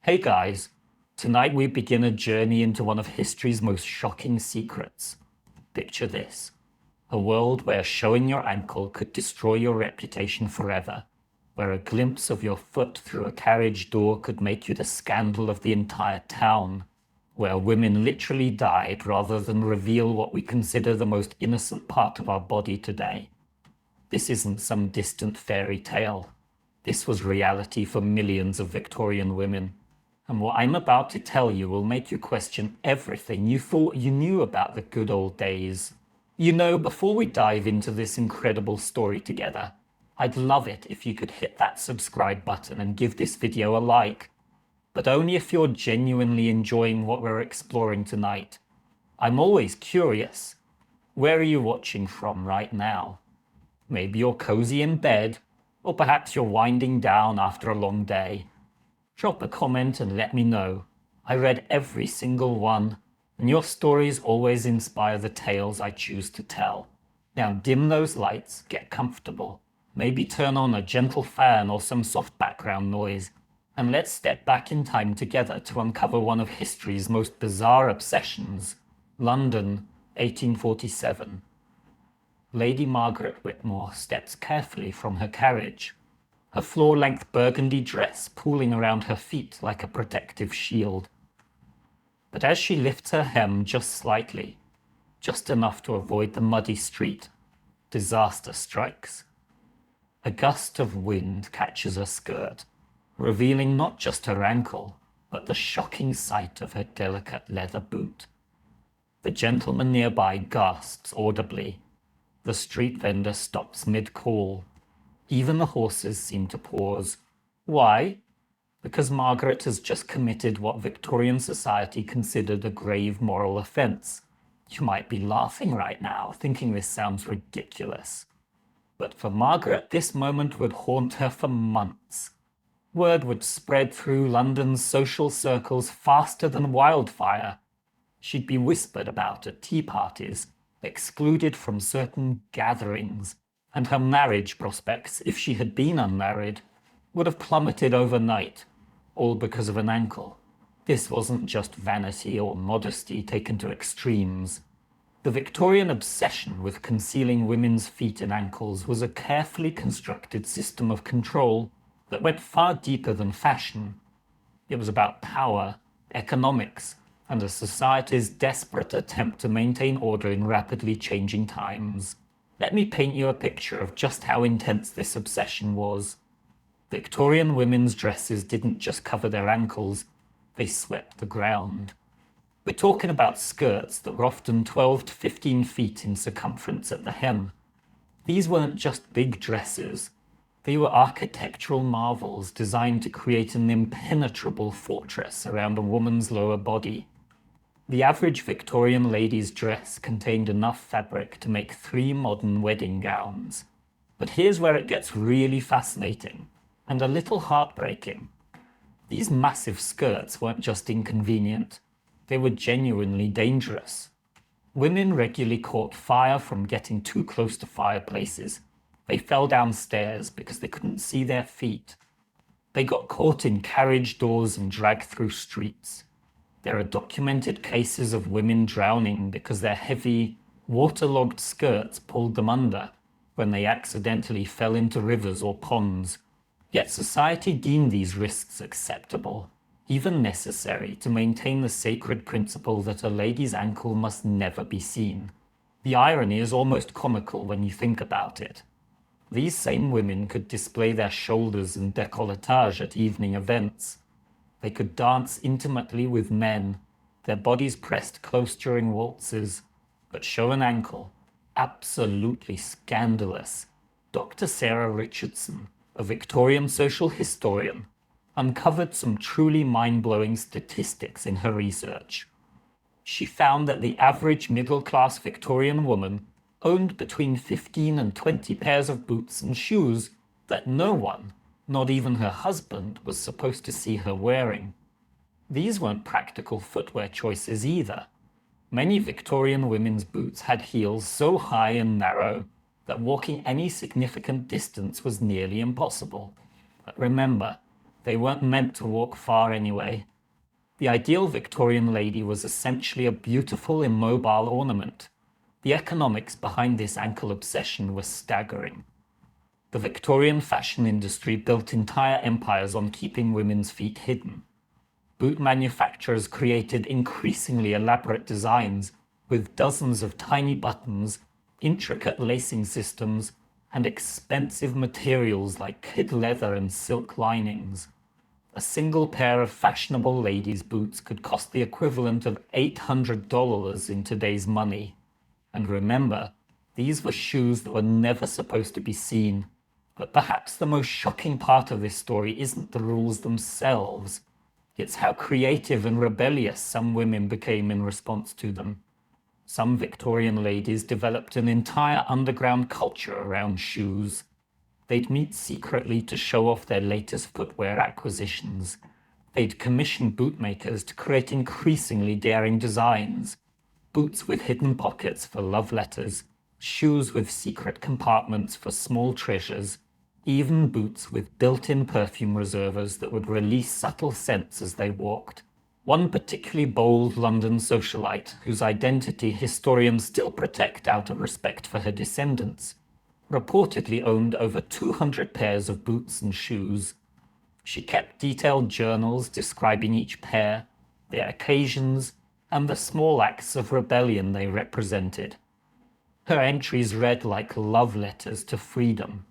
Hey guys, tonight we begin a journey into one of history's most shocking secrets. Picture this, a world where showing your ankle could destroy your reputation forever, where a glimpse of your foot through a carriage door could make you the scandal of the entire town, where women literally died rather than reveal what we consider the most innocent part of our body today. This isn't some distant fairy tale. This was reality for millions of Victorian women. And what I'm about to tell you will make you question everything you thought you knew about the good old days. You know, before we dive into this incredible story together, I'd love it if you could hit that subscribe button and give this video a like. But only if you're genuinely enjoying what we're exploring tonight. I'm always curious. Where are you watching from right now? Maybe you're cozy in bed, or perhaps you're winding down after a long day. Drop a comment and let me know. I read every single one, and your stories always inspire the tales I choose to tell. Now dim those lights, get comfortable. Maybe turn on a gentle fan or some soft background noise, and let's step back in time together to uncover one of history's most bizarre obsessions. London, 1847. Lady Margaret Whitmore steps carefully from her carriage, her floor-length burgundy dress pooling around her feet like a protective shield. But as she lifts her hem just slightly, just enough to avoid the muddy street, disaster strikes. A gust of wind catches her skirt, revealing not just her ankle, but the shocking sight of her delicate leather boot. The gentleman nearby gasps audibly. The street vendor stops mid-call. Even the horses seem to pause. Why? Because Margaret has just committed what Victorian society considered a grave moral offense. You might be laughing right now, thinking this sounds ridiculous. But for Margaret, this moment would haunt her for months. Word would spread through London's social circles faster than wildfire. She'd be whispered about at tea parties, excluded from certain gatherings, and her marriage prospects, if she had been unmarried, would have plummeted overnight, all because of an ankle. This wasn't just vanity or modesty taken to extremes. The Victorian obsession with concealing women's feet and ankles was a carefully constructed system of control that went far deeper than fashion. It was about power, economics, and a society's desperate attempt to maintain order in rapidly changing times. Let me paint you a picture of just how intense this obsession was. Victorian women's dresses didn't just cover their ankles, they swept the ground. We're talking about skirts that were often 12 to 15 feet in circumference at the hem. These weren't just big dresses. They were architectural marvels designed to create an impenetrable fortress around a woman's lower body. The average Victorian lady's dress contained enough fabric to make 3 modern wedding gowns. But here's where it gets really fascinating, and a little heartbreaking. These massive skirts weren't just inconvenient, they were genuinely dangerous. Women regularly caught fire from getting too close to fireplaces. They fell downstairs because they couldn't see their feet. They got caught in carriage doors and dragged through streets. There are documented cases of women drowning because their heavy, waterlogged skirts pulled them under when they accidentally fell into rivers or ponds. Yet society deemed these risks acceptable, even necessary to maintain the sacred principle that a lady's ankle must never be seen. The irony is almost comical when you think about it. These same women could display their shoulders and décolletage at evening events. They could dance intimately with men, their bodies pressed close during waltzes, but show an ankle. Absolutely scandalous. Dr. Sarah Richardson, a Victorian social historian, uncovered some truly mind-blowing statistics in her research. She found that the average middle-class Victorian woman owned between 15 and 20 pairs of boots and shoes that no one, not even her husband, was supposed to see her wearing. These weren't practical footwear choices either. Many Victorian women's boots had heels so high and narrow that walking any significant distance was nearly impossible. But remember, They weren't meant to walk far anyway. The ideal Victorian lady was essentially a beautiful, immobile ornament. The economics behind this ankle obsession were staggering. The Victorian fashion industry built entire empires on keeping women's feet hidden. Boot manufacturers created increasingly elaborate designs with dozens of tiny buttons, intricate lacing systems, and expensive materials like kid leather and silk linings. A single pair of fashionable ladies' boots could cost the equivalent of $800 in today's money. And remember, these were shoes that were never supposed to be seen. But perhaps the most shocking part of this story isn't the rules themselves. It's how creative and rebellious some women became in response to them. Some Victorian ladies developed an entire underground culture around shoes. They'd meet secretly to show off their latest footwear acquisitions. They'd commission bootmakers to create increasingly daring designs. Boots with hidden pockets for love letters, shoes with secret compartments for small treasures, even boots with built-in perfume reservoirs that would release subtle scents as they walked. One particularly bold London socialite, whose identity historians still protect out of respect for her descendants, reportedly owned over 200 pairs of boots and shoes. She kept detailed journals describing each pair, their occasions, and the small acts of rebellion they represented. Her entries read like love letters to freedom.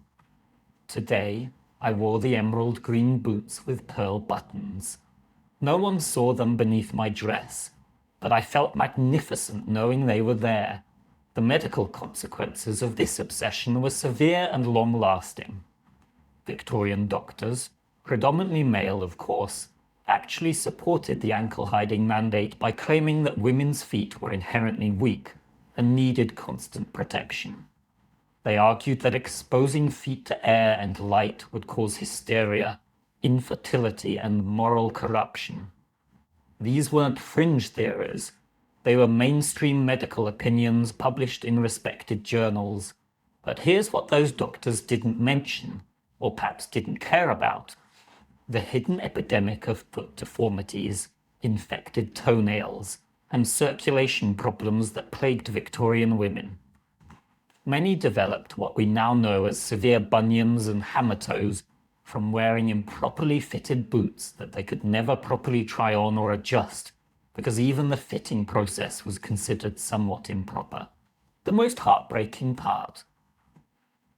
Today, I wore the emerald green boots with pearl buttons. No one saw them beneath my dress, but I felt magnificent knowing they were there. The medical consequences of this obsession were severe and long-lasting. Victorian doctors, predominantly male of course, actually supported the ankle-hiding mandate by claiming that women's feet were inherently weak and needed constant protection. They argued that exposing feet to air and light would cause hysteria, infertility, and moral corruption. These weren't fringe theories. They were mainstream medical opinions published in respected journals. But here's what those doctors didn't mention, or perhaps didn't care about: the hidden epidemic of foot deformities, infected toenails, and circulation problems that plagued Victorian women. Many developed what we now know as severe bunions and hammer toes from wearing improperly fitted boots that they could never properly try on or adjust, because even the fitting process was considered somewhat improper. The most heartbreaking part: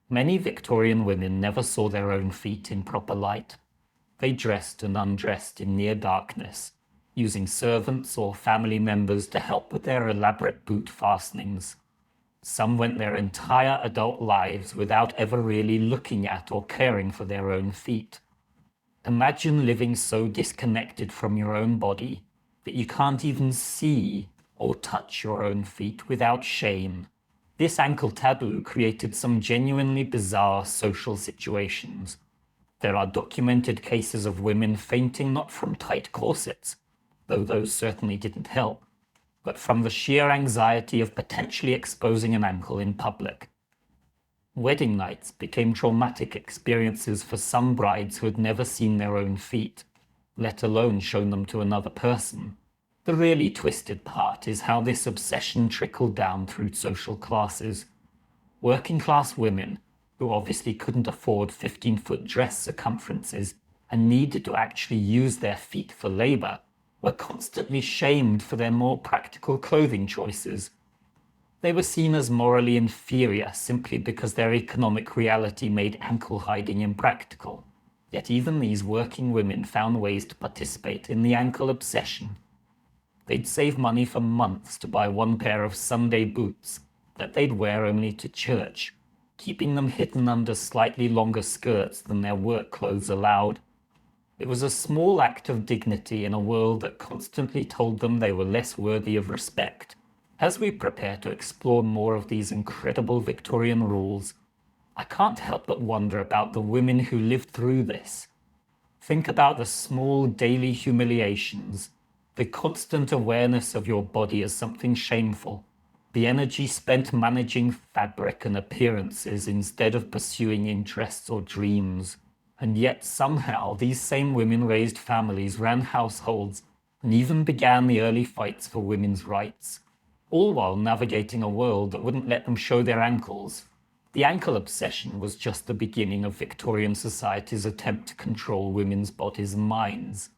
many Victorian women never saw their own feet in proper light. They dressed and undressed in near darkness, using servants or family members to help with their elaborate boot fastenings. Some went their entire adult lives without ever really looking at or caring for their own feet. Imagine living so disconnected from your own body that you can't even see or touch your own feet without shame. This ankle taboo created some genuinely bizarre social situations. There are documented cases of women fainting not from tight corsets, though those certainly didn't help, but from the sheer anxiety of potentially exposing an ankle in public. Wedding nights became traumatic experiences for some brides who had never seen their own feet, let alone shown them to another person. The really twisted part is how this obsession trickled down through social classes. Working-class women, who obviously couldn't afford 15-foot dress circumferences and needed to actually use their feet for labor, were constantly shamed for their more practical clothing choices. They were seen as morally inferior simply because their economic reality made ankle hiding impractical. Yet even these working women found ways to participate in the ankle obsession. They'd save money for months to buy one pair of Sunday boots that they'd wear only to church, keeping them hidden under slightly longer skirts than their work clothes allowed. It was a small act of dignity in a world that constantly told them they were less worthy of respect. As we prepare to explore more of these incredible Victorian rules, I can't help but wonder about the women who lived through this. Think about the small daily humiliations, the constant awareness of your body as something shameful, the energy spent managing fabric and appearances instead of pursuing interests or dreams. And yet somehow these same women raised families, ran households, and even began the early fights for women's rights, all while navigating a world that wouldn't let them show their ankles. The ankle obsession was just the beginning of Victorian society's attempt to control women's bodies and minds.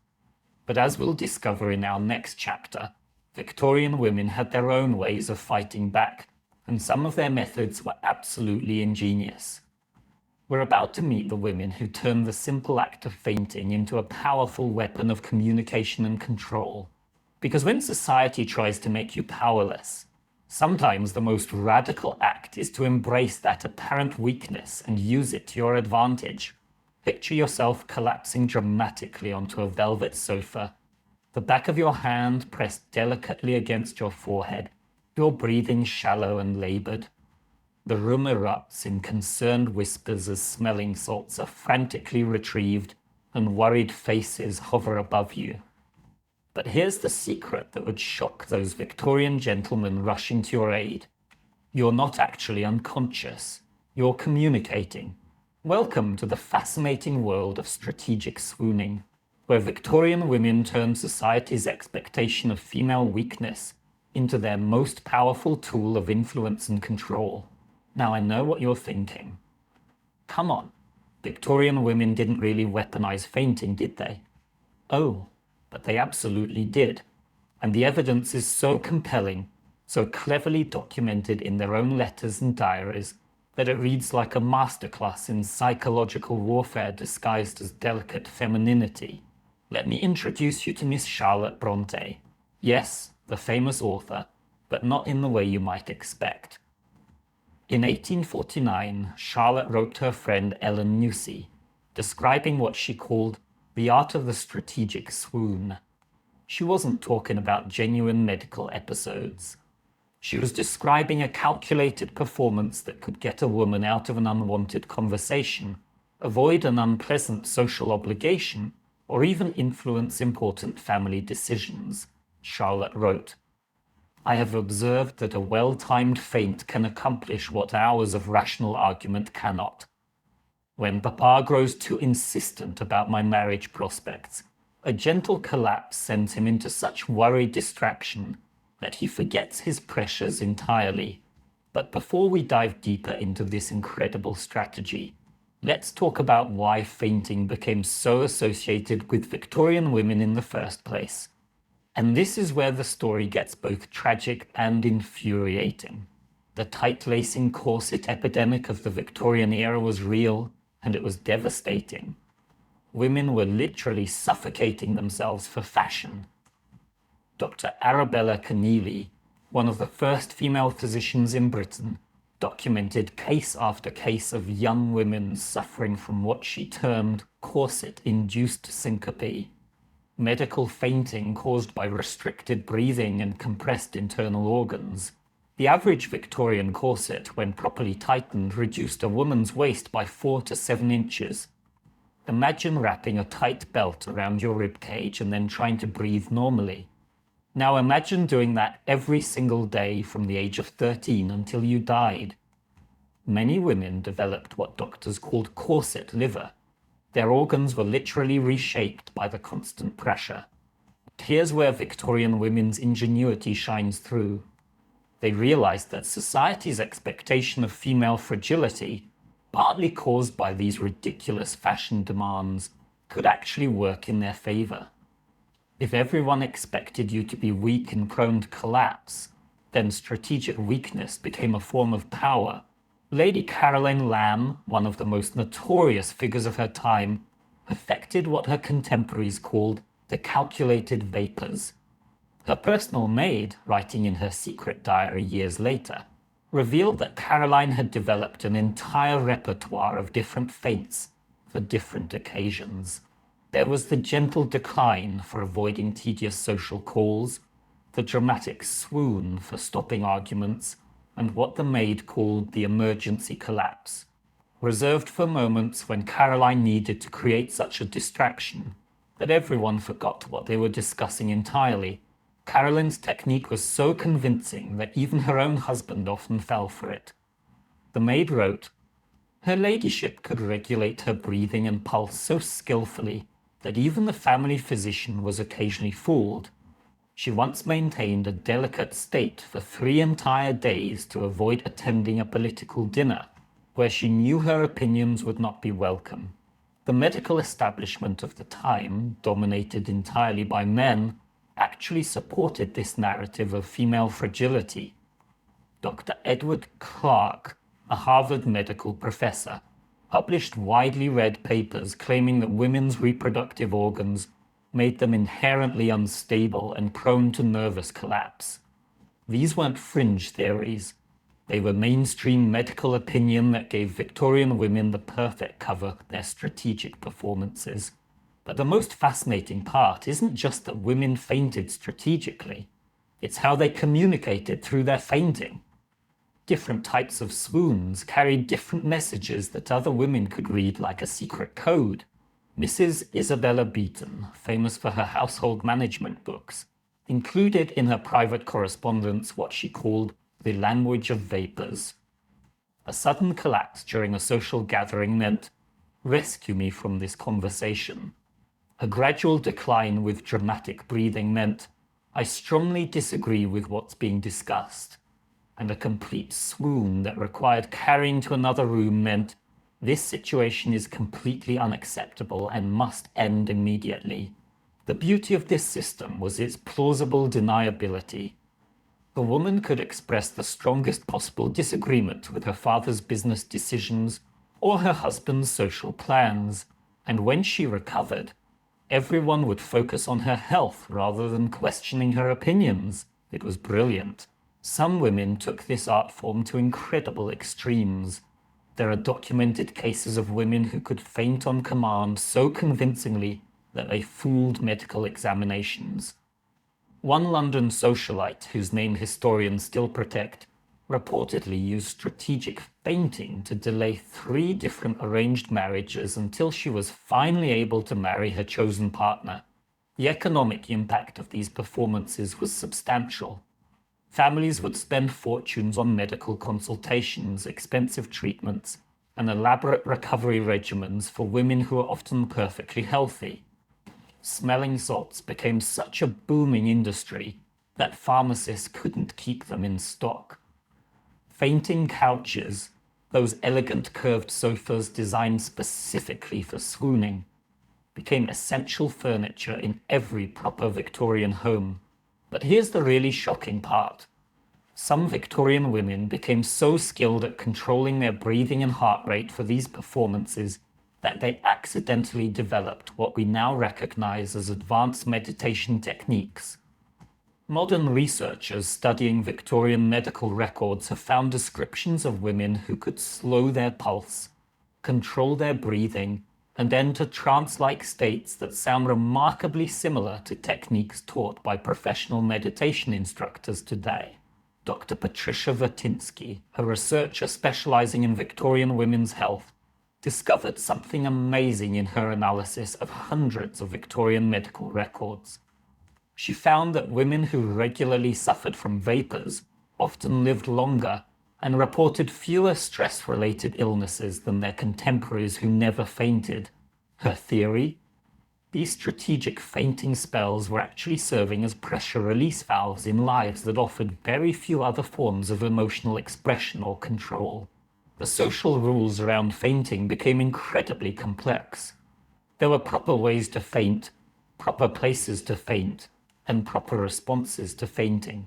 But as we'll discover in our next chapter, Victorian women had their own ways of fighting back, and some of their methods were absolutely ingenious. We're about to meet the women who turned the simple act of fainting into a powerful weapon of communication and control. Because when society tries to make you powerless, sometimes the most radical act is to embrace that apparent weakness and use it to your advantage. Picture yourself collapsing dramatically onto a velvet sofa, the back of your hand pressed delicately against your forehead, your breathing shallow and labored. The room erupts in concerned whispers as smelling salts are frantically retrieved and worried faces hover above you. But here's the secret that would shock those Victorian gentlemen rushing to your aid. You're not actually unconscious. You're communicating. Welcome to the fascinating world of strategic swooning, where Victorian women turn society's expectation of female weakness into their most powerful tool of influence and control. Now I know what you're thinking. Come on, Victorian women didn't really weaponize fainting, did they? Oh, but they absolutely did. And the evidence is so compelling, so cleverly documented in their own letters and diaries, that it reads like a masterclass in psychological warfare disguised as delicate femininity. Let me introduce you to Miss Charlotte Brontë. Yes, the famous author, but not in the way you might expect. In 1849, Charlotte wrote to her friend Ellen Nussey, describing what she called the art of the strategic swoon. She wasn't talking about genuine medical episodes. She was describing a calculated performance that could get a woman out of an unwanted conversation, avoid an unpleasant social obligation, or even influence important family decisions. Charlotte wrote, "I have observed that a well-timed feint can accomplish what hours of rational argument cannot. When Papa grows too insistent about my marriage prospects, a gentle collapse sends him into such worried distraction that he forgets his pressures entirely. But before we dive deeper into this incredible strategy, let's talk about why fainting became so associated with Victorian women in the first place. And this is where the story gets both tragic and infuriating. The tight-lacing corset epidemic of the Victorian era was real, and it was devastating. Women were literally suffocating themselves for fashion. Dr. Arabella Keneally, one of the first female physicians in Britain, documented case after case of young women suffering from what she termed corset-induced syncope, medical fainting caused by restricted breathing and compressed internal organs. The average Victorian corset, when properly tightened, reduced a woman's waist by 4 to 7 inches. Imagine wrapping a tight belt around your ribcage and then trying to breathe normally. Now imagine doing that every single day from the age of 13 until you died. Many women developed what doctors called corset liver. Their organs were literally reshaped by the constant pressure. Here's where Victorian women's ingenuity shines through. They realized that society's expectation of female fragility, partly caused by these ridiculous fashion demands, could actually work in their favor. If everyone expected you to be weak and prone to collapse, then strategic weakness became a form of power. Lady Caroline Lamb, one of the most notorious figures of her time, perfected what her contemporaries called the calculated vapors. Her personal maid, writing in her secret diary years later, revealed that Caroline had developed an entire repertoire of different feints for different occasions. There was the gentle decline for avoiding tedious social calls, the dramatic swoon for stopping arguments, and what the maid called the emergency collapse, reserved for moments when Caroline needed to create such a distraction that everyone forgot what they were discussing entirely. Caroline's technique was so convincing that even her own husband often fell for it. The maid wrote, Her ladyship could regulate her breathing and pulse so skillfully that even the family physician was occasionally fooled. She once maintained a delicate state for 3 entire days to avoid attending a political dinner, where she knew her opinions would not be welcome. The medical establishment of the time, dominated entirely by men, actually supported this narrative of female fragility. Dr. Edward Clark, a Harvard medical professor, published widely read papers claiming that women's reproductive organs made them inherently unstable and prone to nervous collapse. These weren't fringe theories. They were mainstream medical opinion that gave Victorian women the perfect cover for their strategic performances. But the most fascinating part isn't just that women fainted strategically. It's how they communicated through their fainting. Different types of swoons carried different messages that other women could read like a secret code. Mrs. Isabella Beeton, famous for her household management books, included in her private correspondence what she called the language of vapors. A sudden collapse during a social gathering meant, "Rescue me from this conversation." A gradual decline with dramatic breathing meant, "I strongly disagree with what's being discussed." And a complete swoon that required carrying to another room meant, "This situation is completely unacceptable and must end immediately." The beauty of this system was its plausible deniability. The woman could express the strongest possible disagreement with her father's business decisions or her husband's social plans, and when she recovered, everyone would focus on her health rather than questioning her opinions. It was brilliant. Some women took this art form to incredible extremes. There are documented cases of women who could faint on command so convincingly that they fooled medical examinations. One London socialite, whose name historians still protect, reportedly used strategic fainting to delay 3 different arranged marriages until she was finally able to marry her chosen partner. The economic impact of these performances was substantial. Families would spend fortunes on medical consultations, expensive treatments, and elaborate recovery regimens for women who were often perfectly healthy. Smelling salts became such a booming industry that pharmacists couldn't keep them in stock. Fainting couches, those elegant curved sofas designed specifically for swooning, became essential furniture in every proper Victorian home. But here's the really shocking part. Some Victorian women became so skilled at controlling their breathing and heart rate for these performances that they accidentally developed what we now recognize as advanced meditation techniques. Modern researchers studying Victorian medical records have found descriptions of women who could slow their pulse, control their breathing, and enter trance-like states that sound remarkably similar to techniques taught by professional meditation instructors today. Dr. Patricia Vertinsky, a researcher specializing in Victorian women's health, discovered something amazing in her analysis of hundreds of Victorian medical records. She found that women who regularly suffered from vapors often lived longer and reported fewer stress-related illnesses than their contemporaries who never fainted. Her theory? These strategic fainting spells were actually serving as pressure release valves in lives that offered very few other forms of emotional expression or control. The social rules around fainting became incredibly complex. There were proper ways to faint, proper places to faint, and proper responses to fainting.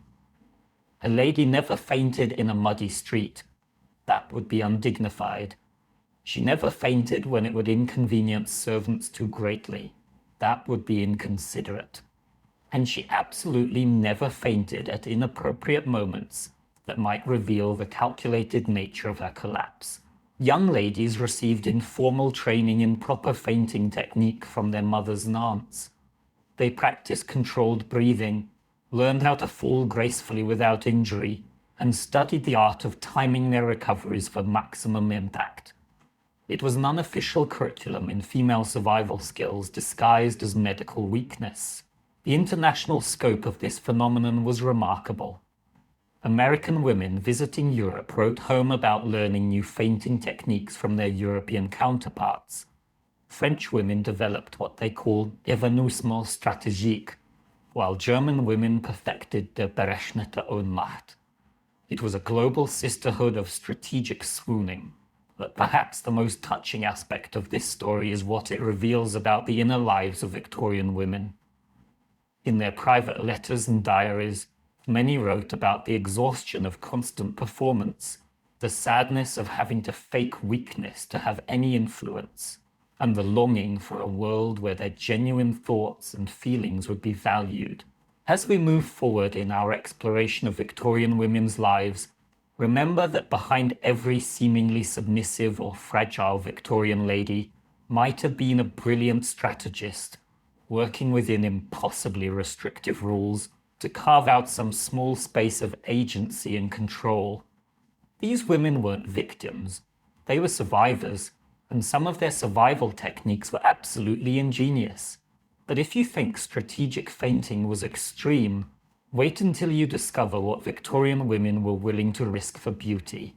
A lady never fainted in a muddy street. That would be undignified. She never fainted when it would inconvenience servants too greatly. That would be inconsiderate. And she absolutely never fainted at inappropriate moments that might reveal the calculated nature of her collapse. Young ladies received informal training in proper fainting technique from their mothers and aunts. They practiced controlled breathing, learned how to fall gracefully without injury, and studied the art of timing their recoveries for maximum impact. It was an unofficial curriculum in female survival skills disguised as medical weakness. The international scope of this phenomenon was remarkable. American women visiting Europe wrote home about learning new fainting techniques from their European counterparts. French women developed what they called évanouissement stratégique, while German women perfected the berechnete Ohnmacht. It was a global sisterhood of strategic swooning, but perhaps the most touching aspect of this story is what it reveals about the inner lives of Victorian women. In their private letters and diaries, many wrote about the exhaustion of constant performance, the sadness of having to fake weakness to have any influence, and the longing for a world where their genuine thoughts and feelings would be valued. As we move forward in our exploration of Victorian women's lives, remember that behind every seemingly submissive or fragile Victorian lady might have been a brilliant strategist, working within impossibly restrictive rules to carve out some small space of agency and control. These women weren't victims, they were survivors, and some of their survival techniques were absolutely ingenious. But if you think strategic fainting was extreme, wait until you discover what Victorian women were willing to risk for beauty.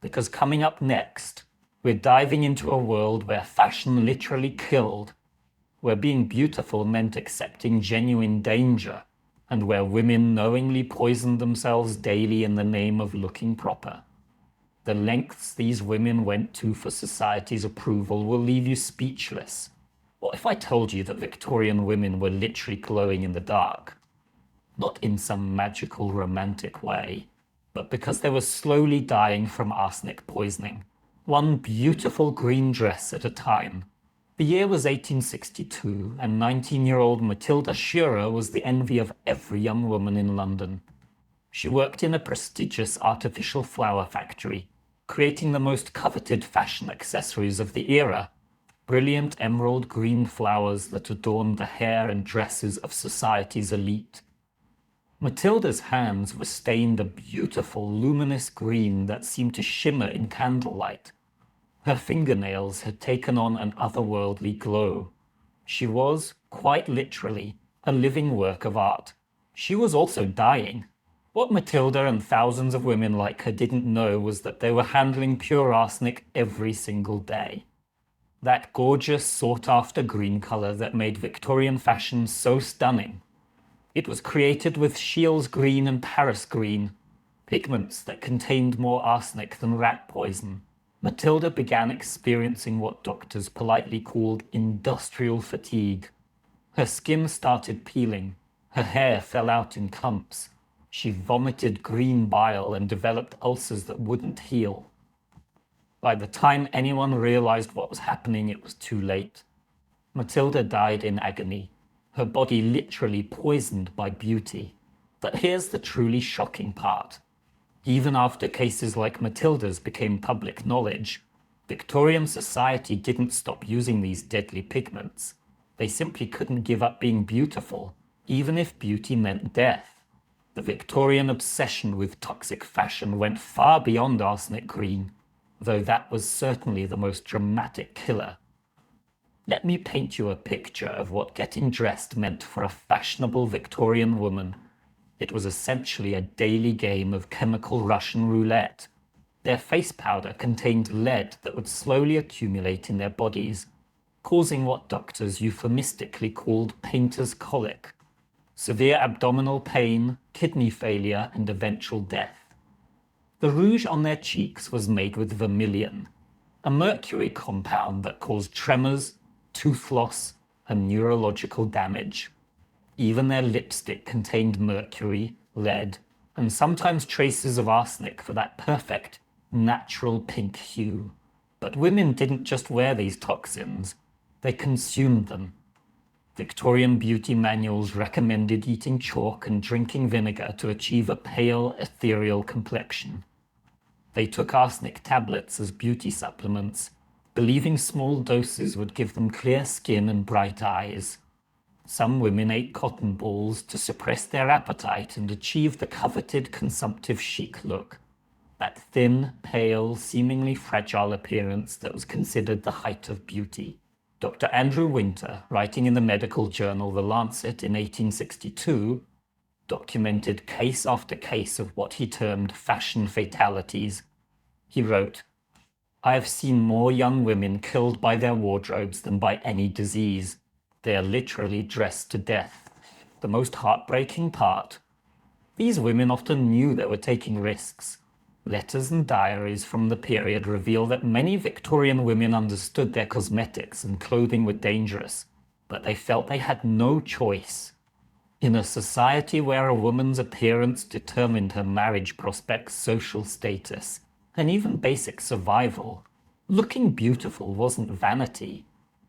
Because coming up next, we're diving into a world where fashion literally killed, where being beautiful meant accepting genuine danger, and where women knowingly poisoned themselves daily in the name of looking proper. The lengths these women went to for society's approval will leave you speechless. What if I told you that Victorian women were literally glowing in the dark? Not in some magical romantic way, but because they were slowly dying from arsenic poisoning, one beautiful green dress at a time. The year was 1862, and 19-year-old Matilda Shearer was the envy of every young woman in London. She worked in a prestigious artificial flower factory, creating the most coveted fashion accessories of the era, brilliant emerald green flowers that adorned the hair and dresses of society's elite. Matilda's hands were stained a beautiful, luminous green that seemed to shimmer in candlelight. Her fingernails had taken on an otherworldly glow. She was, quite literally, a living work of art. She was also dying. What Matilda and thousands of women like her didn't know was that they were handling pure arsenic every single day. That gorgeous, sought-after green color that made Victorian fashion so stunning. It was created with Scheele's green and Paris green, pigments that contained more arsenic than rat poison. Matilda began experiencing what doctors politely called industrial fatigue. Her skin started peeling, her hair fell out in clumps. She vomited green bile and developed ulcers that wouldn't heal. By the time anyone realized what was happening, it was too late. Matilda died in agony, her body literally poisoned by beauty. But here's the truly shocking part. Even after cases like Matilda's became public knowledge, Victorian society didn't stop using these deadly pigments. They simply couldn't give up being beautiful, even if beauty meant death. The Victorian obsession with toxic fashion went far beyond arsenic green, though that was certainly the most dramatic killer. Let me paint you a picture of what getting dressed meant for a fashionable Victorian woman. It was essentially a daily game of chemical Russian roulette. Their face powder contained lead that would slowly accumulate in their bodies, causing what doctors euphemistically called painter's colic, severe abdominal pain, kidney failure, and eventual death. The rouge on their cheeks was made with vermilion, a mercury compound that caused tremors, tooth loss, and neurological damage. Even their lipstick contained mercury, lead, and sometimes traces of arsenic for that perfect, natural pink hue. But women didn't just wear these toxins, they consumed them. Victorian beauty manuals recommended eating chalk and drinking vinegar to achieve a pale, ethereal complexion. They took arsenic tablets as beauty supplements, believing small doses would give them clear skin and bright eyes. Some women ate cotton balls to suppress their appetite and achieve the coveted consumptive chic look, that thin, pale, seemingly fragile appearance that was considered the height of beauty. Dr. Andrew Winter, writing in the medical journal The Lancet in 1862, documented case after case of what he termed fashion fatalities. He wrote, "I have seen more young women killed by their wardrobes than by any disease. They are literally dressed to death. The most heartbreaking part, these women often knew they were taking risks. Letters and diaries from the period reveal that many Victorian women understood their cosmetics and clothing were dangerous, but they felt they had no choice. In a society where a woman's appearance determined her marriage prospects, social status, and even basic survival, looking beautiful wasn't vanity.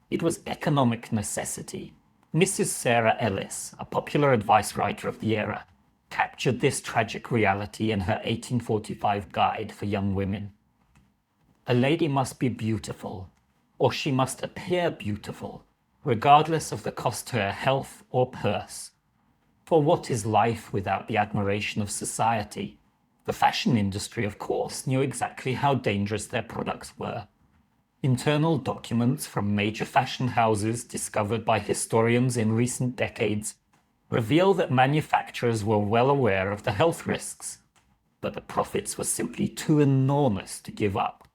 It was economic necessity." Mrs. Sarah Ellis, a popular advice writer of the era, captured this tragic reality in her 1845 guide for young women. "A lady must be beautiful, or she must appear beautiful, regardless of the cost to her health or purse. For what is life without the admiration of society?" The fashion industry, of course, knew exactly how dangerous their products were. Internal documents from major fashion houses discovered by historians in recent decades reveal that manufacturers were well aware of the health risks, but the profits were simply too enormous to give up.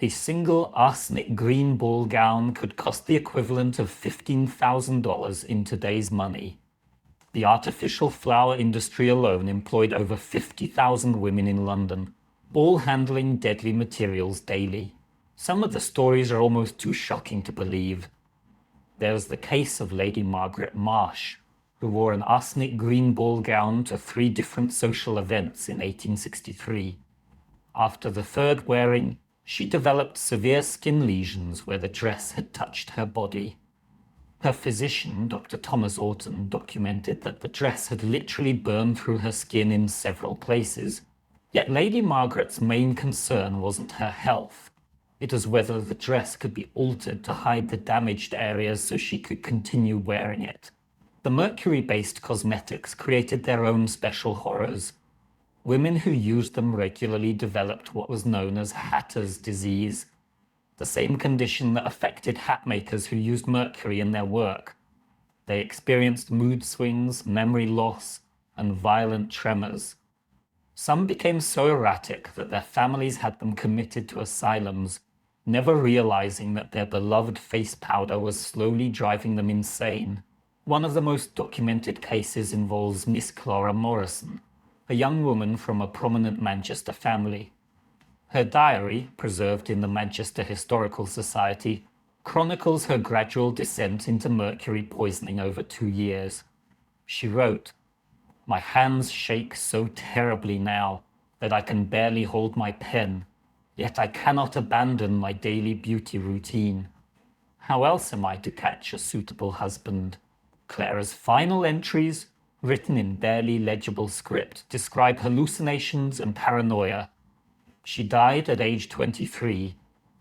A single arsenic green ball gown could cost the equivalent of $15,000 in today's money. The artificial flower industry alone employed over 50,000 women in London, all handling deadly materials daily. Some of the stories are almost too shocking to believe. There's the case of Lady Margaret Marsh, who wore an arsenic green ball gown to 3 different social events in 1863. After the third wearing, she developed severe skin lesions where the dress had touched her body. Her physician, Dr. Thomas Orton, documented that the dress had literally burned through her skin in several places. Yet Lady Margaret's main concern wasn't her health. It was whether the dress could be altered to hide the damaged areas so she could continue wearing it. The mercury-based cosmetics created their own special horrors. Women who used them regularly developed what was known as hatter's disease, the same condition that affected hat makers who used mercury in their work. They experienced mood swings, memory loss, and violent tremors. Some became so erratic that their families had them committed to asylums, never realizing that their beloved face powder was slowly driving them insane. One of the most documented cases involves Miss Clara Morrison, a young woman from a prominent Manchester family. Her diary, preserved in the Manchester Historical Society, chronicles her gradual descent into mercury poisoning over 2 years. She wrote, "My hands shake so terribly now that I can barely hold my pen, yet I cannot abandon my daily beauty routine. How else am I to catch a suitable husband?" Clara's final entries, written in barely legible script, describe hallucinations and paranoia. She died at age 23,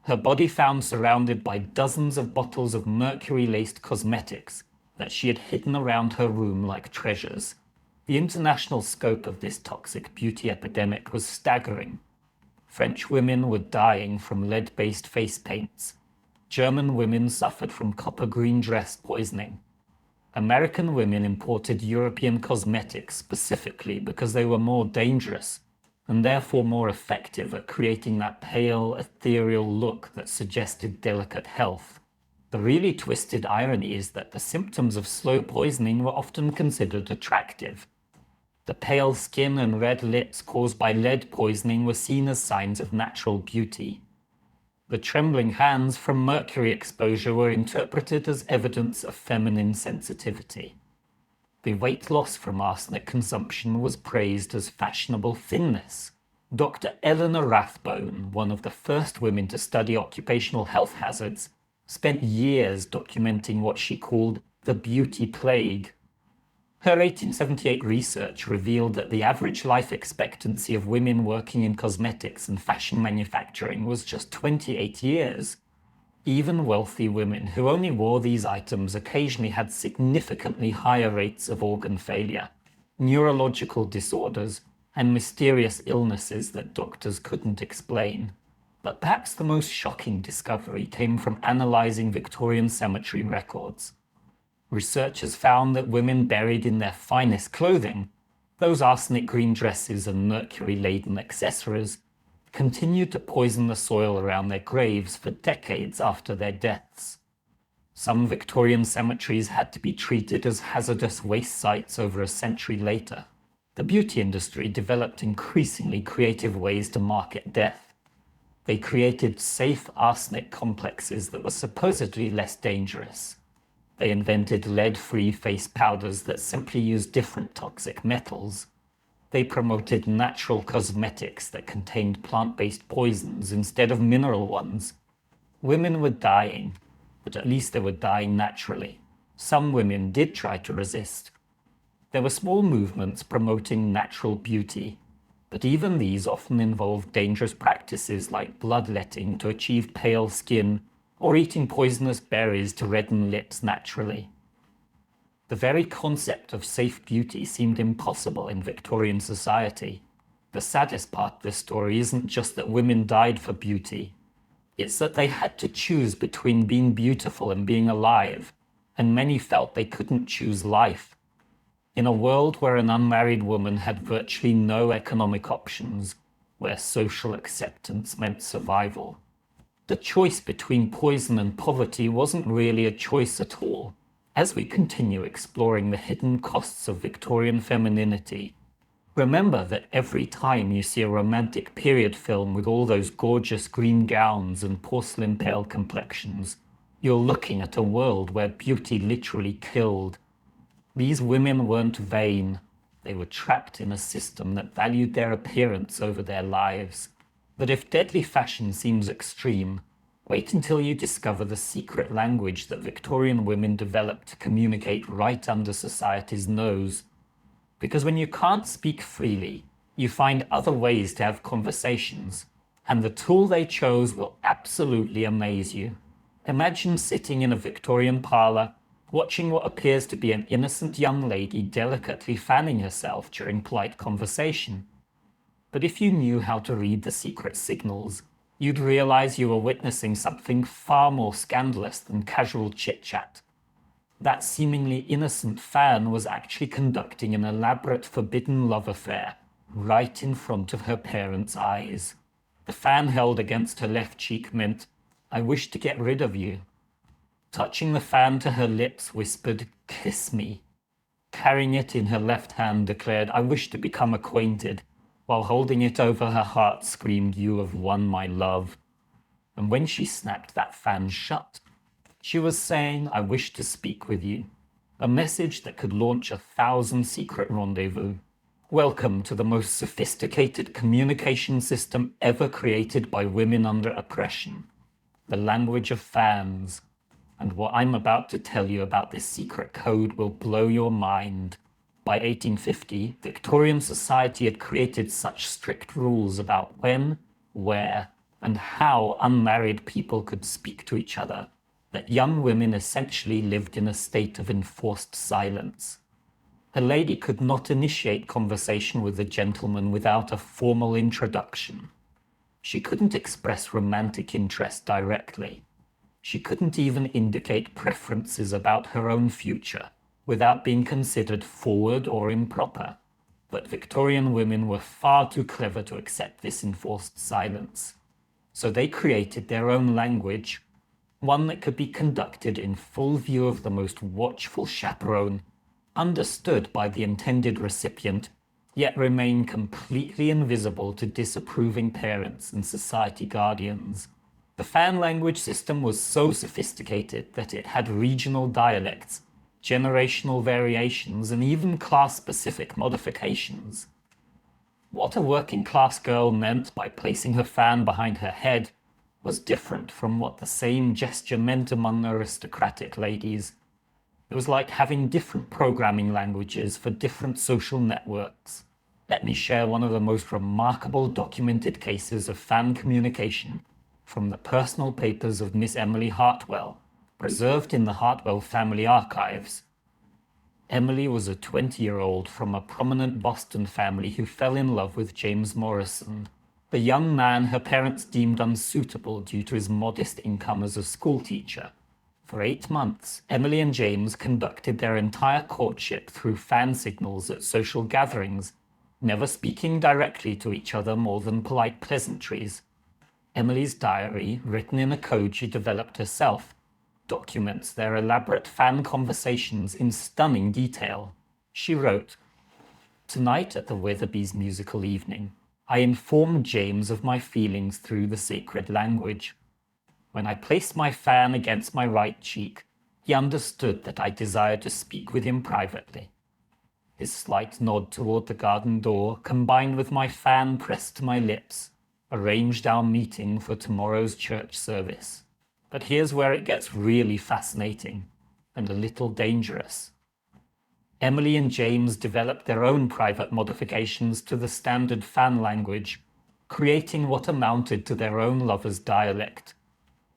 her body found surrounded by dozens of bottles of mercury-laced cosmetics that she had hidden around her room like treasures. The international scope of this toxic beauty epidemic was staggering. French women were dying from lead-based face paints. German women suffered from copper-green dress poisoning. American women imported European cosmetics specifically because they were more dangerous and therefore more effective at creating that pale, ethereal look that suggested delicate health. The really twisted irony is that the symptoms of slow poisoning were often considered attractive. The pale skin and red lips caused by lead poisoning were seen as signs of natural beauty. The trembling hands from mercury exposure were interpreted as evidence of feminine sensitivity. The weight loss from arsenic consumption was praised as fashionable thinness. Dr. Eleanor Rathbone, one of the first women to study occupational health hazards, spent years documenting what she called the beauty plague. Her 1878 research revealed that the average life expectancy of women working in cosmetics and fashion manufacturing was just 28 years. Even wealthy women who only wore these items occasionally had significantly higher rates of organ failure, neurological disorders, and mysterious illnesses that doctors couldn't explain. But perhaps the most shocking discovery came from analyzing Victorian cemetery records. Researchers found that women buried in their finest clothing Those arsenic green dresses and mercury-laden accessories continued to poison the soil around their graves for decades after their deaths. Some Victorian cemeteries had to be treated as hazardous waste sites over a century later. The beauty industry developed increasingly creative ways to market death. They created safe arsenic complexes that were supposedly less dangerous. They invented lead-free face powders that simply used different toxic metals. They promoted natural cosmetics that contained plant-based poisons instead of mineral ones. Women were dying, but at least they were dying naturally. Some women did try to resist. There were small movements promoting natural beauty, but even these often involved dangerous practices like bloodletting to achieve pale skin or eating poisonous berries to redden lips naturally. The very concept of safe beauty seemed impossible in Victorian society. The saddest part of this story isn't just that women died for beauty. It's that they had to choose between being beautiful and being alive, and many felt they couldn't choose life. In a world where an unmarried woman had virtually no economic options, where social acceptance meant survival, the choice between poison and poverty wasn't really a choice at all. As we continue exploring the hidden costs of Victorian femininity, remember that every time you see a romantic period film with all those gorgeous green gowns and porcelain pale complexions, you're looking at a world where beauty literally killed. These women weren't vain. They were trapped in a system that valued their appearance over their lives. But if deadly fashion seems extreme, wait until you discover the secret language that Victorian women developed to communicate right under society's nose. Because when you can't speak freely, you find other ways to have conversations, and the tool they chose will absolutely amaze you. Imagine sitting in a Victorian parlour, watching what appears to be an innocent young lady delicately fanning herself during polite conversation. But if you knew how to read the secret signals, you'd realize you were witnessing something far more scandalous than casual chit-chat. That seemingly innocent fan was actually conducting an elaborate forbidden love affair right in front of her parents' eyes. The fan held against her left cheek meant, "I wish to get rid of you." Touching the fan to her lips whispered, "Kiss me." Carrying it in her left hand declared, "I wish to become acquainted," while holding it over her heart screamed, "You have won my love." And when she snapped that fan shut, she was saying, "I wish to speak with you," a message that could launch 1,000 secret rendezvous. Welcome to the most sophisticated communication system ever created by women under oppression, the language of fans. And what I'm about to tell you about this secret code will blow your mind. By 1850, Victorian society had created such strict rules about when, where, and how unmarried people could speak to each other that young women essentially lived in a state of enforced silence. A lady could not initiate conversation with a gentleman without a formal introduction. She couldn't express romantic interest directly. She couldn't even indicate preferences about her own future without being considered forward or improper. But Victorian women were far too clever to accept this enforced silence. So they created their own language, one that could be conducted in full view of the most watchful chaperone, understood by the intended recipient, yet remain completely invisible to disapproving parents and society guardians. The fan language system was so sophisticated that it had regional dialects, generational variations, and even class-specific modifications. What a working-class girl meant by placing her fan behind her head was different from what the same gesture meant among aristocratic ladies. It was like having different programming languages for different social networks. Let me share one of the most remarkable documented cases of fan communication from the personal papers of Miss Emily Hartwell, preserved in the Hartwell family archives. Emily was a 20-year-old from a prominent Boston family who fell in love with James Morrison, the young man her parents deemed unsuitable due to his modest income as a schoolteacher. For 8 months, Emily and James conducted their entire courtship through fan signals at social gatherings, never speaking directly to each other more than polite pleasantries. Emily's diary, written in a code she developed herself, documents their elaborate fan conversations in stunning detail. She wrote, "Tonight at the Weatherby's musical evening, I informed James of my feelings through the sacred language. When I placed my fan against my right cheek, he understood that I desired to speak with him privately. His slight nod toward the garden door, combined with my fan pressed to my lips, arranged our meeting for tomorrow's church service. But here's where it gets really fascinating and a little dangerous. Emily and James developed their own private modifications to the standard fan language, creating what amounted to their own lover's dialect.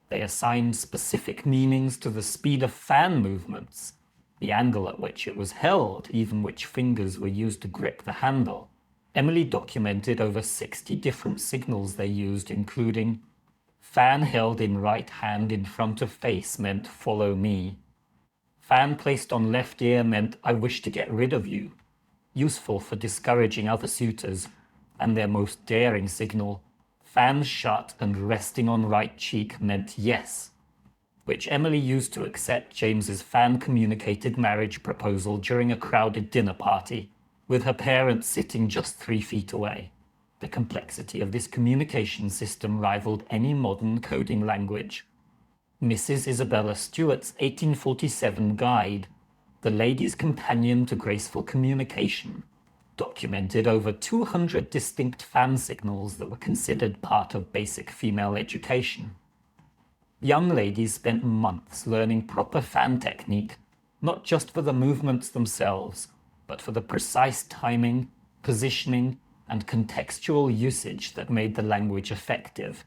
They assigned specific meanings to the speed of fan movements, the angle at which it was held, even which fingers were used to grip the handle. Emily documented over 60 different signals they used, including fan held in right hand in front of face meant follow me. Fan placed on left ear meant I wish to get rid of you, useful for discouraging other suitors, and their most daring signal, fan shut and resting on right cheek meant yes, which Emily used to accept James's fan-communicated marriage proposal during a crowded dinner party, with her parents sitting just 3 feet away. The complexity of this communication system rivaled any modern coding language. Mrs. Isabella Stewart's 1847 guide, The Lady's Companion to Graceful Communication, documented over 200 distinct fan signals that were considered part of basic female education. Young ladies spent months learning proper fan technique, not just for the movements themselves, but for the precise timing, positioning, and contextual usage that made the language effective.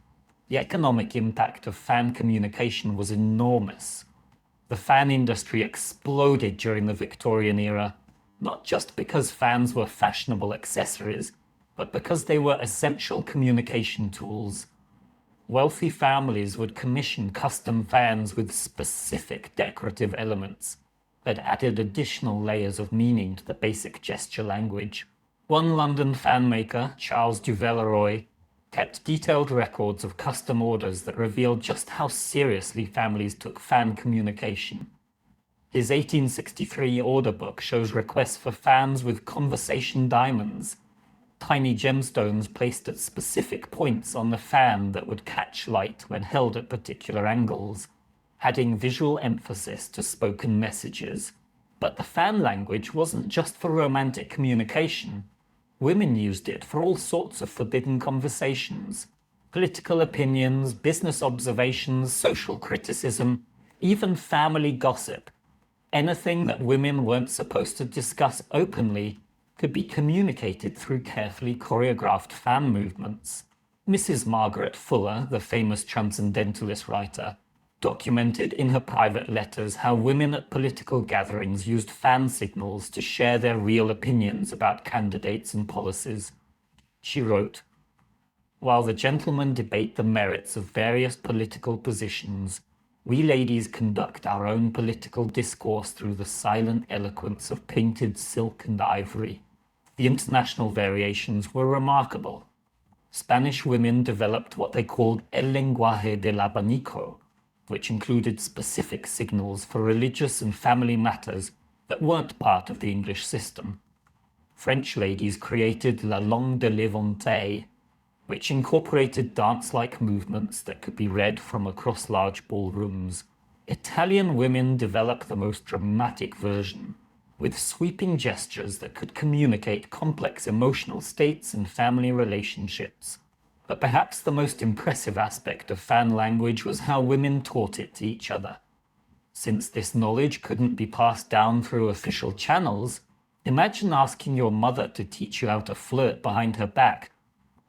The economic impact of fan communication was enormous. The fan industry exploded during the Victorian era, not just because fans were fashionable accessories, but because they were essential communication tools. Wealthy families would commission custom fans with specific decorative elements that added additional layers of meaning to the basic gesture language. One London fan maker, Charles du Villeroy, kept detailed records of custom orders that revealed just how seriously families took fan communication. His 1863 order book shows requests for fans with conversation diamonds, tiny gemstones placed at specific points on the fan that would catch light when held at particular angles, adding visual emphasis to spoken messages. But the fan language wasn't just for romantic communication. Women used it for all sorts of forbidden conversations, political opinions, business observations, social criticism, even family gossip. Anything that women weren't supposed to discuss openly could be communicated through carefully choreographed fan movements. Mrs. Margaret Fuller, the famous transcendentalist writer, documented in her private letters how women at political gatherings used fan signals to share their real opinions about candidates and policies. She wrote, "While the gentlemen debate the merits of various political positions, we ladies conduct our own political discourse through the silent eloquence of painted silk and ivory. The international variations were remarkable. Spanish women developed what they called el lenguaje del abanico, which included specific signals for religious and family matters that weren't part of the English system. French ladies created la langue de l'éventail, which incorporated dance-like movements that could be read from across large ballrooms. Italian women developed the most dramatic version, with sweeping gestures that could communicate complex emotional states and family relationships. But perhaps the most impressive aspect of fan language was how women taught it to each other. Since this knowledge couldn't be passed down through official channels, imagine asking your mother to teach you how to flirt behind her back.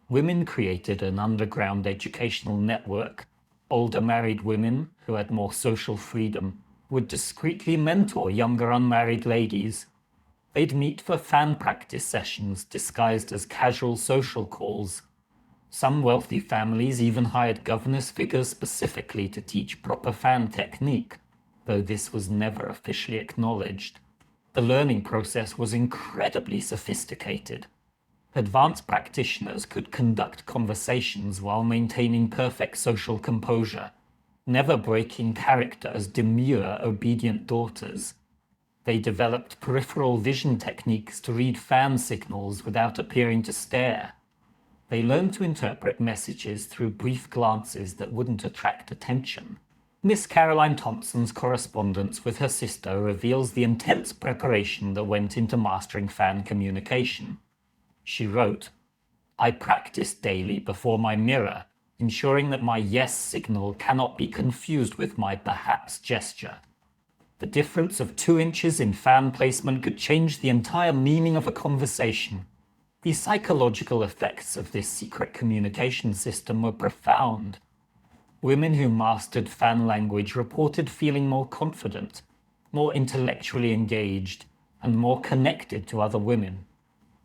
Women created an underground educational network. Older married women, who had more social freedom, would discreetly mentor younger unmarried ladies. They'd meet for fan practice sessions disguised as casual social calls. Some wealthy families even hired governess figures specifically to teach proper fan technique. though this was never officially acknowledged. The learning process was incredibly sophisticated. Advanced practitioners could conduct conversations while maintaining perfect social composure, never breaking character as demure, obedient daughters. They developed peripheral vision techniques to read fan signals without appearing to stare. They learned to interpret messages through brief glances that wouldn't attract attention. Miss Caroline Thompson's correspondence with her sister reveals the intense preparation that went into mastering fan communication. She wrote, "I practice daily before my mirror, ensuring that my yes signal cannot be confused with my perhaps gesture. The difference of 2 inches in fan placement could change the entire meaning of a conversation." The psychological effects of this secret communication system were profound. Women who mastered fan language reported feeling more confident, more intellectually engaged, and more connected to other women.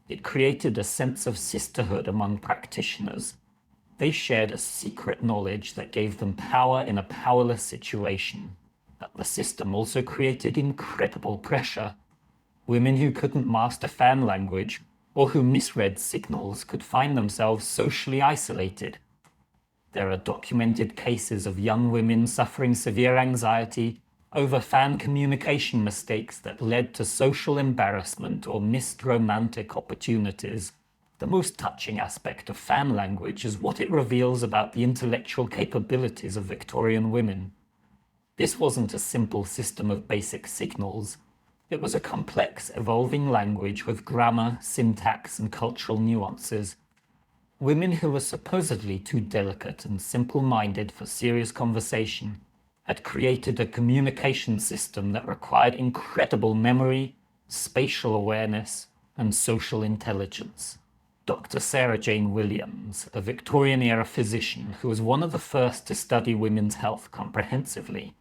It created a sense of sisterhood among practitioners. They shared a secret knowledge that gave them power in a powerless situation. But the system also created incredible pressure. Women who couldn't master fan language or who misread signals could find themselves socially isolated. There are documented cases of young women suffering severe anxiety over fan communication mistakes that led to social embarrassment or missed romantic opportunities. The most touching aspect of fan language is what it reveals about the intellectual capabilities of Victorian women. This wasn't a simple system of basic signals. It was a complex, evolving language with grammar, syntax, and cultural nuances. Women who were supposedly too delicate and simple-minded for serious conversation had created a communication system that required incredible memory, spatial awareness, and social intelligence. Dr. Sarah Jane Williams, a Victorian-era physician who was one of the first to study women's health comprehensively,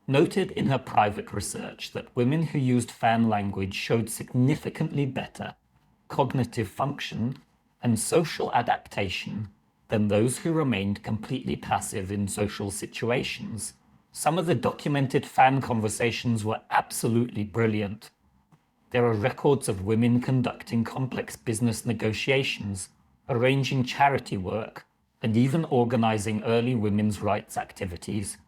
noted in her private research that women who used fan language showed significantly better cognitive function and social adaptation than those who remained completely passive in social situations. Some of the documented fan conversations were absolutely brilliant. There are records of women conducting complex business negotiations, arranging charity work, and even organizing early women's rights activities,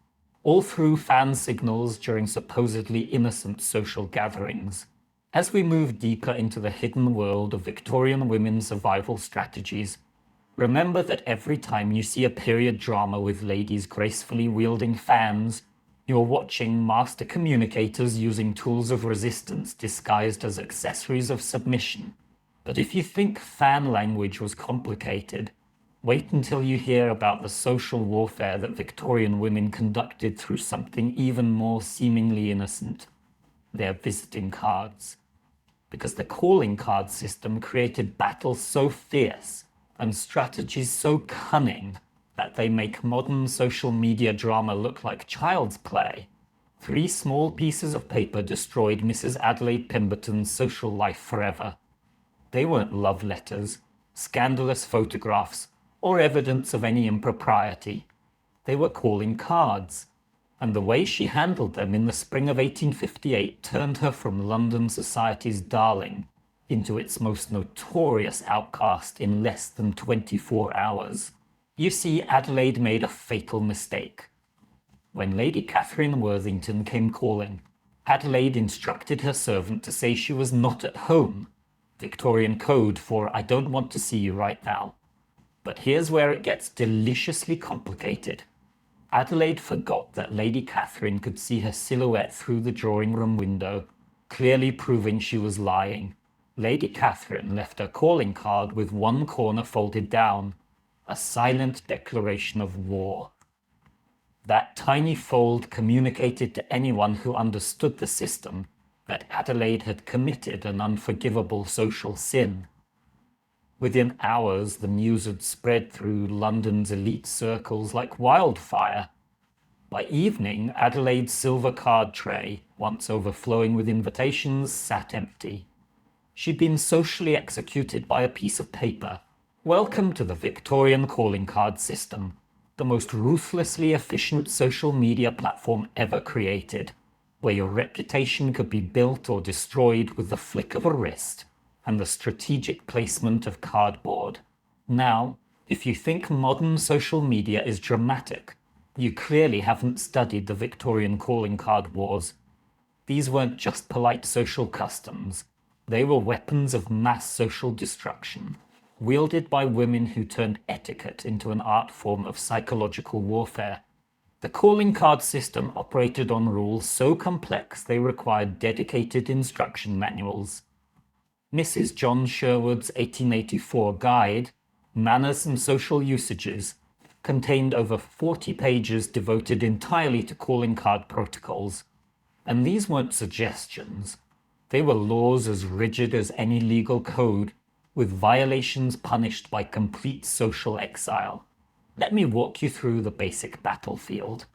all through fan signals during supposedly innocent social gatherings. As we move deeper into the hidden world of Victorian women's survival strategies, remember that every time you see a period drama with ladies gracefully wielding fans, you're watching master communicators using tools of resistance disguised as accessories of submission. But if you think fan language was complicated, wait until you hear about the social warfare that Victorian women conducted through something even more seemingly innocent: their visiting cards. Because the calling card system created battles so fierce and strategies so cunning that they make modern social media drama look like child's play. 3 small pieces of paper destroyed Mrs. Adelaide Pemberton's social life forever. They weren't love letters, scandalous photographs, or evidence of any impropriety. They were calling cards. And the way she handled them in the spring of 1858 turned her from London society's darling into its most notorious outcast in less than 24 hours. You see, Adelaide made a fatal mistake. When Lady Catherine Worthington came calling, Adelaide instructed her servant to say she was not at home, Victorian code for "I don't want to see you right now." But here's where it gets deliciously complicated. Adelaide forgot that Lady Catherine could see her silhouette through the drawing room window, clearly proving she was lying. Lady Catherine left her calling card with one corner folded down, a silent declaration of war. That tiny fold communicated to anyone who understood the system that Adelaide had committed an unforgivable social sin. Within hours, the news had spread through London's elite circles like wildfire. By evening, Adelaide's silver card tray, once overflowing with invitations, sat empty. She'd been socially executed by a piece of paper. Welcome to the Victorian calling card system, the most ruthlessly efficient social media platform ever created. where your reputation could be built or destroyed with the flick of a wrist and the strategic placement of cardboard. Now, if you think modern social media is dramatic, you clearly haven't studied the Victorian calling card wars. These weren't just polite social customs. They were weapons of mass social destruction, wielded by women who turned etiquette into an art form of psychological warfare. The calling card system operated on rules so complex they required dedicated instruction manuals. Mrs. John Sherwood's 1884 guide, Manners and Social Usages, contained over 40 pages devoted entirely to calling card protocols. And these weren't suggestions. They were laws as rigid as any legal code, with violations punished by complete social exile. Let me walk you through the basic battlefield.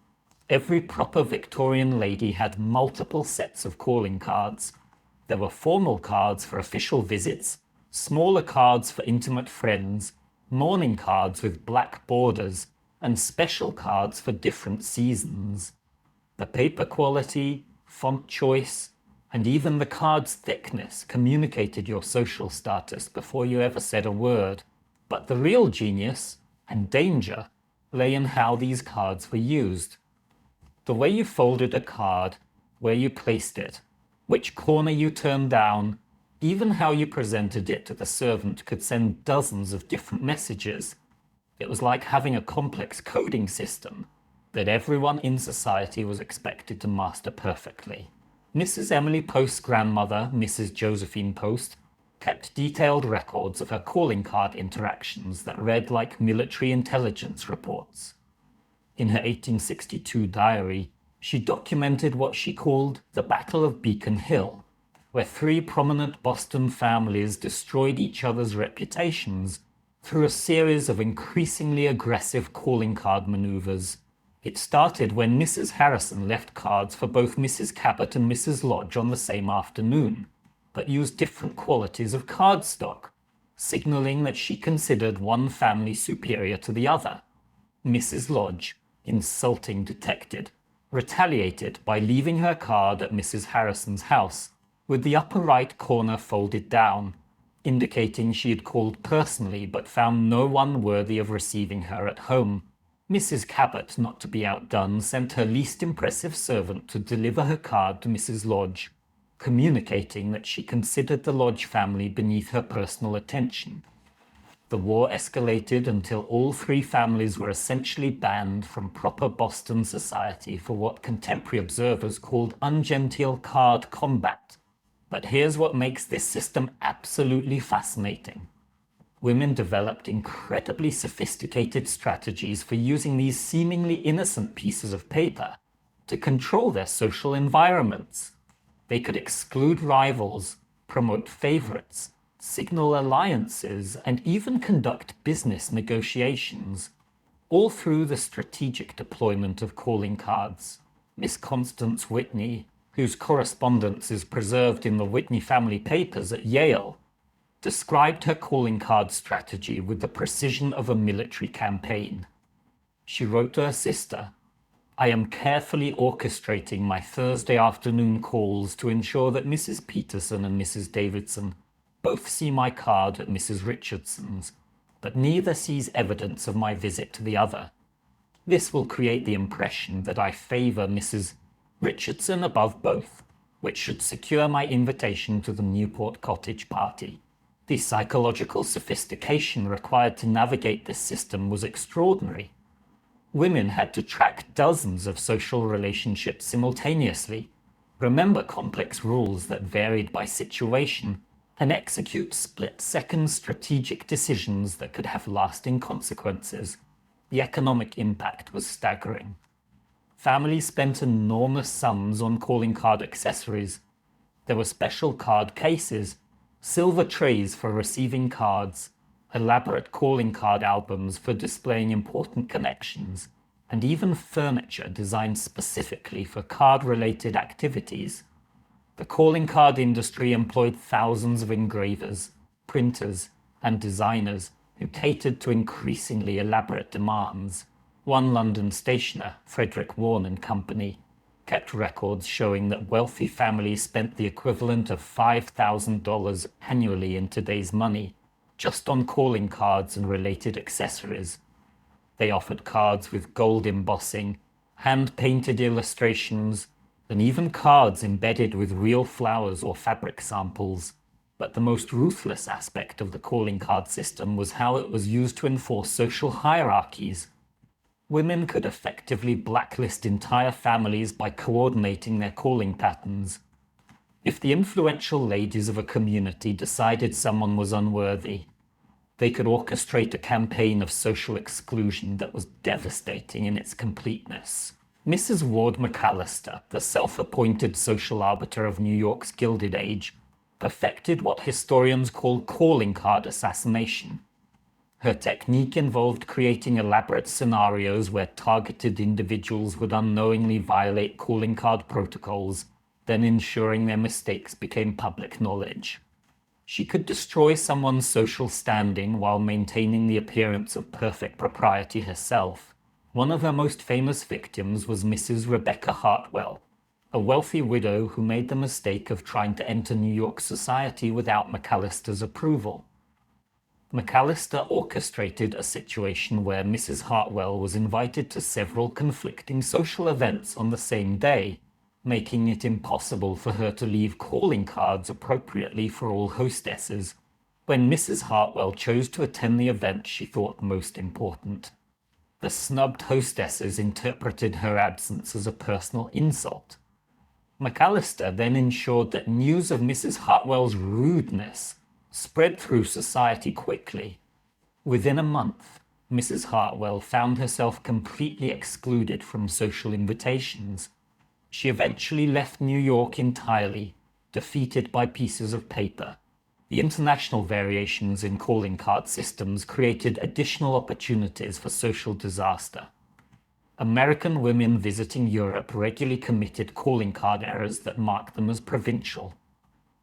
Every proper Victorian lady had multiple sets of calling cards. There were formal cards for official visits, smaller cards for intimate friends, mourning cards with black borders, and special cards for different seasons. The paper quality, font choice, and even the card's thickness communicated your social status before you ever said a word. But the real genius and danger lay in how these cards were used. The way you folded a card, where you placed it, which corner you turned down, even how you presented it to the servant could send dozens of different messages. It was like having a complex coding system that everyone in society was expected to master perfectly. Mrs. Emily Post's grandmother, Mrs. Josephine Post, kept detailed records of her calling card interactions that read like military intelligence reports. In her 1862 diary, she documented what she called the Battle of Beacon Hill, where 3 prominent Boston families destroyed each other's reputations through a series of increasingly aggressive calling card maneuvers. It started when Mrs. Harrison left cards for both Mrs. Cabot and Mrs. Lodge on the same afternoon, but used different qualities of cardstock, signaling that she considered one family superior to the other. Mrs. Lodge, insulting detected, retaliated by leaving her card at Mrs. Harrison's house, with the upper right corner folded down, indicating she had called personally but found no one worthy of receiving her at home. Mrs. Cabot, not to be outdone, sent her least impressive servant to deliver her card to Mrs. Lodge, communicating that she considered the Lodge family beneath her personal attention. The war escalated until all 3 families were essentially banned from proper Boston society for what contemporary observers called ungenteel card combat. But here's what makes this system absolutely fascinating. Women developed incredibly sophisticated strategies for using these seemingly innocent pieces of paper to control their social environments. They could exclude rivals, promote favorites, signal alliances, and even conduct business negotiations, all through the strategic deployment of calling cards. Miss Constance Whitney, whose correspondence is preserved in the Whitney family papers at Yale, described her calling card strategy with the precision of a military campaign. She wrote to her sister, "I am carefully orchestrating my Thursday afternoon calls to ensure that Mrs. Peterson and Mrs. Davidson both see my card at Mrs. Richardson's, but neither sees evidence of my visit to the other. This will create the impression that I favor Mrs. Richardson above both, which should secure my invitation to the Newport Cottage party." The psychological sophistication required to navigate this system was extraordinary. Women had to track dozens of social relationships simultaneously, remember complex rules that varied by situation, and execute split-second strategic decisions that could have lasting consequences. The economic impact was staggering. Families spent enormous sums on calling card accessories. There were special card cases, silver trays for receiving cards, elaborate calling card albums for displaying important connections, and even furniture designed specifically for card-related activities. The calling card industry employed thousands of engravers, printers, and designers who catered to increasingly elaborate demands. One London stationer, Frederick Warne and Company, kept records showing that wealthy families spent the equivalent of $5,000 annually in today's money just on calling cards and related accessories. They offered cards with gold embossing, hand-painted illustrations, and even cards embedded with real flowers or fabric samples. But the most ruthless aspect of the calling card system was how it was used to enforce social hierarchies. Women could effectively blacklist entire families by coordinating their calling patterns. If the influential ladies of a community decided someone was unworthy, they could orchestrate a campaign of social exclusion that was devastating in its completeness. Mrs. Ward McAllister, the self-appointed social arbiter of New York's Gilded Age, perfected what historians call calling card assassination. Her technique involved creating elaborate scenarios where targeted individuals would unknowingly violate calling card protocols, then ensuring their mistakes became public knowledge. She could destroy someone's social standing while maintaining the appearance of perfect propriety herself. One of her most famous victims was Mrs. Rebecca Hartwell, a wealthy widow who made the mistake of trying to enter New York society without McAllister's approval. McAllister orchestrated a situation where Mrs. Hartwell was invited to several conflicting social events on the same day, making it impossible for her to leave calling cards appropriately for all hostesses. When Mrs. Hartwell chose to attend the event she thought most important, the snubbed hostesses interpreted her absence as a personal insult. McAllister then ensured that news of Mrs. Hartwell's rudeness spread through society quickly. Within a month, Mrs. Hartwell found herself completely excluded from social invitations. She eventually left New York entirely, defeated by pieces of paper. The international variations in calling card systems created additional opportunities for social disaster. American women visiting Europe regularly committed calling card errors that marked them as provincial.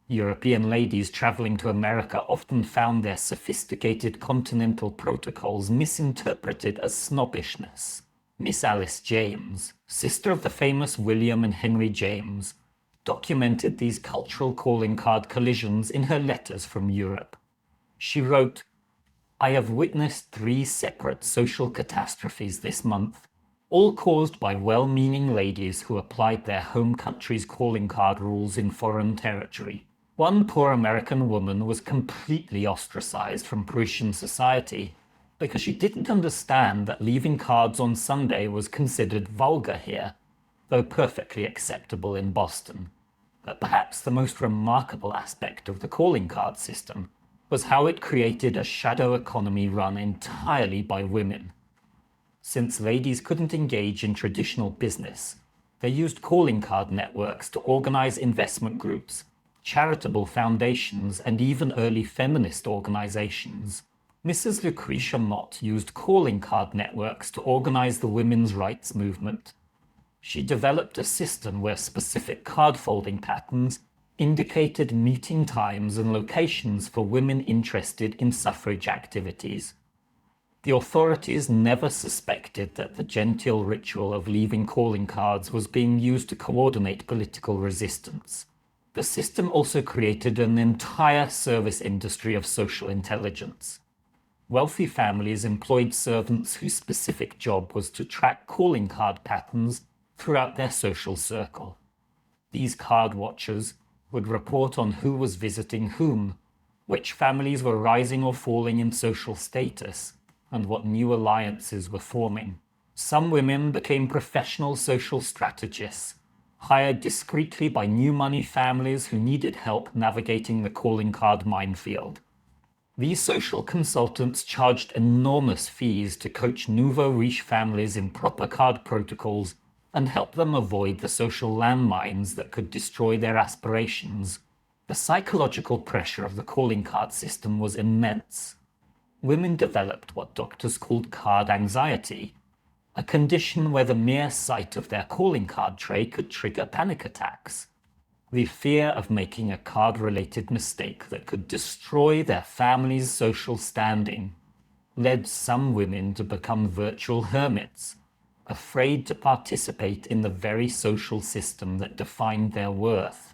European ladies traveling to America often found their sophisticated continental protocols misinterpreted as snobbishness. Miss Alice James, sister of the famous William and Henry James, documented these cultural calling card collisions in her letters from Europe. She wrote, "I have witnessed 3 separate social catastrophes this month, all caused by well-meaning ladies who applied their home country's calling card rules in foreign territory. One poor American woman was completely ostracized from Parisian society because she didn't understand that leaving cards on Sunday was considered vulgar here, though perfectly acceptable in Boston. But perhaps the most remarkable aspect of the calling card system was how it created a shadow economy run entirely by women. Since ladies couldn't engage in traditional business, they used calling card networks to organize investment groups, charitable foundations, and even early feminist organizations. Mrs. Lucretia Mott used calling card networks to organize the women's rights movement. She developed a system where specific card folding patterns indicated meeting times and locations for women interested in suffrage activities. The authorities never suspected that the genteel ritual of leaving calling cards was being used to coordinate political resistance. The system also created an entire service industry of social intelligence. Wealthy families employed servants whose specific job was to track calling card patterns throughout their social circle. These card watchers would report on who was visiting whom, which families were rising or falling in social status, and what new alliances were forming. Some women became professional social strategists, hired discreetly by new money families who needed help navigating the calling card minefield. These social consultants charged enormous fees to coach nouveau riche families in proper card protocols and help them avoid the social landmines that could destroy their aspirations. The psychological pressure of the calling card system was immense. Women developed what doctors called card anxiety, a condition where the mere sight of their calling card tray could trigger panic attacks. The fear of making a card-related mistake that could destroy their family's social standing led some women to become virtual hermits, afraid to participate in the very social system that defined their worth.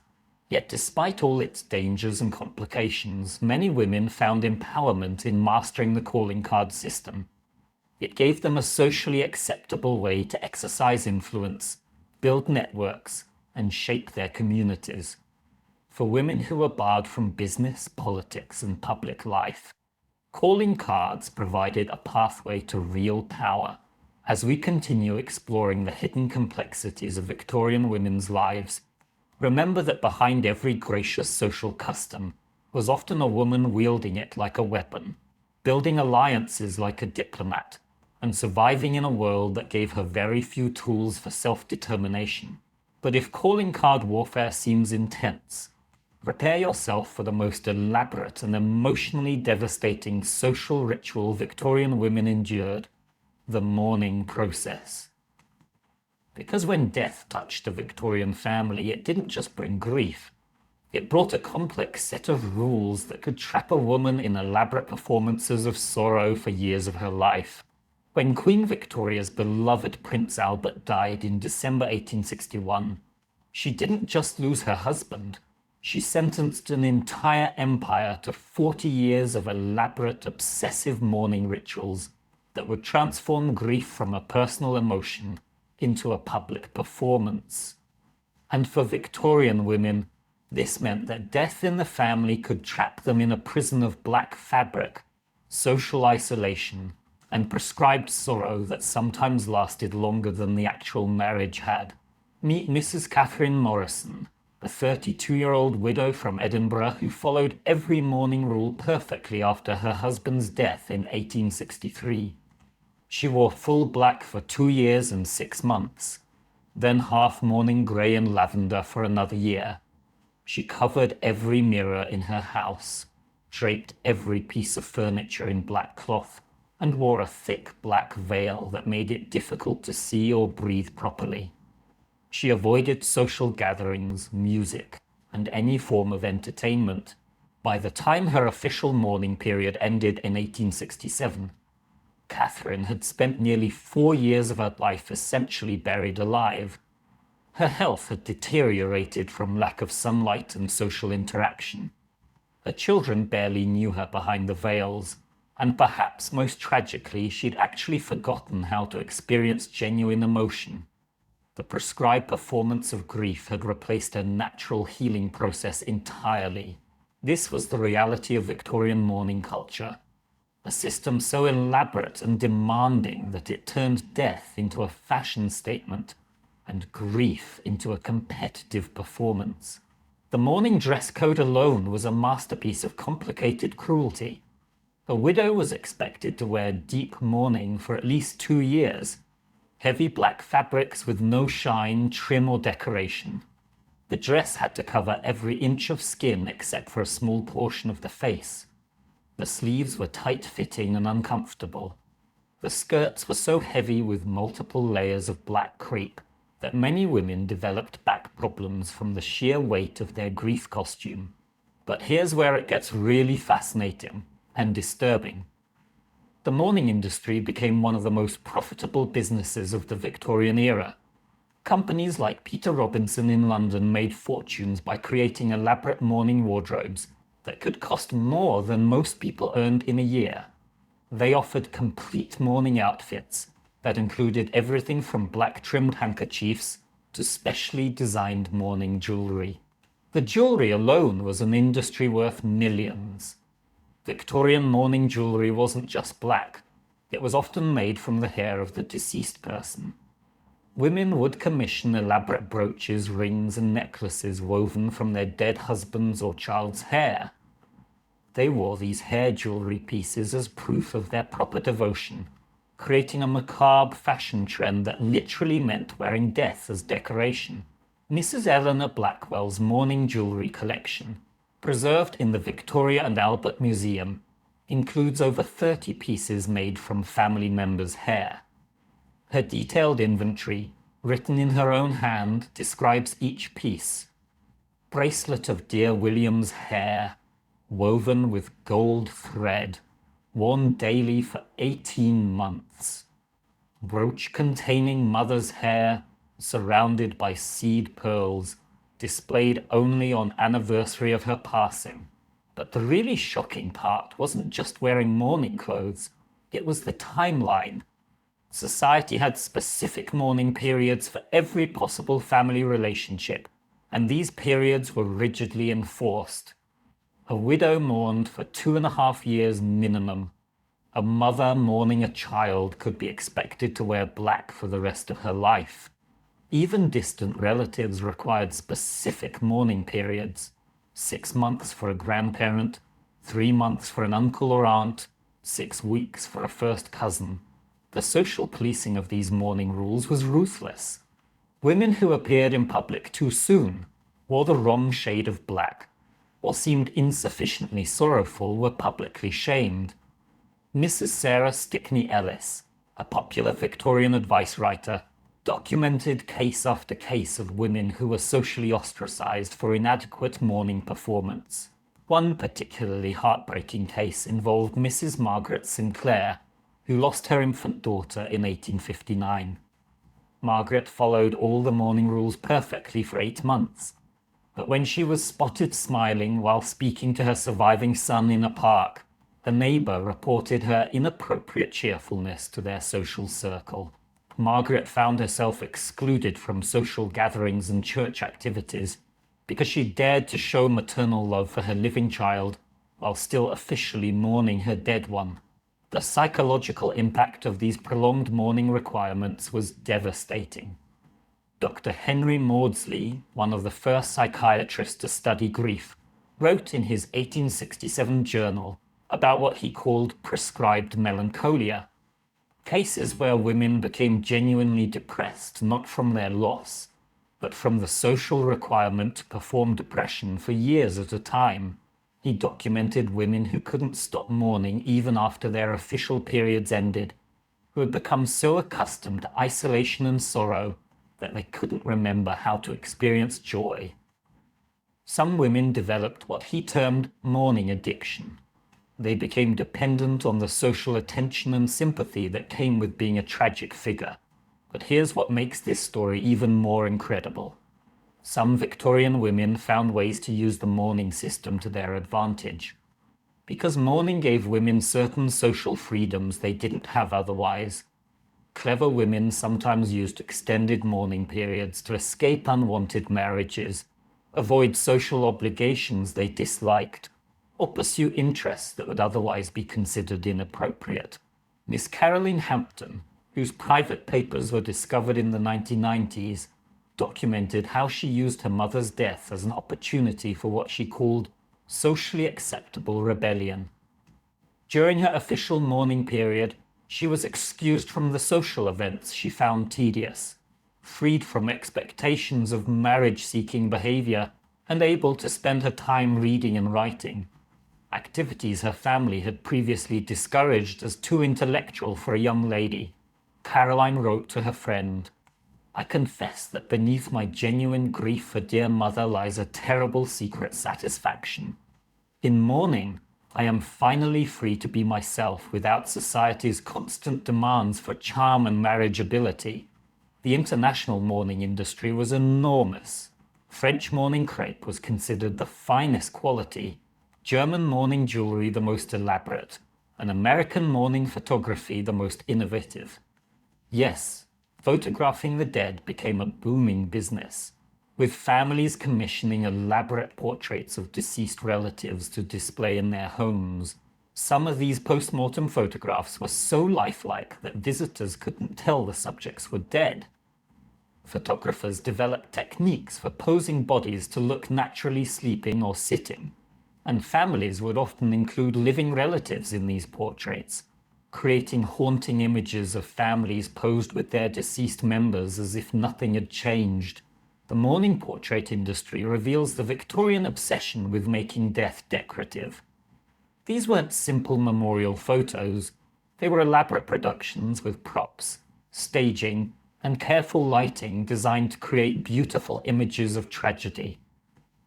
Yet despite all its dangers and complications, many women found empowerment in mastering the calling card system. It gave them a socially acceptable way to exercise influence, build networks, and shape their communities. For women who were barred from business, politics, and public life, calling cards provided a pathway to real power. As we continue exploring the hidden complexities of Victorian women's lives, remember that behind every gracious social custom was often a woman wielding it like a weapon, building alliances like a diplomat, and surviving in a world that gave her very few tools for self-determination. But if calling card warfare seems intense, prepare yourself for the most elaborate and emotionally devastating social ritual Victorian women endured: the mourning process. Because when death touched the Victorian family, it didn't just bring grief. It brought a complex set of rules that could trap a woman in elaborate performances of sorrow for years of her life. When Queen Victoria's beloved Prince Albert died in December 1861, she didn't just lose her husband, she sentenced an entire empire to 40 years of elaborate, obsessive mourning rituals that would transform grief from a personal emotion into a public performance. And for Victorian women, this meant that death in the family could trap them in a prison of black fabric, social isolation, and prescribed sorrow that sometimes lasted longer than the actual marriage had. Meet Mrs. Catherine Morrison, a 32-year-old widow from Edinburgh who followed every mourning rule perfectly after her husband's death in 1863. She wore full black for 2 years and 6 months, then half mourning grey and lavender for another year. She covered every mirror in her house, draped every piece of furniture in black cloth, and wore a thick black veil that made it difficult to see or breathe properly. She avoided social gatherings, music, and any form of entertainment. By the time her official mourning period ended in 1867, Catherine had spent nearly 4 years of her life essentially buried alive. Her health had deteriorated from lack of sunlight and social interaction. Her children barely knew her behind the veils, and perhaps most tragically, she'd actually forgotten how to experience genuine emotion. The prescribed performance of grief had replaced her natural healing process entirely. This was the reality of Victorian mourning culture. A system so elaborate and demanding that it turned death into a fashion statement and grief into a competitive performance. The mourning dress code alone was a masterpiece of complicated cruelty. A widow was expected to wear deep mourning for at least 2 years, heavy black fabrics with no shine, trim, or decoration. The dress had to cover every inch of skin except for a small portion of the face. The sleeves were tight-fitting and uncomfortable. The skirts were so heavy with multiple layers of black crepe that many women developed back problems from the sheer weight of their grief costume. But here's where it gets really fascinating and disturbing. The mourning industry became one of the most profitable businesses of the Victorian era. Companies like Peter Robinson in London made fortunes by creating elaborate mourning wardrobes that could cost more than most people earned in a year. They offered complete mourning outfits that included everything from black-trimmed handkerchiefs to specially designed mourning jewellery. The jewellery alone was an industry worth millions. Victorian mourning jewellery wasn't just black. It was often made from the hair of the deceased person. Women would commission elaborate brooches, rings, and necklaces woven from their dead husband's or child's hair. They wore these hair jewellery pieces as proof of their proper devotion, creating a macabre fashion trend that literally meant wearing death as decoration. Mrs. Eleanor Blackwell's mourning jewellery collection, preserved in the Victoria and Albert Museum, includes over 30 pieces made from family members' hair. Her detailed inventory, written in her own hand, describes each piece. Bracelet of dear William's hair, woven with gold thread, worn daily for 18 months. brooch containing mother's hair, surrounded by seed pearls, displayed only on anniversary of her passing. But the really shocking part wasn't just wearing mourning clothes, it was the timeline. Society had specific mourning periods for every possible family relationship, and these periods were rigidly enforced. A widow mourned for 2.5 years minimum. A mother mourning a child could be expected to wear black for the rest of her life. Even distant relatives required specific mourning periods. 6 months for a grandparent, 3 months for an uncle or aunt, 6 weeks for a first cousin. The social policing of these mourning rules was ruthless. Women who appeared in public too soon, wore the wrong shade of black, or seemed insufficiently sorrowful were publicly shamed. Mrs. Sarah Stickney Ellis, a popular Victorian advice writer, documented case after case of women who were socially ostracized for inadequate mourning performance. One particularly heartbreaking case involved Mrs. Margaret Sinclair, who lost her infant daughter in 1859. Margaret followed all the mourning rules perfectly for 8 months, but when she was spotted smiling while speaking to her surviving son in a park, a neighbor reported her inappropriate cheerfulness to their social circle. Margaret found herself excluded from social gatherings and church activities because she dared to show maternal love for her living child while still officially mourning her dead one. The psychological impact of these prolonged mourning requirements was devastating. Dr. Henry Maudsley, one of the first psychiatrists to study grief, wrote in his 1867 journal about what he called prescribed melancholia, cases where women became genuinely depressed not from their loss, but from the social requirement to perform depression for years at a time. He documented women who couldn't stop mourning even after their official periods ended, who had become so accustomed to isolation and sorrow that they couldn't remember how to experience joy. Some women developed what he termed mourning addiction. They became dependent on the social attention and sympathy that came with being a tragic figure. But here's what makes this story even more incredible. Some Victorian women found ways to use the mourning system to their advantage. Because mourning gave women certain social freedoms they didn't have otherwise, clever women sometimes used extended mourning periods to escape unwanted marriages, avoid social obligations they disliked, or pursue interests that would otherwise be considered inappropriate. Miss Caroline Hampton, whose private papers were discovered in the 1990s, documented how she used her mother's death as an opportunity for what she called socially acceptable rebellion. During her official mourning period, she was excused from the social events she found tedious, freed from expectations of marriage-seeking behavior, and able to spend her time reading and writing, activities her family had previously discouraged as too intellectual for a young lady. Caroline wrote to her friend, "I confess that beneath my genuine grief for dear mother lies a terrible secret satisfaction. In mourning, I am finally free to be myself without society's constant demands for charm and marriageability." The international mourning industry was enormous. French mourning crepe was considered the finest quality, German mourning jewelry the most elaborate, and American mourning photography the most innovative. Yes, photographing the dead became a booming business, with families commissioning elaborate portraits of deceased relatives to display in their homes. Some of these post-mortem photographs were so lifelike that visitors couldn't tell the subjects were dead. Photographers developed techniques for posing bodies to look naturally sleeping or sitting, and families would often include living relatives in these portraits, creating haunting images of families posed with their deceased members as if nothing had changed. The mourning portrait industry reveals the Victorian obsession with making death decorative. These weren't simple memorial photos. They were elaborate productions with props, staging, and careful lighting designed to create beautiful images of tragedy.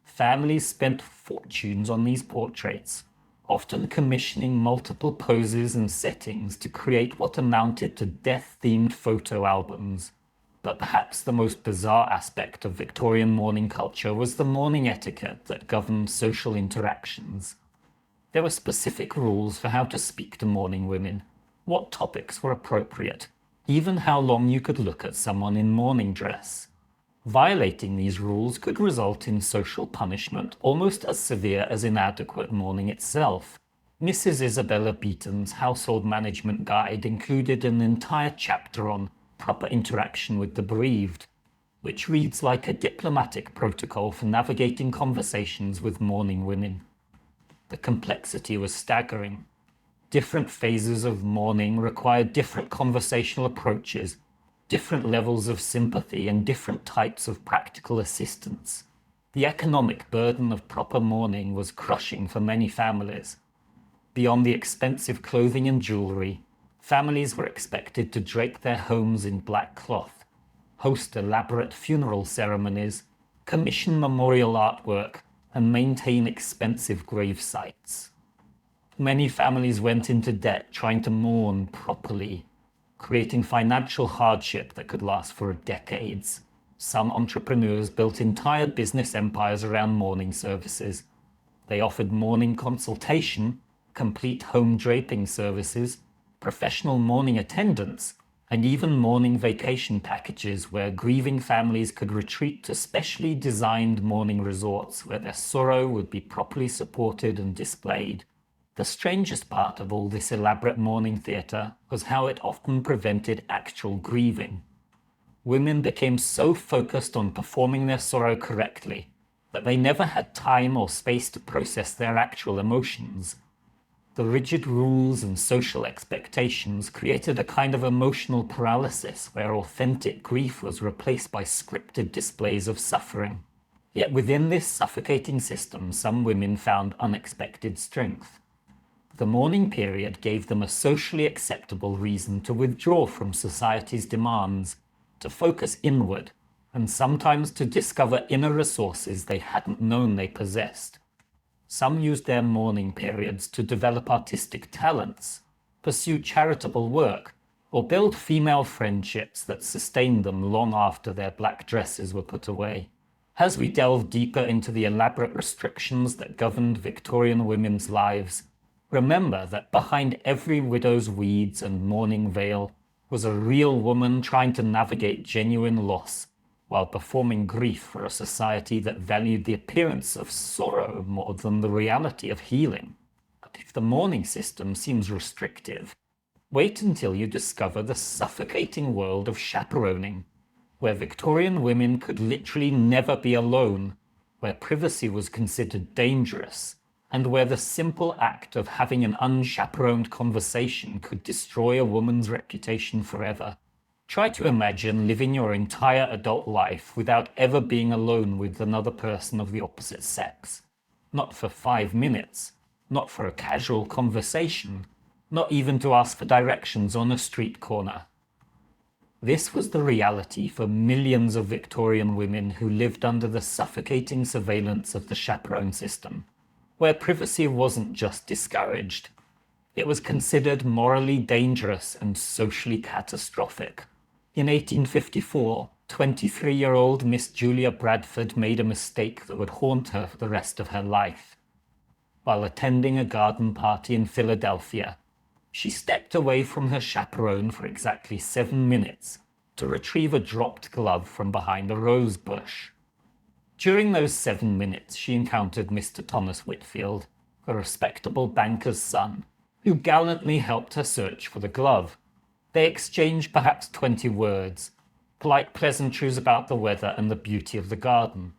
Families spent fortunes on these portraits, often commissioning multiple poses and settings to create what amounted to death-themed photo albums. But perhaps the most bizarre aspect of Victorian morning culture was the morning etiquette that governed social interactions. There were specific rules for how to speak to morning women, what topics were appropriate, even how long you could look at someone in morning dress. Violating these rules could result in social punishment almost as severe as inadequate mourning itself. Mrs. Isabella Beeton's Household Management Guide included an entire chapter on proper interaction with the bereaved, which reads like a diplomatic protocol for navigating conversations with mourning women. The complexity was staggering. Different phases of mourning required different conversational approaches, different levels of sympathy, and different types of practical assistance. The economic burden of proper mourning was crushing for many families. Beyond the expensive clothing and jewelry, families were expected to drape their homes in black cloth, host elaborate funeral ceremonies, commission memorial artwork, and maintain expensive grave sites. Many families went into debt trying to mourn properly, creating financial hardship that could last for decades. Some entrepreneurs built entire business empires around mourning services. They offered mourning consultation, complete home draping services, professional mourning attendants, and even mourning vacation packages where grieving families could retreat to specially designed mourning resorts where their sorrow would be properly supported and displayed. The strangest part of all this elaborate mourning theatre was how it often prevented actual grieving. Women became so focused on performing their sorrow correctly that they never had time or space to process their actual emotions. The rigid rules and social expectations created a kind of emotional paralysis where authentic grief was replaced by scripted displays of suffering. Yet within this suffocating system, some women found unexpected strength. The mourning period gave them a socially acceptable reason to withdraw from society's demands, to focus inward, and sometimes to discover inner resources they hadn't known they possessed. Some used their mourning periods to develop artistic talents, pursue charitable work, or build female friendships that sustained them long after their black dresses were put away. As we delve deeper into the elaborate restrictions that governed Victorian women's lives, remember that behind every widow's weeds and mourning veil was a real woman trying to navigate genuine loss while performing grief for a society that valued the appearance of sorrow more than the reality of healing. But if the mourning system seems restrictive, wait until you discover the suffocating world of chaperoning, where Victorian women could literally never be alone, where privacy was considered dangerous, and where the simple act of having an unchaperoned conversation could destroy a woman's reputation forever. Try to imagine living your entire adult life without ever being alone with another person of the opposite sex. Not for 5 minutes, not for a casual conversation, not even to ask for directions on a street corner. This was the reality for millions of Victorian women who lived under the suffocating surveillance of the chaperone system, where privacy wasn't just discouraged, it was considered morally dangerous and socially catastrophic. In 1854, 23-year-old Miss Julia Bradford made a mistake that would haunt her for the rest of her life. While attending a garden party in Philadelphia, she stepped away from her chaperone for exactly 7 minutes to retrieve a dropped glove from behind a rose bush. During those 7 minutes, she encountered Mr. Thomas Whitfield, a respectable banker's son, who gallantly helped her search for the glove. They exchanged perhaps 20 words, polite pleasantries about the weather and the beauty of the garden.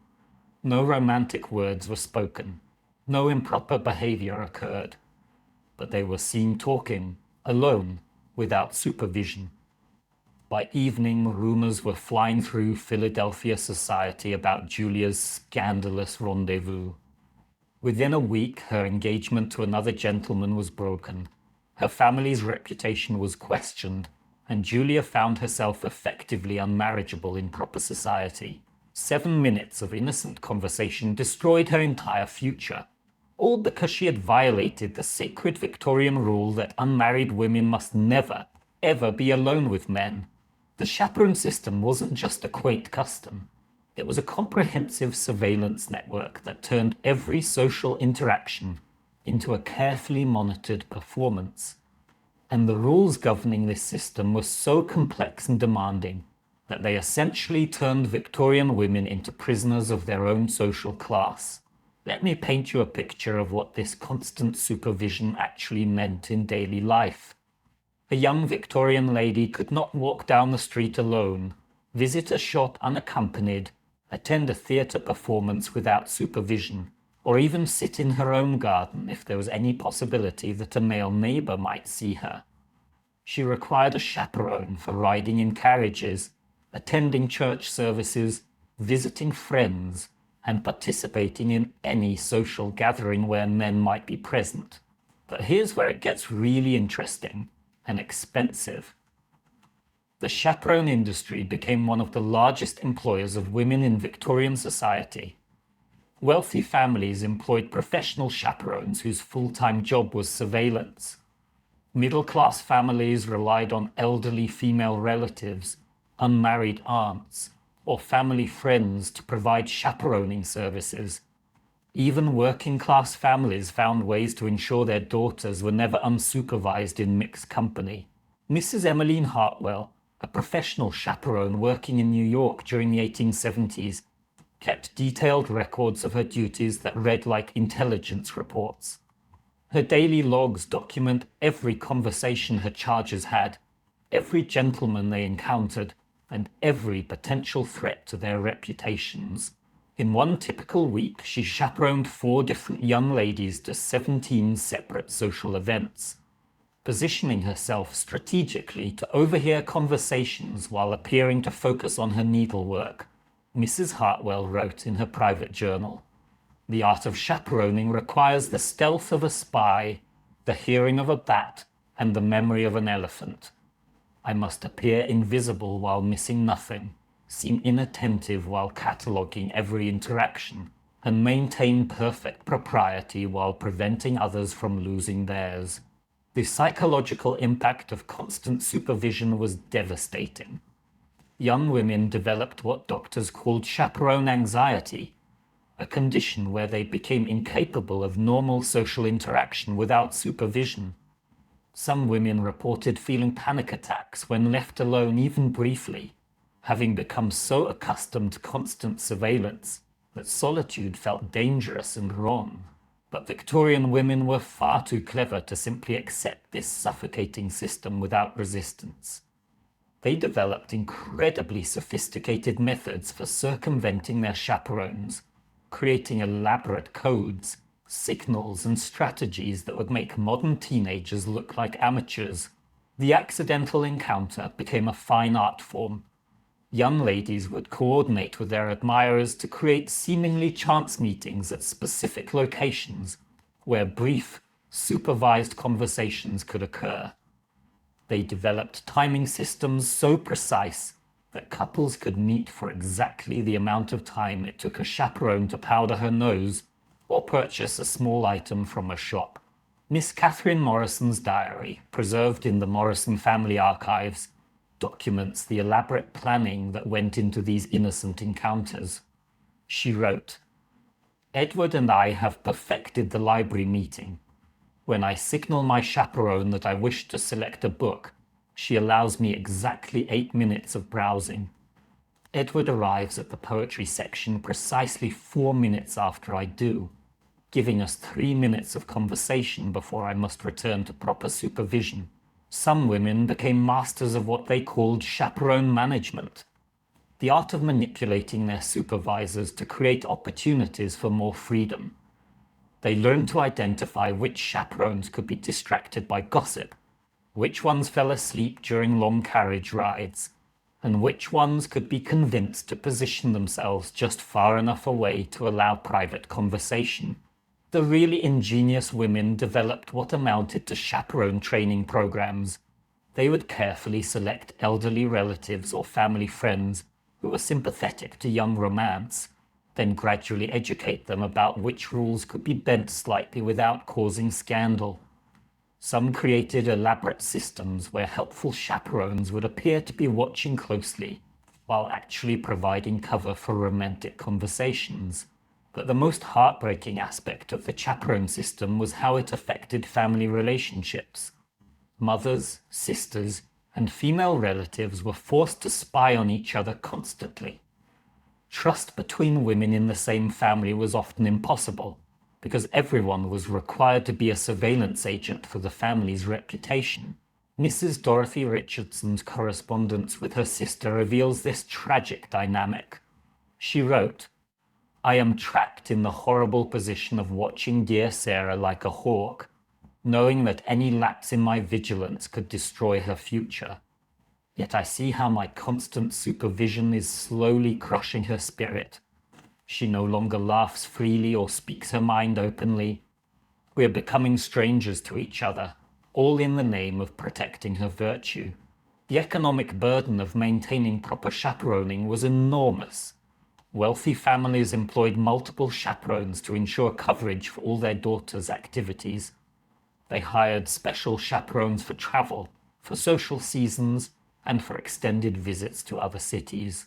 No romantic words were spoken. No improper behavior occurred. But they were seen talking, alone, without supervision. By evening, rumors were flying through Philadelphia society about Julia's scandalous rendezvous. Within a week, her engagement to another gentleman was broken. Her family's reputation was questioned, and Julia found herself effectively unmarriageable in proper society. 7 minutes of innocent conversation destroyed her entire future. all because she had violated the sacred Victorian rule that unmarried women must never, ever be alone with men. The chaperone system wasn't just a quaint custom. It was a comprehensive surveillance network that turned every social interaction into a carefully monitored performance. And the rules governing this system were so complex and demanding that they essentially turned Victorian women into prisoners of their own social class. Let me paint you a picture of what this constant supervision actually meant in daily life. A young Victorian lady could not walk down the street alone, visit a shop unaccompanied, attend a theatre performance without supervision, or even sit in her own garden if there was any possibility that a male neighbour might see her. She required a chaperone for riding in carriages, attending church services, visiting friends, and participating in any social gathering where men might be present. But here's where it gets really interesting and expensive. The chaperone industry became one of the largest employers of women in Victorian society. Wealthy families employed professional chaperones whose full-time job was surveillance. Middle-class families relied on elderly female relatives, unmarried aunts, or family friends to provide chaperoning services. Even working-class families found ways to ensure their daughters were never unsupervised in mixed company. Mrs. Emmeline Hartwell, a professional chaperone working in New York during the 1870s, kept detailed records of her duties that read like intelligence reports. Her daily logs document every conversation her charges had, every gentleman they encountered, and every potential threat to their reputations. In one typical week, she chaperoned 4 different young ladies to 17 separate social events, positioning herself strategically to overhear conversations while appearing to focus on her needlework. Mrs. Hartwell wrote in her private journal, "The art of chaperoning requires the stealth of a spy, the hearing of a bat, and the memory of an elephant. I must appear invisible while missing nothing, seem inattentive while cataloguing every interaction, and maintain perfect propriety while preventing others from losing theirs." The psychological impact of constant supervision was devastating. Young women developed what doctors called chaperone anxiety, a condition where they became incapable of normal social interaction without supervision. Some women reported feeling panic attacks when left alone even briefly, having become so accustomed to constant surveillance that solitude felt dangerous and wrong. But Victorian women were far too clever to simply accept this suffocating system without resistance. They developed incredibly sophisticated methods for circumventing their chaperones, creating elaborate codes, signals, and strategies that would make modern teenagers look like amateurs. The accidental encounter became a fine art form. Young ladies would coordinate with their admirers to create seemingly chance meetings at specific locations where brief, supervised conversations could occur. They developed timing systems so precise that couples could meet for exactly the amount of time it took a chaperone to powder her nose or purchase a small item from a shop. Miss Catherine Morrison's diary, preserved in the Morrison family archives, documents the elaborate planning that went into these innocent encounters. She wrote, "Edward and I have perfected the library meeting. When I signal my chaperone that I wish to select a book, she allows me exactly 8 minutes of browsing. Edward arrives at the poetry section precisely 4 minutes after I do, giving us 3 minutes of conversation before I must return to proper supervision." Some women became masters of what they called chaperone management, the art of manipulating their supervisors to create opportunities for more freedom. They learned to identify which chaperones could be distracted by gossip, which ones fell asleep during long carriage rides, and which ones could be convinced to position themselves just far enough away to allow private conversation. The really ingenious women developed what amounted to chaperone training programs. They would carefully select elderly relatives or family friends who were sympathetic to young romance, then gradually educate them about which rules could be bent slightly without causing scandal. Some created elaborate systems where helpful chaperones would appear to be watching closely, while actually providing cover for romantic conversations. But the most heartbreaking aspect of the chaperone system was how it affected family relationships. Mothers, sisters, and female relatives were forced to spy on each other constantly. Trust between women in the same family was often impossible, because everyone was required to be a surveillance agent for the family's reputation. Mrs. Dorothy Richardson's correspondence with her sister reveals this tragic dynamic. She wrote, "I am trapped in the horrible position of watching dear Sarah like a hawk, knowing that any lapse in my vigilance could destroy her future. Yet I see how my constant supervision is slowly crushing her spirit. She no longer laughs freely or speaks her mind openly. We are becoming strangers to each other, all in the name of protecting her virtue." The economic burden of maintaining proper chaperoning was enormous. Wealthy families employed multiple chaperones to ensure coverage for all their daughters' activities. They hired special chaperones for travel, for social seasons, and for extended visits to other cities.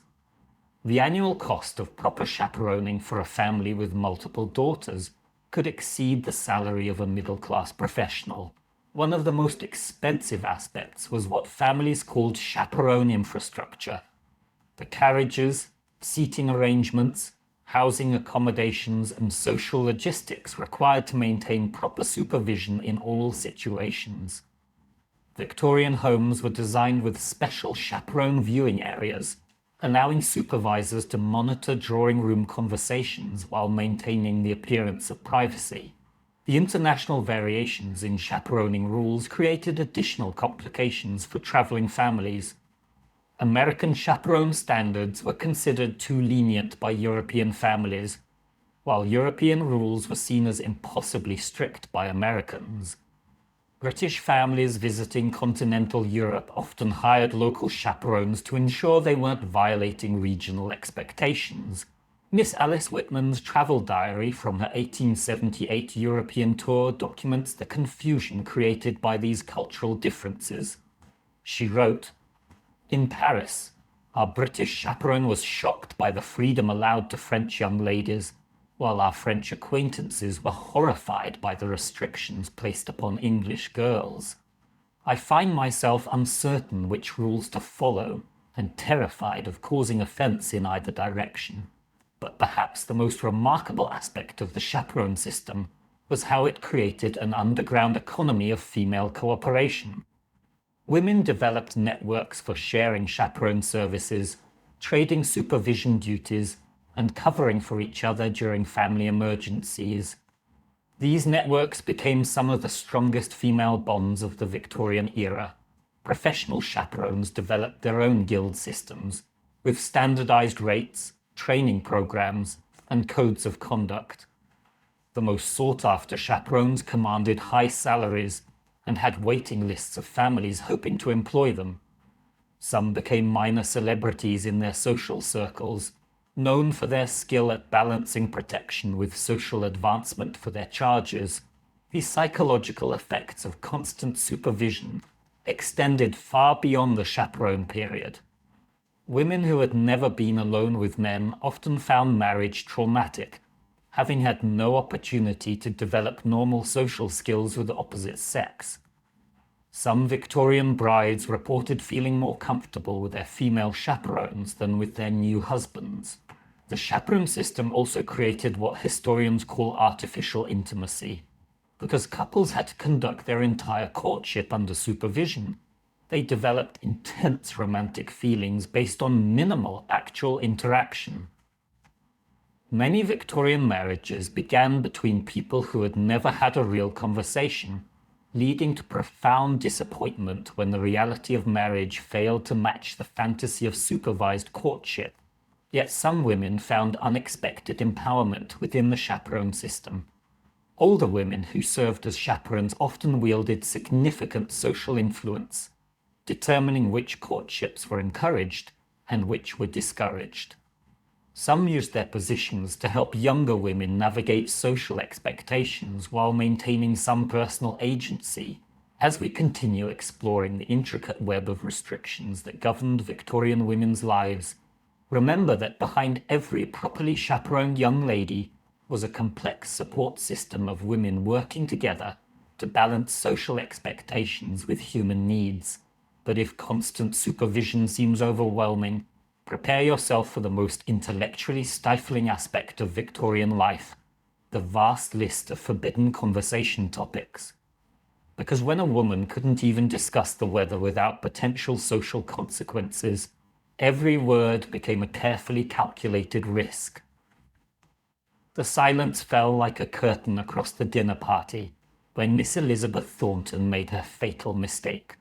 The annual cost of proper chaperoning for a family with multiple daughters could exceed the salary of a middle-class professional. One of the most expensive aspects was what families called chaperone infrastructure. The carriages, seating arrangements, housing accommodations, and social logistics required to maintain proper supervision in all situations. Victorian homes were designed with special chaperone viewing areas, allowing supervisors to monitor drawing room conversations while maintaining the appearance of privacy. The international variations in chaperoning rules created additional complications for traveling families. American chaperone standards were considered too lenient by European families, while European rules were seen as impossibly strict by Americans. British families visiting continental Europe often hired local chaperones to ensure they weren't violating regional expectations. Miss Alice Whitman's travel diary from her 1878 European tour documents the confusion created by these cultural differences. She wrote, "In Paris, our British chaperone was shocked by the freedom allowed to French young ladies, while our French acquaintances were horrified by the restrictions placed upon English girls. I find myself uncertain which rules to follow and terrified of causing offense in either direction. But perhaps the most remarkable aspect of the chaperone system was how it created an underground economy of female cooperation. Women developed networks for sharing chaperone services, trading supervision duties, and covering for each other during family emergencies. These networks became some of the strongest female bonds of the Victorian era. Professional chaperones developed their own guild systems, with standardized rates, training programs, and codes of conduct. The most sought-after chaperones commanded high salaries and had waiting lists of families hoping to employ them. Some became minor celebrities in their social circles, known for their skill at balancing protection with social advancement for their charges. The psychological effects of constant supervision extended far beyond the chaperone period. Women who had never been alone with men often found marriage traumatic, having had no opportunity to develop normal social skills with the opposite sex. Some Victorian brides reported feeling more comfortable with their female chaperones than with their new husbands. The chaperone system also created what historians call artificial intimacy. Because couples had to conduct their entire courtship under supervision, they developed intense romantic feelings based on minimal actual interaction. Many Victorian marriages began between people who had never had a real conversation, leading to profound disappointment when the reality of marriage failed to match the fantasy of supervised courtship. Yet some women found unexpected empowerment within the chaperone system. Older women who served as chaperones often wielded significant social influence, determining which courtships were encouraged and which were discouraged. Some used their positions to help younger women navigate social expectations while maintaining some personal agency. As we continue exploring the intricate web of restrictions that governed Victorian women's lives, remember that behind every properly chaperoned young lady was a complex support system of women working together to balance social expectations with human needs. But if constant supervision seems overwhelming, prepare yourself for the most intellectually stifling aspect of Victorian life, the vast list of forbidden conversation topics. Because when a woman couldn't even discuss the weather without potential social consequences, every word became a carefully calculated risk. The silence fell like a curtain across the dinner party when Miss Elizabeth Thornton made her fatal mistake.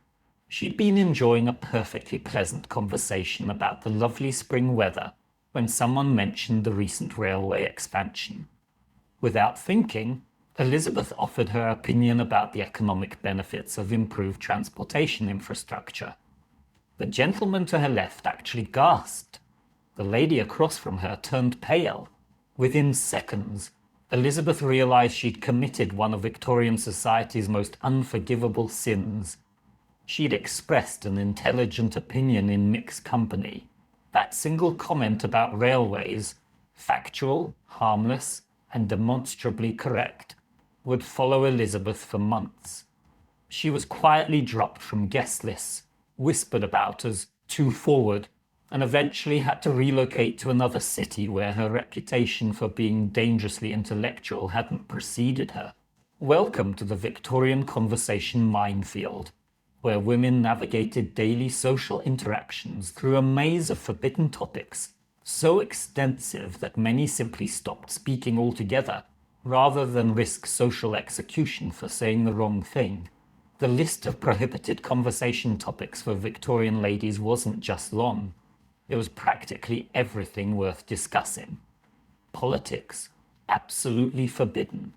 She'd been enjoying a perfectly pleasant conversation about the lovely spring weather when someone mentioned the recent railway expansion. Without thinking, Elizabeth offered her opinion about the economic benefits of improved transportation infrastructure. The gentleman to her left actually gasped. The lady across from her turned pale. Within seconds, Elizabeth realized she'd committed one of Victorian society's most unforgivable sins. She'd expressed an intelligent opinion in mixed company. That single comment about railways, factual, harmless, and demonstrably correct, would follow Elizabeth for months. She was quietly dropped from guest lists, whispered about as too forward, and eventually had to relocate to another city where her reputation for being dangerously intellectual hadn't preceded her. Welcome to the Victorian conversation minefield, where women navigated daily social interactions through a maze of forbidden topics, so extensive that many simply stopped speaking altogether, rather than risk social execution for saying the wrong thing. The list of prohibited conversation topics for Victorian ladies wasn't just long. It was practically everything worth discussing. Politics, absolutely forbidden.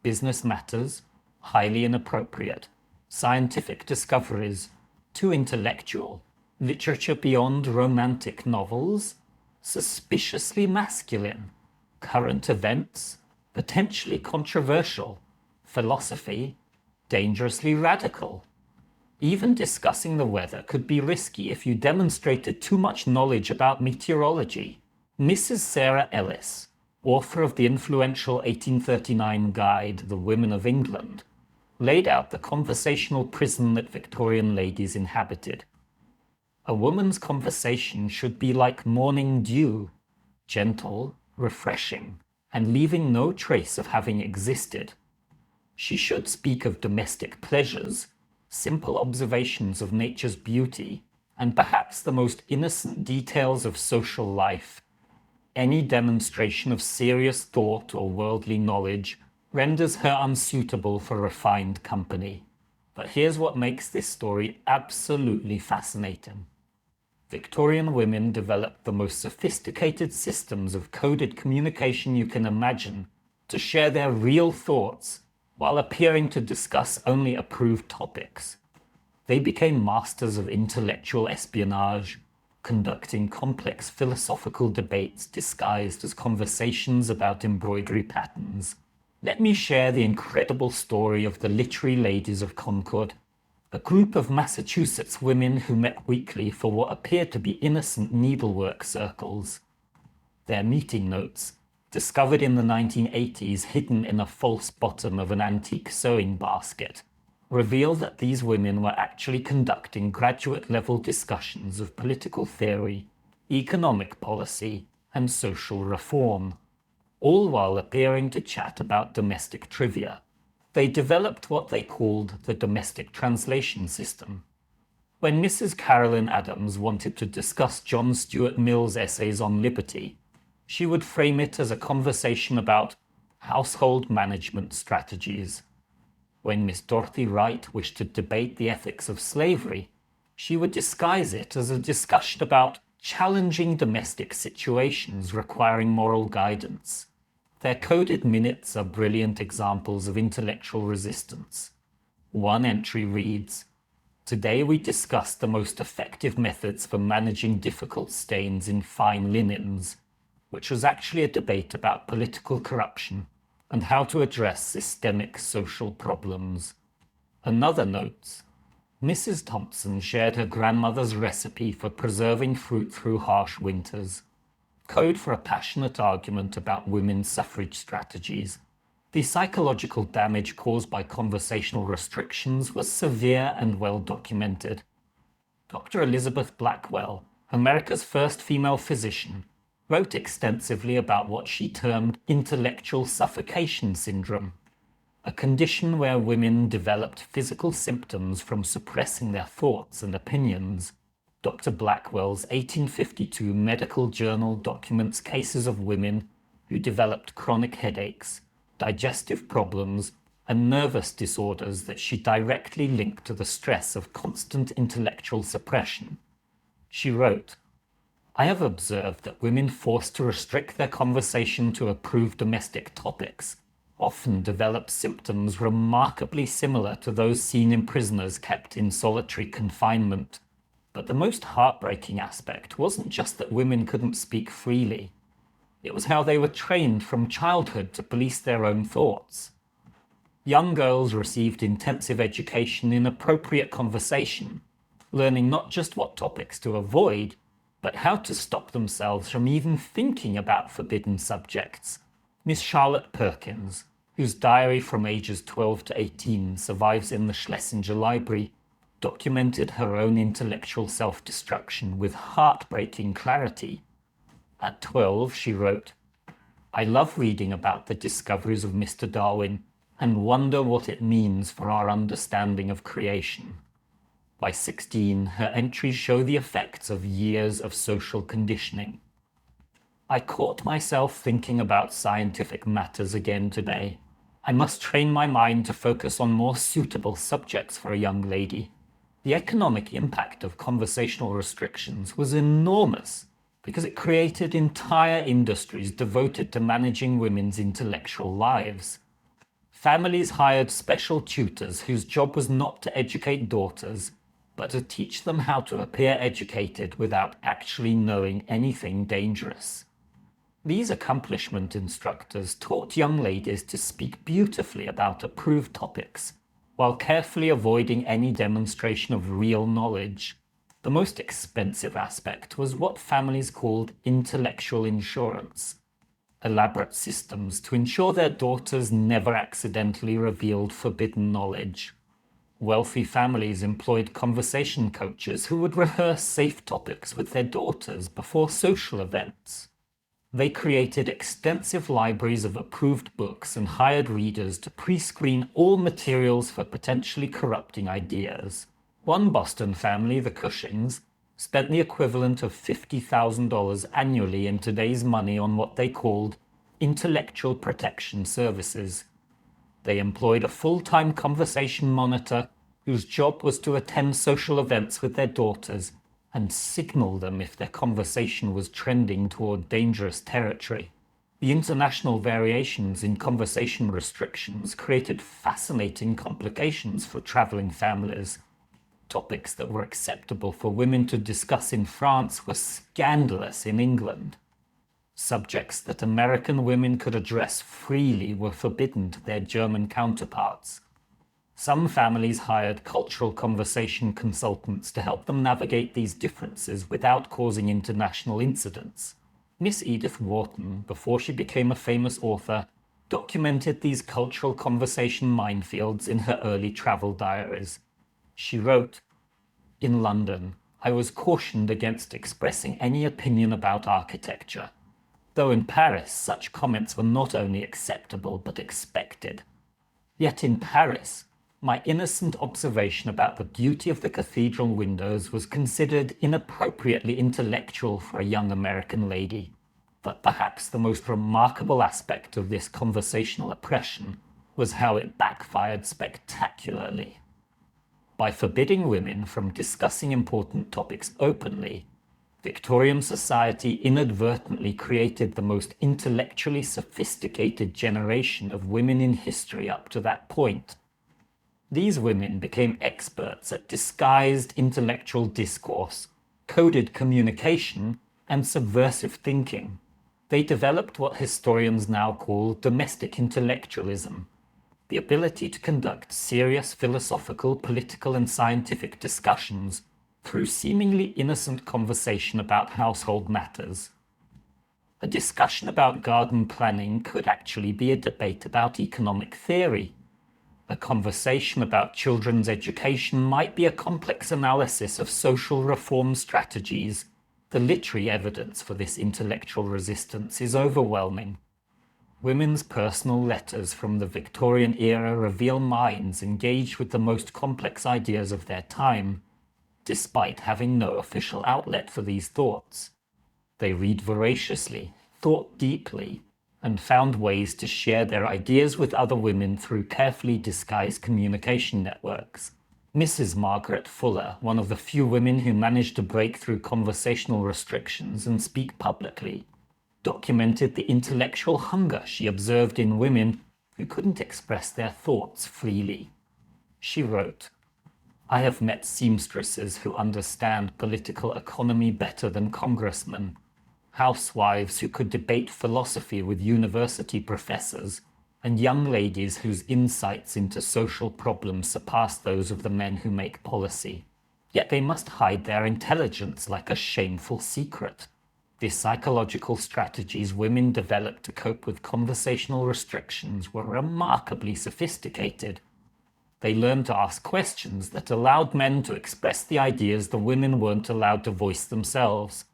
Business matters, highly inappropriate. Scientific discoveries, too intellectual. Literature beyond romantic novels, suspiciously masculine. Current events, potentially controversial. Philosophy, dangerously radical. Even discussing the weather could be risky if you demonstrated too much knowledge about meteorology. Mrs. Sarah Ellis, author of the influential 1839 guide, The Women of England, laid out the conversational prison that Victorian ladies inhabited. A woman's conversation should be like morning dew, gentle, refreshing, and leaving no trace of having existed. She should speak of domestic pleasures, simple observations of nature's beauty, and perhaps the most innocent details of social life. Any demonstration of serious thought or worldly knowledge renders her unsuitable for refined company. But here's what makes this story absolutely fascinating. Victorian women developed the most sophisticated systems of coded communication you can imagine to share their real thoughts while appearing to discuss only approved topics. They became masters of intellectual espionage, conducting complex philosophical debates disguised as conversations about embroidery patterns. Let me share the incredible story of the Literary Ladies of Concord, a group of Massachusetts women who met weekly for what appeared to be innocent needlework circles. Their meeting notes, discovered in the 1980s hidden in a false bottom of an antique sewing basket, reveal that these women were actually conducting graduate-level discussions of political theory, economic policy, and social reform, all while appearing to chat about domestic trivia. They developed what they called the domestic translation system. When Mrs. Carolyn Adams wanted to discuss John Stuart Mill's essays on liberty, she would frame it as a conversation about household management strategies. When Miss Dorothy Wright wished to debate the ethics of slavery, she would disguise it as a discussion about challenging domestic situations requiring moral guidance. Their coded minutes are brilliant examples of intellectual resistance. One entry reads, "Today we discussed the most effective methods for managing difficult stains in fine linens." which was actually a debate about political corruption and how to address systemic social problems. Another notes, Mrs. Thompson shared her grandmother's recipe for preserving fruit through harsh winters, code for a passionate argument about women's suffrage strategies. The psychological damage caused by conversational restrictions was severe and well documented. Dr. Elizabeth Blackwell, America's first female physician, wrote extensively about what she termed intellectual suffocation syndrome, a condition where women developed physical symptoms from suppressing their thoughts and opinions. Dr. Blackwell's 1852 medical journal documents cases of women who developed chronic headaches, digestive problems, and nervous disorders that she directly linked to the stress of constant intellectual suppression. She wrote, I have observed that women forced to restrict their conversation to approved domestic topics often develop symptoms remarkably similar to those seen in prisoners kept in solitary confinement. But the most heartbreaking aspect wasn't just that women couldn't speak freely. It was how they were trained from childhood to police their own thoughts. Young girls received intensive education in appropriate conversation, learning not just what topics to avoid, but how to stop themselves from even thinking about forbidden subjects. Miss Charlotte Perkins, whose diary from ages 12 to 18 survives in the Schlesinger Library, documented her own intellectual self-destruction with heartbreaking clarity. At 12, she wrote, I love reading about the discoveries of Mr. Darwin and wonder what it means for our understanding of creation. By 16, her entries show the effects of years of social conditioning. I caught myself thinking about scientific matters again today. I must train my mind to focus on more suitable subjects for a young lady. The economic impact of conversational restrictions was enormous because it created entire industries devoted to managing women's intellectual lives. Families hired special tutors whose job was not to educate daughters, but to teach them how to appear educated without actually knowing anything dangerous. These accomplishment instructors taught young ladies to speak beautifully about approved topics, while carefully avoiding any demonstration of real knowledge. The most expensive aspect was what families called intellectual insurance, elaborate systems to ensure their daughters never accidentally revealed forbidden knowledge. Wealthy families employed conversation coaches who would rehearse safe topics with their daughters before social events. They created extensive libraries of approved books and hired readers to pre-screen all materials for potentially corrupting ideas. One Boston family, the Cushings, spent the equivalent of $50,000 annually in today's money on what they called intellectual protection services. They employed a full-time conversation monitor whose job was to attend social events with their daughters and signal them if their conversation was trending toward dangerous territory. The international variations in conversation restrictions created fascinating complications for traveling families. Topics that were acceptable for women to discuss in France were scandalous in England. Subjects that American women could address freely were forbidden to their German counterparts. Some families hired cultural conversation consultants to help them navigate these differences without causing international incidents. Miss Edith Wharton, before she became a famous author, documented these cultural conversation minefields in her early travel diaries. She wrote, "In London, I was cautioned against expressing any opinion about architecture, though in Paris such comments were not only acceptable but expected. Yet in Paris, my innocent observation about the beauty of the cathedral windows was considered inappropriately intellectual for a young American lady. But perhaps the most remarkable aspect of this conversational oppression was how it backfired spectacularly. By forbidding women from discussing important topics openly, Victorian society inadvertently created the most intellectually sophisticated generation of women in history up to that point. These women became experts at disguised intellectual discourse, coded communication, and subversive thinking. They developed what historians now call domestic intellectualism, the ability to conduct serious philosophical, political, and scientific discussions through seemingly innocent conversation about household matters. A discussion about garden planning could actually be a debate about economic theory. A conversation about children's education might be a complex analysis of social reform strategies. The literary evidence for this intellectual resistance is overwhelming. Women's personal letters from the Victorian era reveal minds engaged with the most complex ideas of their time, despite having no official outlet for these thoughts. They read voraciously, thought deeply, and found ways to share their ideas with other women through carefully disguised communication networks. Mrs. Margaret Fuller, one of the few women who managed to break through conversational restrictions and speak publicly, documented the intellectual hunger she observed in women who couldn't express their thoughts freely. She wrote, "I have met seamstresses who understand political economy better than congressmen, housewives who could debate philosophy with university professors, and young ladies whose insights into social problems surpass those of the men who make policy. Yet they must hide their intelligence like a shameful secret. The psychological strategies women developed to cope with conversational restrictions were remarkably sophisticated. They learned to ask questions that allowed men to express the ideas the women weren't allowed to voice themselves.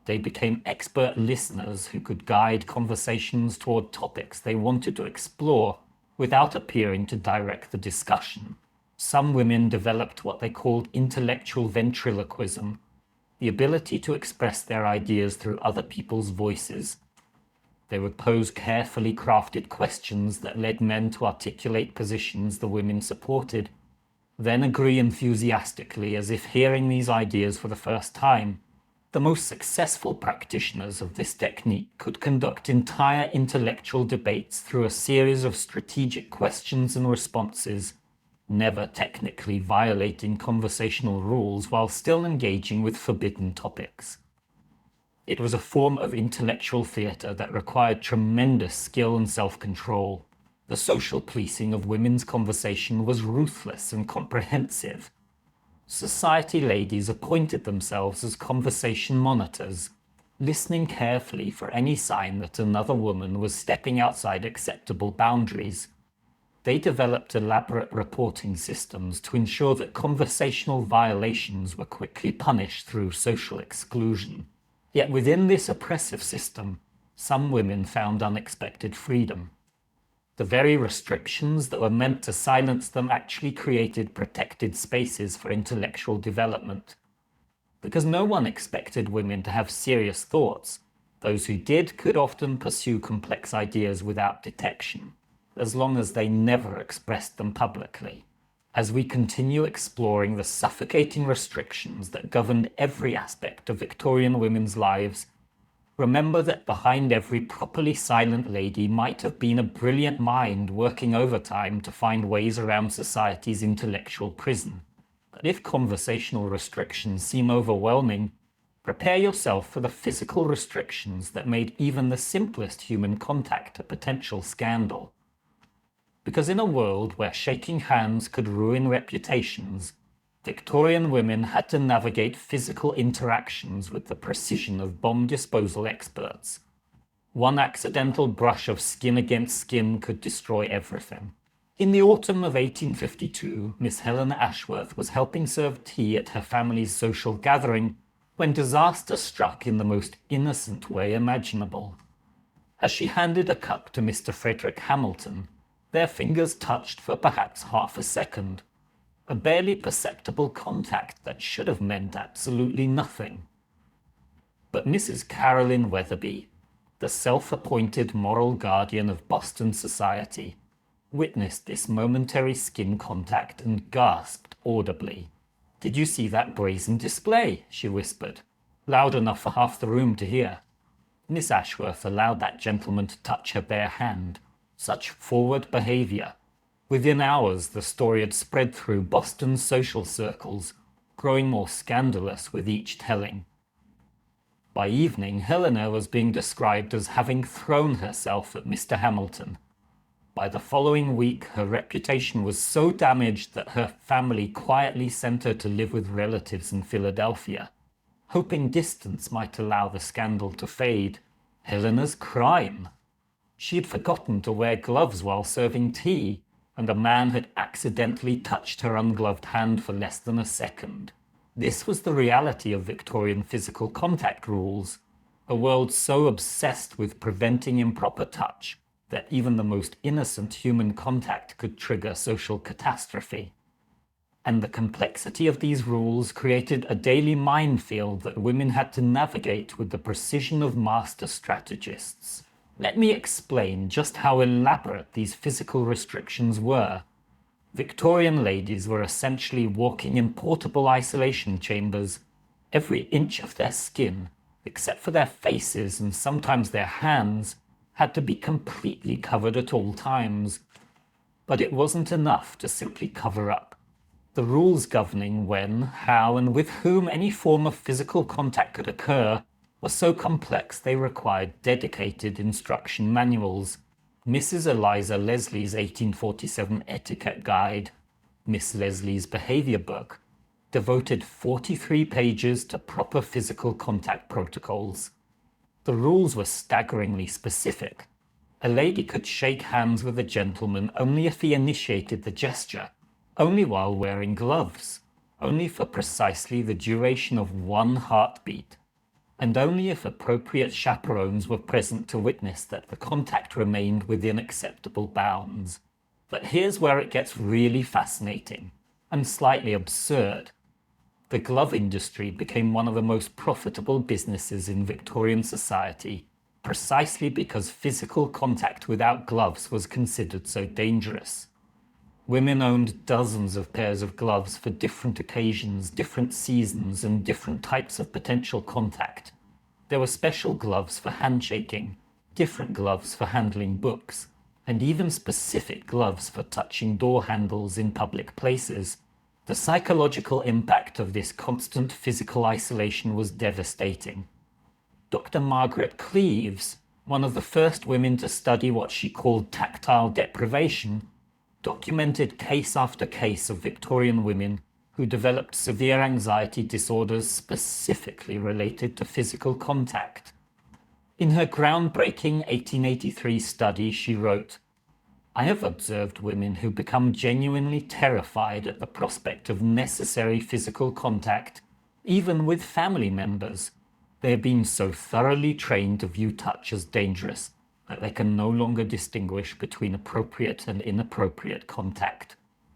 They became expert listeners who could guide conversations toward topics they wanted to explore without appearing to direct the discussion. Some women developed what they called intellectual ventriloquism, the ability to express their ideas through other people's voices. They would pose carefully crafted questions that led men to articulate positions the women supported, then agree enthusiastically as if hearing these ideas for the first time. The most successful practitioners of this technique could conduct entire intellectual debates through a series of strategic questions and responses, never technically violating conversational rules while still engaging with forbidden topics. It was a form of intellectual theatre that required tremendous skill and self-control. The social policing of women's conversation was ruthless and comprehensive. Society ladies appointed themselves as conversation monitors, listening carefully for any sign that another woman was stepping outside acceptable boundaries. They developed elaborate reporting systems to ensure that conversational violations were quickly punished through social exclusion. Yet within this oppressive system, some women found unexpected freedom. The very restrictions that were meant to silence them actually created protected spaces for intellectual development. Because no one expected women to have serious thoughts, those who did could often pursue complex ideas without detection, as long as they never expressed them publicly. As we continue exploring the suffocating restrictions that governed every aspect of Victorian women's lives, remember that behind every properly silent lady might have been a brilliant mind working overtime to find ways around society's intellectual prison. But if conversational restrictions seem overwhelming, prepare yourself for the physical restrictions that made even the simplest human contact a potential scandal. Because in a world where shaking hands could ruin reputations, Victorian women had to navigate physical interactions with the precision of bomb disposal experts. One accidental brush of skin against skin could destroy everything. In the autumn of 1852, Miss Helena Ashworth was helping serve tea at her family's social gathering when disaster struck in the most innocent way imaginable. As she handed a cup to Mr. Frederick Hamilton, their fingers touched for perhaps half a second, a barely perceptible contact that should have meant absolutely nothing. But Mrs. Caroline Weatherby, the self-appointed moral guardian of Boston society, witnessed this momentary skin contact and gasped audibly. "Did you see that brazen display?" she whispered, loud enough for half the room to hear. Miss Ashworth allowed that gentleman to touch her bare hand. Such forward behavior. Within hours, the story had spread through Boston's social circles, growing more scandalous with each telling. By evening, Helena was being described as having thrown herself at Mr. Hamilton. By the following week, her reputation was so damaged that her family quietly sent her to live with relatives in Philadelphia, hoping distance might allow the scandal to fade. Helena's crime. She had forgotten to wear gloves while serving tea, and a man had accidentally touched her ungloved hand for less than a second. This was the reality of Victorian physical contact rules, a world so obsessed with preventing improper touch that even the most innocent human contact could trigger social catastrophe. And the complexity of these rules created a daily minefield that women had to navigate with the precision of master strategists. Let me explain just how elaborate these physical restrictions were. Victorian ladies were essentially walking in portable isolation chambers. Every inch of their skin, except for their faces and sometimes their hands, had to be completely covered at all times. But it wasn't enough to simply cover up. The rules governing when, how, and with whom any form of physical contact could occur were so complex they required dedicated instruction manuals. Mrs. Eliza Leslie's 1847 Etiquette Guide, Miss Leslie's Behavior Book, devoted 43 pages to proper physical contact protocols. The rules were staggeringly specific. A lady could shake hands with a gentleman only if he initiated the gesture, only while wearing gloves, only for precisely the duration of one heartbeat, and only if appropriate chaperones were present to witness that the contact remained within acceptable bounds. But here's where it gets really fascinating, and slightly absurd. The glove industry became one of the most profitable businesses in Victorian society, precisely because physical contact without gloves was considered so dangerous. Women owned dozens of pairs of gloves for different occasions, different seasons, and different types of potential contact. There were special gloves for handshaking, different gloves for handling books, and even specific gloves for touching door handles in public places. The psychological impact of this constant physical isolation was devastating. Dr. Margaret Cleaves, one of the first women to study what she called tactile deprivation, documented case after case of Victorian women who developed severe anxiety disorders specifically related to physical contact. In her groundbreaking 1883 study, she wrote, "I have observed women who become genuinely terrified at the prospect of necessary physical contact, even with family members. They have been so thoroughly trained to view touch as dangerous that they can no longer distinguish between appropriate and inappropriate contact."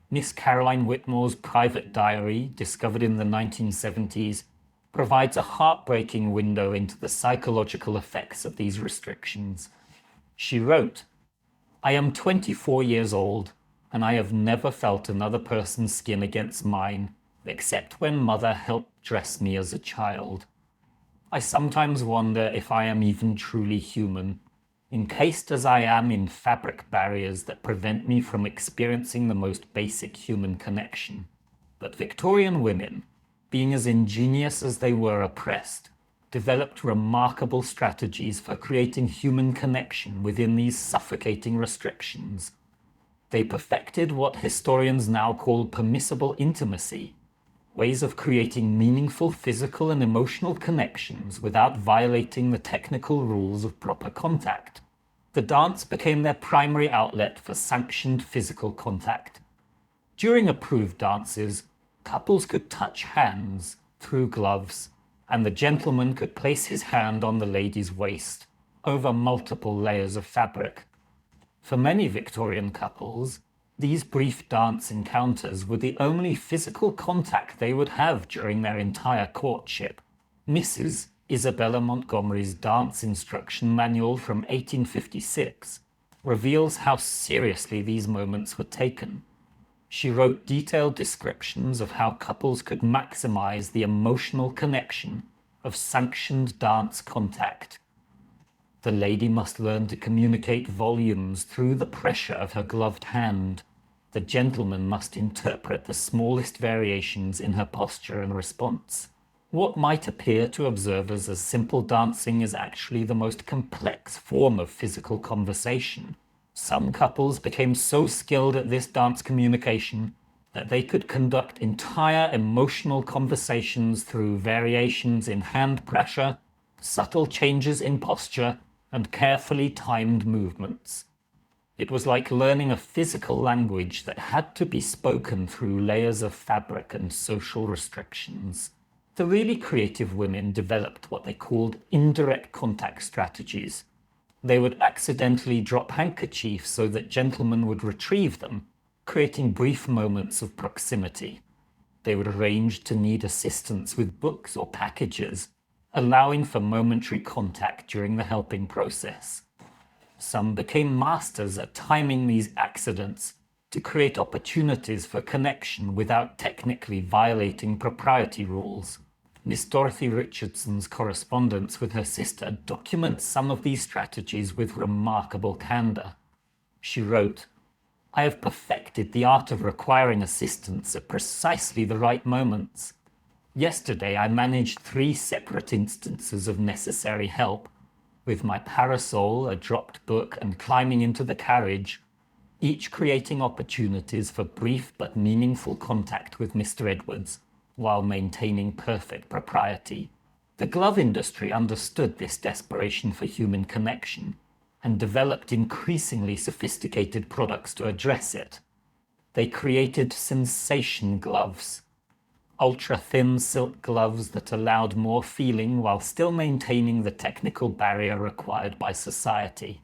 Miss Caroline Whitmore's private diary, discovered in the 1970s, provides a heartbreaking window into the psychological effects of these restrictions. She wrote, "I am 24 years old, and I have never felt another person's skin against mine, except when mother helped dress me as a child. I sometimes wonder if I am even truly human, encased as I am in fabric barriers that prevent me from experiencing the most basic human connection." But Victorian women, being as ingenious as they were oppressed, developed remarkable strategies for creating human connection within these suffocating restrictions. They perfected what historians now call permissible intimacy, ways of creating meaningful physical and emotional connections without violating the technical rules of proper contact. The dance became their primary outlet for sanctioned physical contact. During approved dances, couples could touch hands through gloves, and the gentleman could place his hand on the lady's waist over multiple layers of fabric. For many Victorian couples, these brief dance encounters were the only physical contact they would have during their entire courtship. Mrs. Isabella Montgomery's dance instruction manual from 1856 reveals how seriously these moments were taken. She wrote detailed descriptions of how couples could maximize the emotional connection of sanctioned dance contact. The lady must learn to communicate volumes through the pressure of her gloved hand. The gentleman must interpret the smallest variations in her posture and response. What might appear to observers as simple dancing is actually the most complex form of physical conversation. Some couples became so skilled at this dance communication that they could conduct entire emotional conversations through variations in hand pressure, subtle changes in posture, and carefully timed movements. It was like learning a physical language that had to be spoken through layers of fabric and social restrictions. The really creative women developed what they called indirect contact strategies. They would accidentally drop handkerchiefs so that gentlemen would retrieve them, creating brief moments of proximity. They would arrange to need assistance with books or packages, allowing for momentary contact during the helping process. Some became masters at timing these accidents to create opportunities for connection without technically violating propriety rules. Miss Dorothy Richardson's correspondence with her sister documents some of these strategies with remarkable candor. She wrote, "I have perfected the art of requiring assistance at precisely the right moments. Yesterday I managed 3 separate instances of necessary help, with my parasol, a dropped book, and climbing into the carriage, each creating opportunities for brief but meaningful contact with Mr. Edwards, while maintaining perfect propriety." The glove industry understood this desperation for human connection and developed increasingly sophisticated products to address it. They created sensation gloves, ultra-thin silk gloves that allowed more feeling while still maintaining the technical barrier required by society.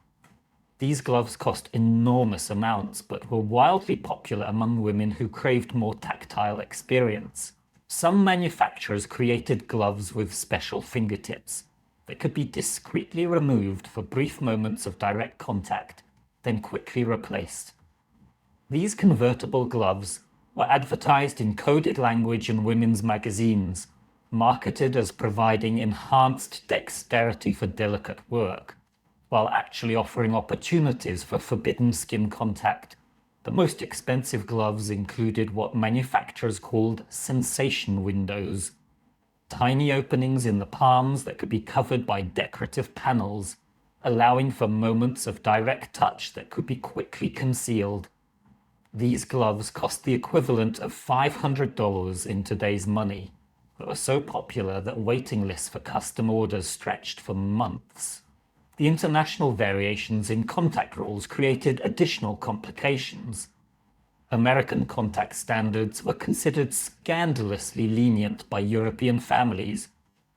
These gloves cost enormous amounts but were wildly popular among women who craved more tactile experience. Some manufacturers created gloves with special fingertips that could be discreetly removed for brief moments of direct contact, then quickly replaced. These convertible gloves were advertised in coded language in women's magazines, marketed as providing enhanced dexterity for delicate work, while actually offering opportunities for forbidden skin contact. The most expensive gloves included what manufacturers called sensation windows, tiny openings in the palms that could be covered by decorative panels, allowing for moments of direct touch that could be quickly concealed. These gloves cost the equivalent of $500 in today's money, but were so popular that waiting lists for custom orders stretched for months. The international variations in contact rules created additional complications. American contact standards were considered scandalously lenient by European families,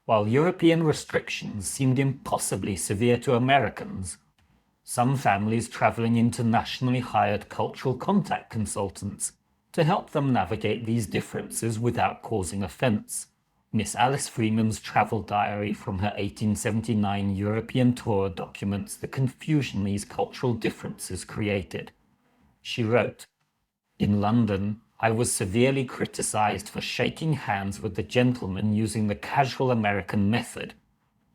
while European restrictions seemed impossibly severe to Americans. Some families traveling internationally hired cultural contact consultants to help them navigate these differences without causing offense. Miss Alice Freeman's travel diary from her 1879 European tour documents the confusion these cultural differences created. She wrote, "In London, I was severely criticized for shaking hands with the gentleman using the casual American method,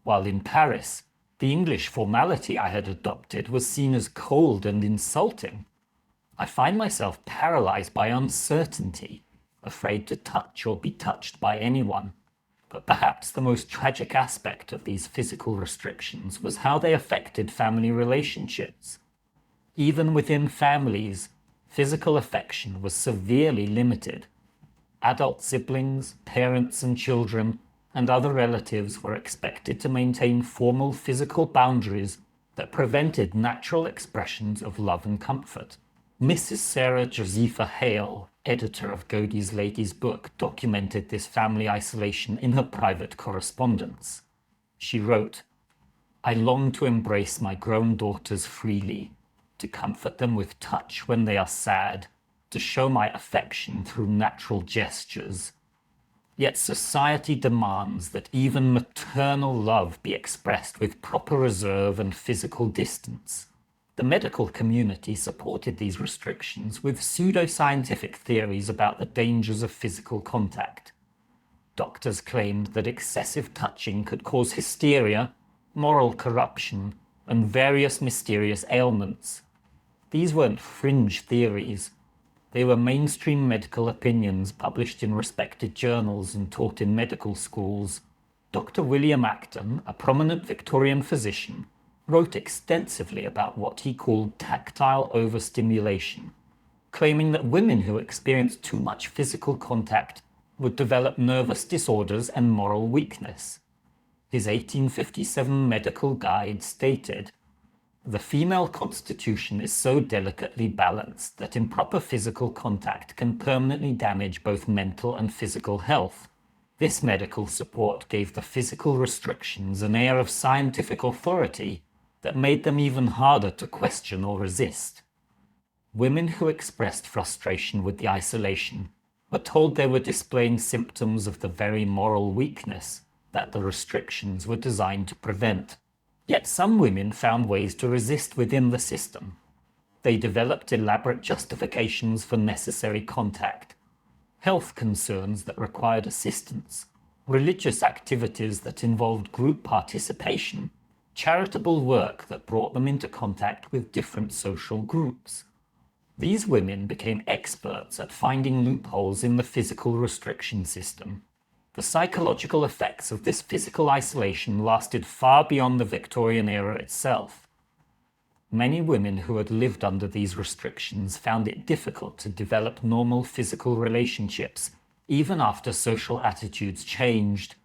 while in Paris, the English formality I had adopted was seen as cold and insulting. I find myself paralyzed by uncertainty, afraid to touch or be touched by anyone. But perhaps the most tragic aspect of these physical restrictions was how they affected family relationships. Even within families, physical affection was severely limited. Adult siblings, parents and children, and other relatives were expected to maintain formal physical boundaries that prevented natural expressions of love and comfort." Mrs. Sarah Josepha Hale, editor of Godey's Lady's Book, documented this family isolation in her private correspondence. She wrote, "I long to embrace my grown daughters freely, to comfort them with touch when they are sad, to show my affection through natural gestures. Yet society demands that even maternal love be expressed with proper reserve and physical distance." The medical community supported these restrictions with pseudoscientific theories about the dangers of physical contact. Doctors claimed that excessive touching could cause hysteria, moral corruption, and various mysterious ailments. These weren't fringe theories. They were mainstream medical opinions published in respected journals and taught in medical schools. Dr. William Acton, a prominent Victorian physician, wrote extensively about what he called tactile overstimulation, claiming that women who experienced too much physical contact would develop nervous disorders and moral weakness. His 1857 medical guide stated, "The female constitution is so delicately balanced that improper physical contact can permanently damage both mental and physical health. This medical support gave the physical restrictions an air of scientific authority that made them even harder to question or resist." Women who expressed frustration with the isolation were told they were displaying symptoms of the very moral weakness that the restrictions were designed to prevent. Yet some women found ways to resist within the system. They developed elaborate justifications for necessary contact, health concerns that required assistance, religious activities that involved group participation, charitable work that brought them into contact with different social groups. These women became experts at finding loopholes in the physical restriction system. The psychological effects of this physical isolation lasted far beyond the Victorian era itself. Many women who had lived under these restrictions found it difficult to develop normal physical relationships, even after social attitudes changed.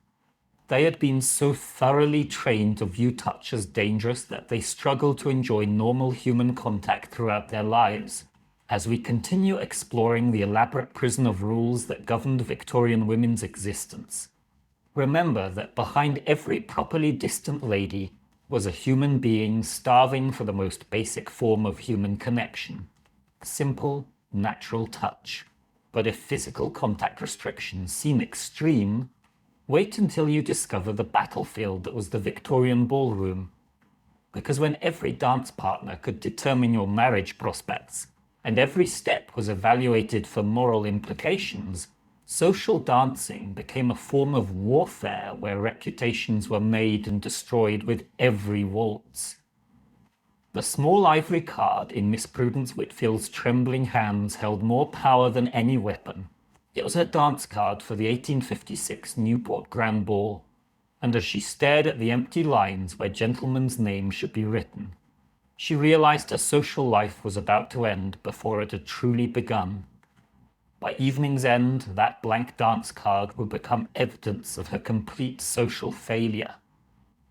They had been so thoroughly trained to view touch as dangerous that they struggled to enjoy normal human contact throughout their lives. As we continue exploring the elaborate prison of rules that governed Victorian women's existence, remember that behind every properly distant lady was a human being starving for the most basic form of human connection: simple, natural touch. But if physical contact restrictions seem extreme, wait until you discover the battlefield that was the Victorian ballroom. Because when every dance partner could determine your marriage prospects, and every step was evaluated for moral implications, social dancing became a form of warfare where reputations were made and destroyed with every waltz. The small ivory card in Miss Prudence Whitfield's trembling hands held more power than any weapon. It was her dance card for the 1856 Newport Grand Ball, and as she stared at the empty lines where gentlemen's names should be written, she realized her social life was about to end before it had truly begun. By evening's end, that blank dance card would become evidence of her complete social failure,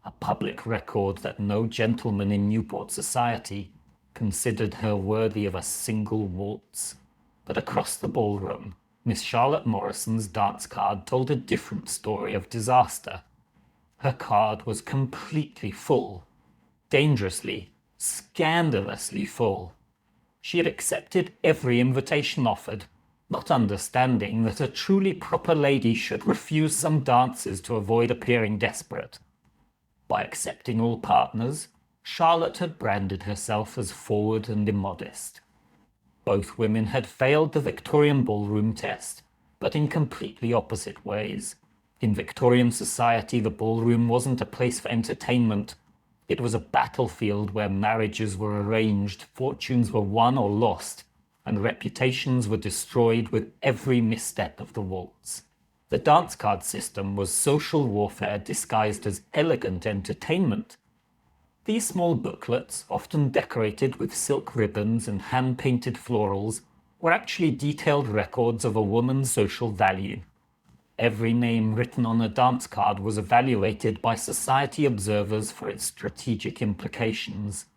a public record that no gentleman in Newport society considered her worthy of a single waltz. But across the ballroom, Miss Charlotte Morrison's dance card told a different story of disaster. Her card was completely full, dangerously, scandalously full. She had accepted every invitation offered, not understanding that a truly proper lady should refuse some dances to avoid appearing desperate. By accepting all partners, Charlotte had branded herself as forward and immodest. Both women had failed the Victorian ballroom test, but in completely opposite ways. In Victorian society, the ballroom wasn't a place for entertainment. It was a battlefield where marriages were arranged, fortunes were won or lost, and reputations were destroyed with every misstep of the waltz. The dance card system was social warfare disguised as elegant entertainment. These small booklets, often decorated with silk ribbons and hand-painted florals, were actually detailed records of a woman's social value. Every name written on a dance card was evaluated by society observers for its strategic implications.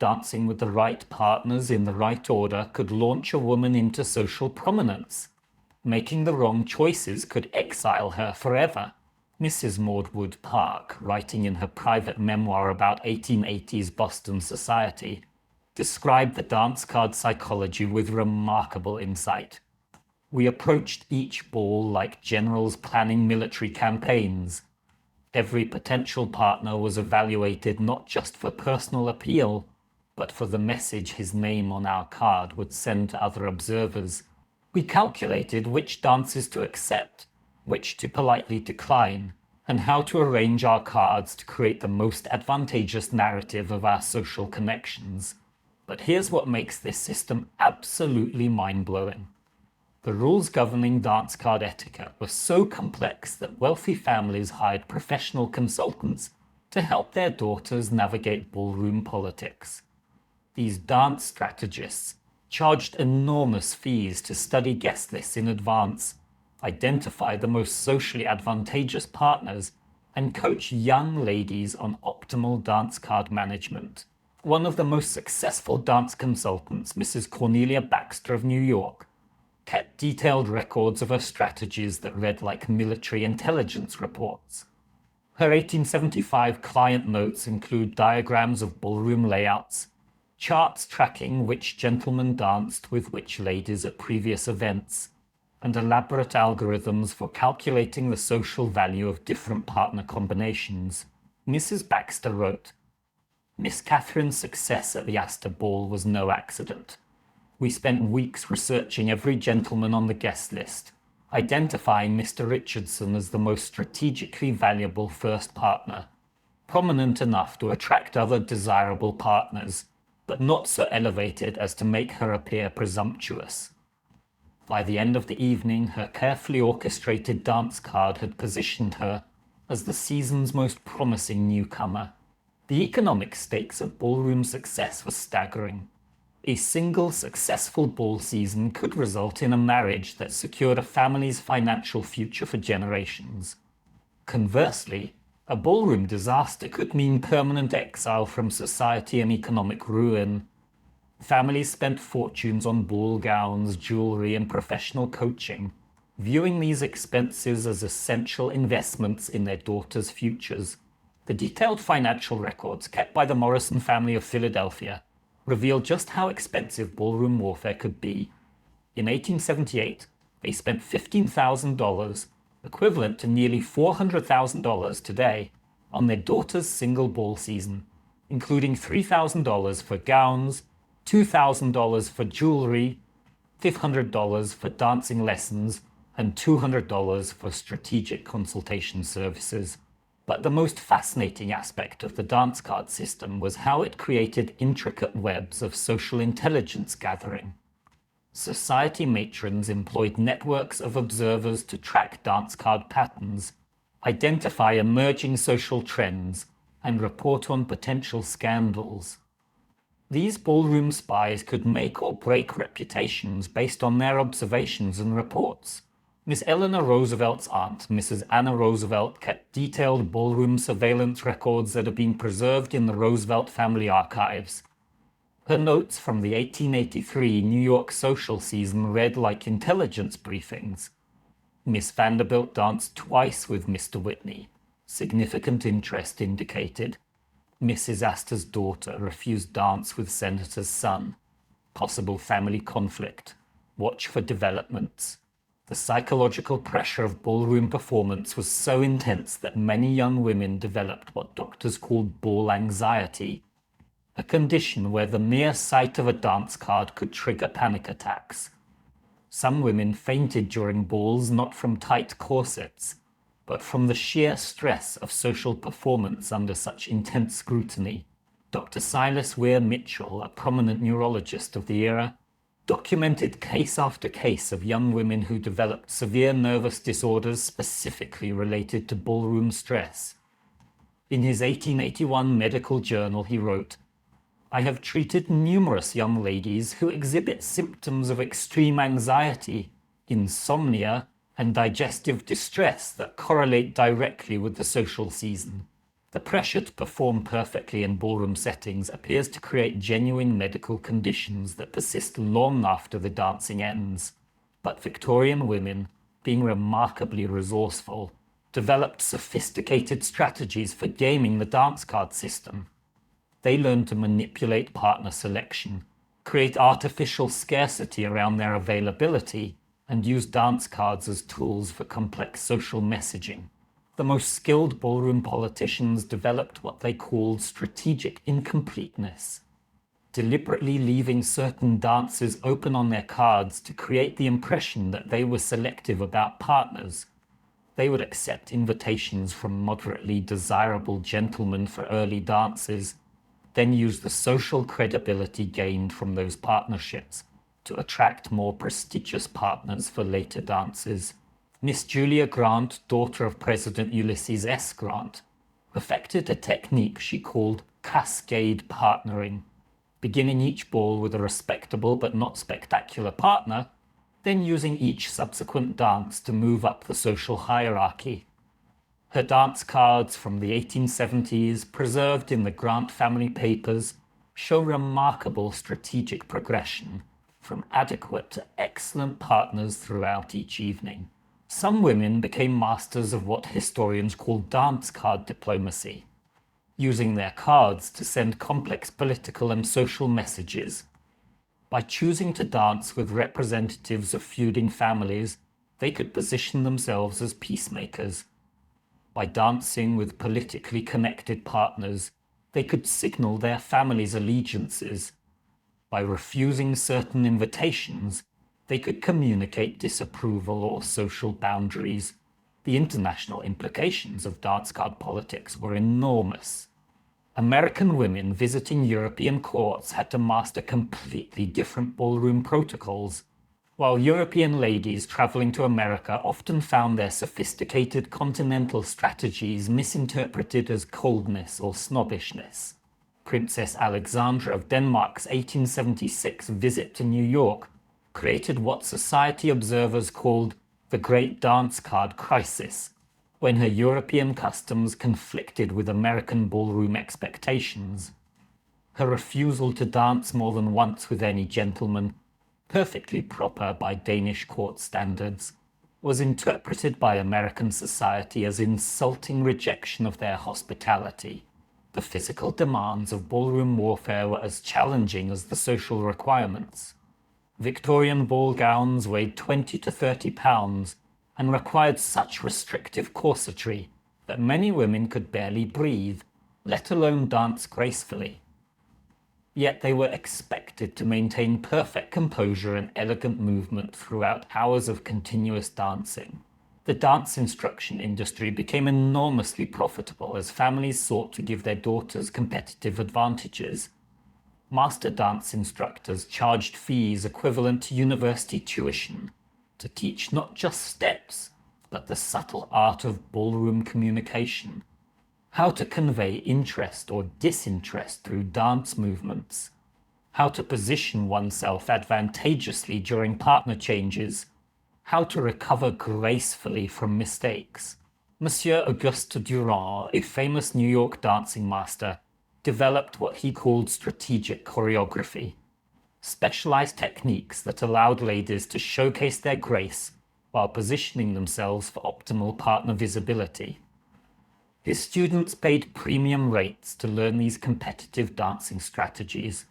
Dancing with the right partners in the right order could launch a woman into social prominence. Making the wrong choices could exile her forever. Mrs. Maud Wood Park, writing in her private memoir about 1880s Boston society, described the dance card psychology with remarkable insight. "We approached each ball like generals planning military campaigns. Every potential partner was evaluated not just for personal appeal, but for the message his name on our card would send to other observers. We calculated which dances to accept, which to politely decline, and how to arrange our cards to create the most advantageous narrative of our social connections. But here's what makes this system absolutely mind-blowing. The rules governing dance card etiquette were so complex that wealthy families hired professional consultants to help their daughters navigate ballroom politics. These dance strategists charged enormous fees to study guest lists in advance, identify the most socially advantageous partners, and coach young ladies on optimal dance card management. One of the most successful dance consultants, Mrs. Cornelia Baxter of New York, kept detailed records of her strategies that read like military intelligence reports. Her 1875 client notes include diagrams of ballroom layouts, charts tracking which gentlemen danced with which ladies at previous events, and elaborate algorithms for calculating the social value of different partner combinations. Mrs. Baxter wrote, "Miss Catherine's success at the Astor Ball was no accident. We spent weeks researching every gentleman on the guest list, identifying Mr. Richardson as the most strategically valuable first partner, prominent enough to attract other desirable partners, but not so elevated as to make her appear presumptuous." By the end of the evening, her carefully orchestrated dance card had positioned her as the season's most promising newcomer. The economic stakes of ballroom success were staggering. A single successful ball season could result in a marriage that secured a family's financial future for generations. Conversely, a ballroom disaster could mean permanent exile from society and economic ruin. Families spent fortunes on ball gowns, jewelry, and professional coaching, viewing these expenses as essential investments in their daughters' futures. The detailed financial records kept by the Morrison family of Philadelphia reveal just how expensive ballroom warfare could be. In 1878, they spent $15,000, equivalent to nearly $400,000 today, on their daughter's single ball season, including $3,000 for gowns, $2,000 for jewelry, $500 for dancing lessons, and $200 for strategic consultation services. But the most fascinating aspect of the dance card system was how it created intricate webs of social intelligence gathering. Society matrons employed networks of observers to track dance card patterns, identify emerging social trends, and report on potential scandals. These ballroom spies could make or break reputations based on their observations and reports. Miss Eleanor Roosevelt's aunt, Mrs. Anna Roosevelt, kept detailed ballroom surveillance records that have been preserved in the Roosevelt family archives. Her notes from the 1883 New York social season read like intelligence briefings. Miss Vanderbilt danced twice with Mr. Whitney. Significant interest indicated. Mrs. Astor's daughter refused dance with Senator's son. Possible family conflict. Watch for developments. The psychological pressure of ballroom performance was so intense that many young women developed what doctors called ball anxiety, a condition where the mere sight of a dance card could trigger panic attacks. Some women fainted during balls not from tight corsets, but from the sheer stress of social performance under such intense scrutiny. Dr. Silas Weir Mitchell, a prominent neurologist of the era, documented case after case of young women who developed severe nervous disorders specifically related to ballroom stress. In his 1881 medical journal, he wrote, "I have treated numerous young ladies who exhibit symptoms of extreme anxiety, insomnia, and digestive distress that correlate directly with the social season. The pressure to perform perfectly in ballroom settings appears to create genuine medical conditions that persist long after the dancing ends. But Victorian women, being remarkably resourceful, developed sophisticated strategies for gaming the dance card system. They learned to manipulate partner selection, create artificial scarcity around their availability, and use dance cards as tools for complex social messaging. The most skilled ballroom politicians developed what they called strategic incompleteness, deliberately leaving certain dances open on their cards to create the impression that they were selective about partners. They would accept invitations from moderately desirable gentlemen for early dances, then used the social credibility gained from those partnerships to attract more prestigious partners for later dances. Miss Julia Grant, daughter of President Ulysses S. Grant, perfected a technique she called cascade partnering, beginning each ball with a respectable but not spectacular partner, then using each subsequent dance to move up the social hierarchy. Her dance cards from the 1870s, preserved in the Grant family papers, show remarkable strategic progression, from adequate to excellent partners throughout each evening. Some women became masters of what historians call dance card diplomacy, using their cards to send complex political and social messages. By choosing to dance with representatives of feuding families, they could position themselves as peacemakers. By dancing with politically connected partners, they could signal their family's allegiances. By refusing certain invitations, they could communicate disapproval or social boundaries. The international implications of dance card politics were enormous. American women visiting European courts had to master completely different ballroom protocols, while European ladies traveling to America often found their sophisticated continental strategies misinterpreted as coldness or snobbishness. Princess Alexandra of Denmark's 1876 visit to New York created what society observers called the Great Dance Card Crisis, when her European customs conflicted with American ballroom expectations. Her refusal to dance more than once with any gentleman, perfectly proper by Danish court standards, was interpreted by American society as insulting rejection of their hospitality. The physical demands of ballroom warfare were as challenging as the social requirements. Victorian ball gowns weighed 20 to 30 pounds and required such restrictive corsetry that many women could barely breathe, let alone dance gracefully. Yet they were expected to maintain perfect composure and elegant movement throughout hours of continuous dancing. The dance instruction industry became enormously profitable as families sought to give their daughters competitive advantages. Master dance instructors charged fees equivalent to university tuition to teach not just steps, but the subtle art of ballroom communication, how to convey interest or disinterest through dance movements, how to position oneself advantageously during partner changes, how to recover gracefully from mistakes. Monsieur Auguste Durand, a famous New York dancing master, developed what he called strategic choreography, specialized techniques that allowed ladies to showcase their grace while positioning themselves for optimal partner visibility. His students paid premium rates to learn these competitive dancing strategies,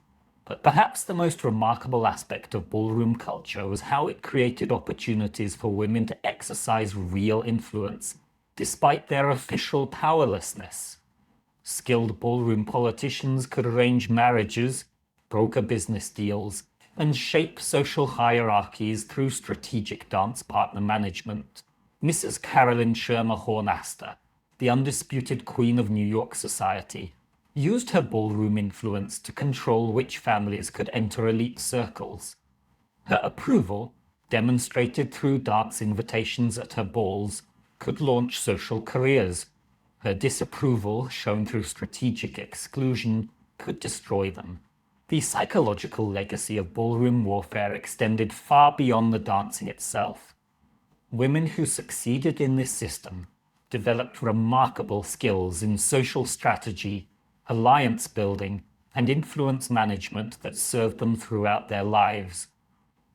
but perhaps the most remarkable aspect of ballroom culture was how it created opportunities for women to exercise real influence, despite their official powerlessness. Skilled ballroom politicians could arrange marriages, broker business deals, and shape social hierarchies through strategic dance partner management. Mrs. Carolyn Shermer Hornaster, the undisputed queen of New York society, used her ballroom influence to control which families could enter elite circles. Her approval, demonstrated through dance invitations at her balls, could launch social careers. Her disapproval, shown through strategic exclusion, could destroy them. The psychological legacy of ballroom warfare extended far beyond the dancing itself. Women who succeeded in this system developed remarkable skills in social strategy, alliance building, and influence management that served them throughout their lives.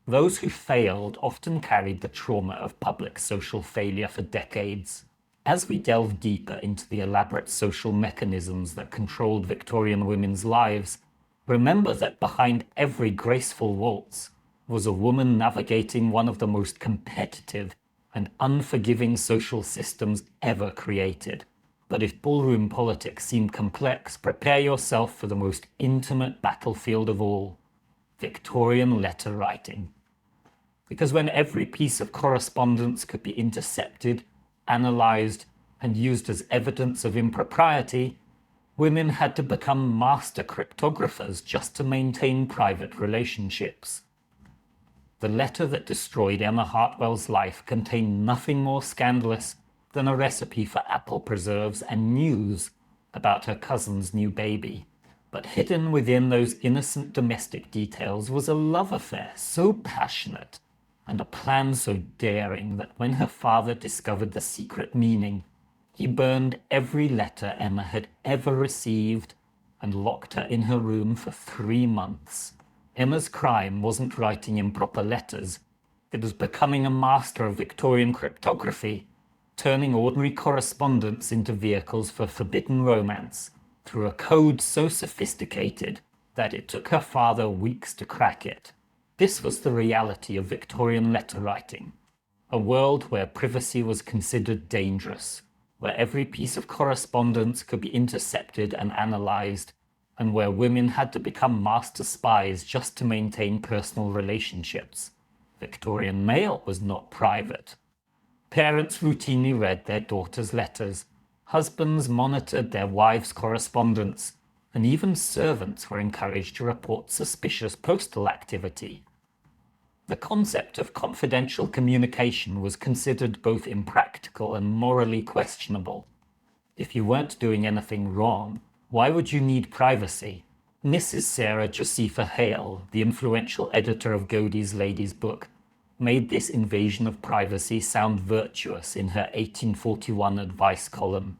Those who failed often carried the trauma of public social failure for decades. As we delve deeper into the elaborate social mechanisms that controlled Victorian women's lives, remember that behind every graceful waltz was a woman navigating one of the most competitive and unforgiving social systems ever created. But if ballroom politics seemed complex, prepare yourself for the most intimate battlefield of all, Victorian letter writing. Because when every piece of correspondence could be intercepted, analyzed, and used as evidence of impropriety, Women had to become master cryptographers just to maintain private relationships. The letter that destroyed Emma Hartwell's life contained nothing more scandalous than a recipe for apple preserves and news about her cousin's new baby. But hidden within those innocent domestic details was a love affair so passionate and a plan so daring that when her father discovered the secret meaning, he burned every letter Emma had ever received and locked her in her room for 3 months. Emma's crime wasn't writing improper letters. It was becoming a master of Victorian cryptography, turning ordinary correspondence into vehicles for forbidden romance through a code so sophisticated that it took her father weeks to crack it. This was the reality of Victorian letter writing, a world where privacy was considered dangerous, where every piece of correspondence could be intercepted and analyzed, and where women had to become master spies just to maintain personal relationships. Victorian mail was not private. Parents routinely read their daughters' letters, husbands monitored their wives' correspondence, and even servants were encouraged to report suspicious postal activity. The concept of confidential communication was considered both impractical and morally questionable. If you weren't doing anything wrong, why would you need privacy? Mrs. Sarah Josepha Hale, the influential editor of Godey's Lady's Book, made this invasion of privacy sound virtuous in her 1841 advice column.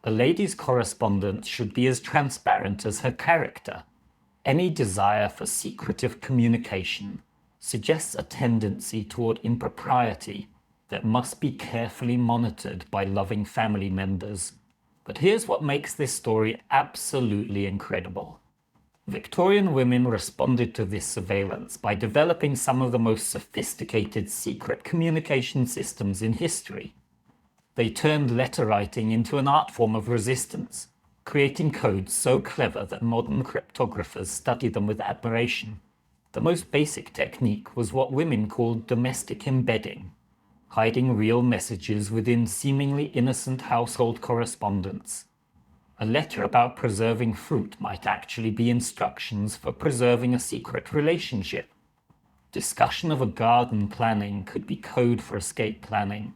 A lady's correspondence should be as transparent as her character. Any desire for secretive communication suggests a tendency toward impropriety that must be carefully monitored by loving family members. But here's what makes this story absolutely incredible. Victorian women responded to this surveillance by developing some of the most sophisticated secret communication systems in history. They turned letter writing into an art form of resistance, creating codes so clever that modern cryptographers study them with admiration. The most basic technique was what women called domestic embedding, hiding real messages within seemingly innocent household correspondence. A letter about preserving fruit might actually be instructions for preserving a secret relationship. Discussion of a garden planning could be code for escape planning.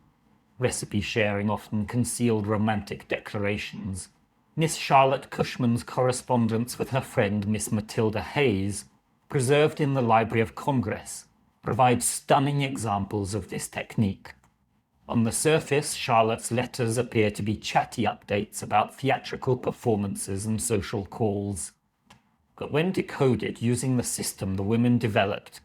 Recipe sharing often concealed romantic declarations. Miss Charlotte Cushman's correspondence with her friend Miss Matilda Hayes, preserved in the Library of Congress, provides stunning examples of this technique. On the surface, Charlotte's letters appear to be chatty updates about theatrical performances and social calls. But when decoded using the system the women developed,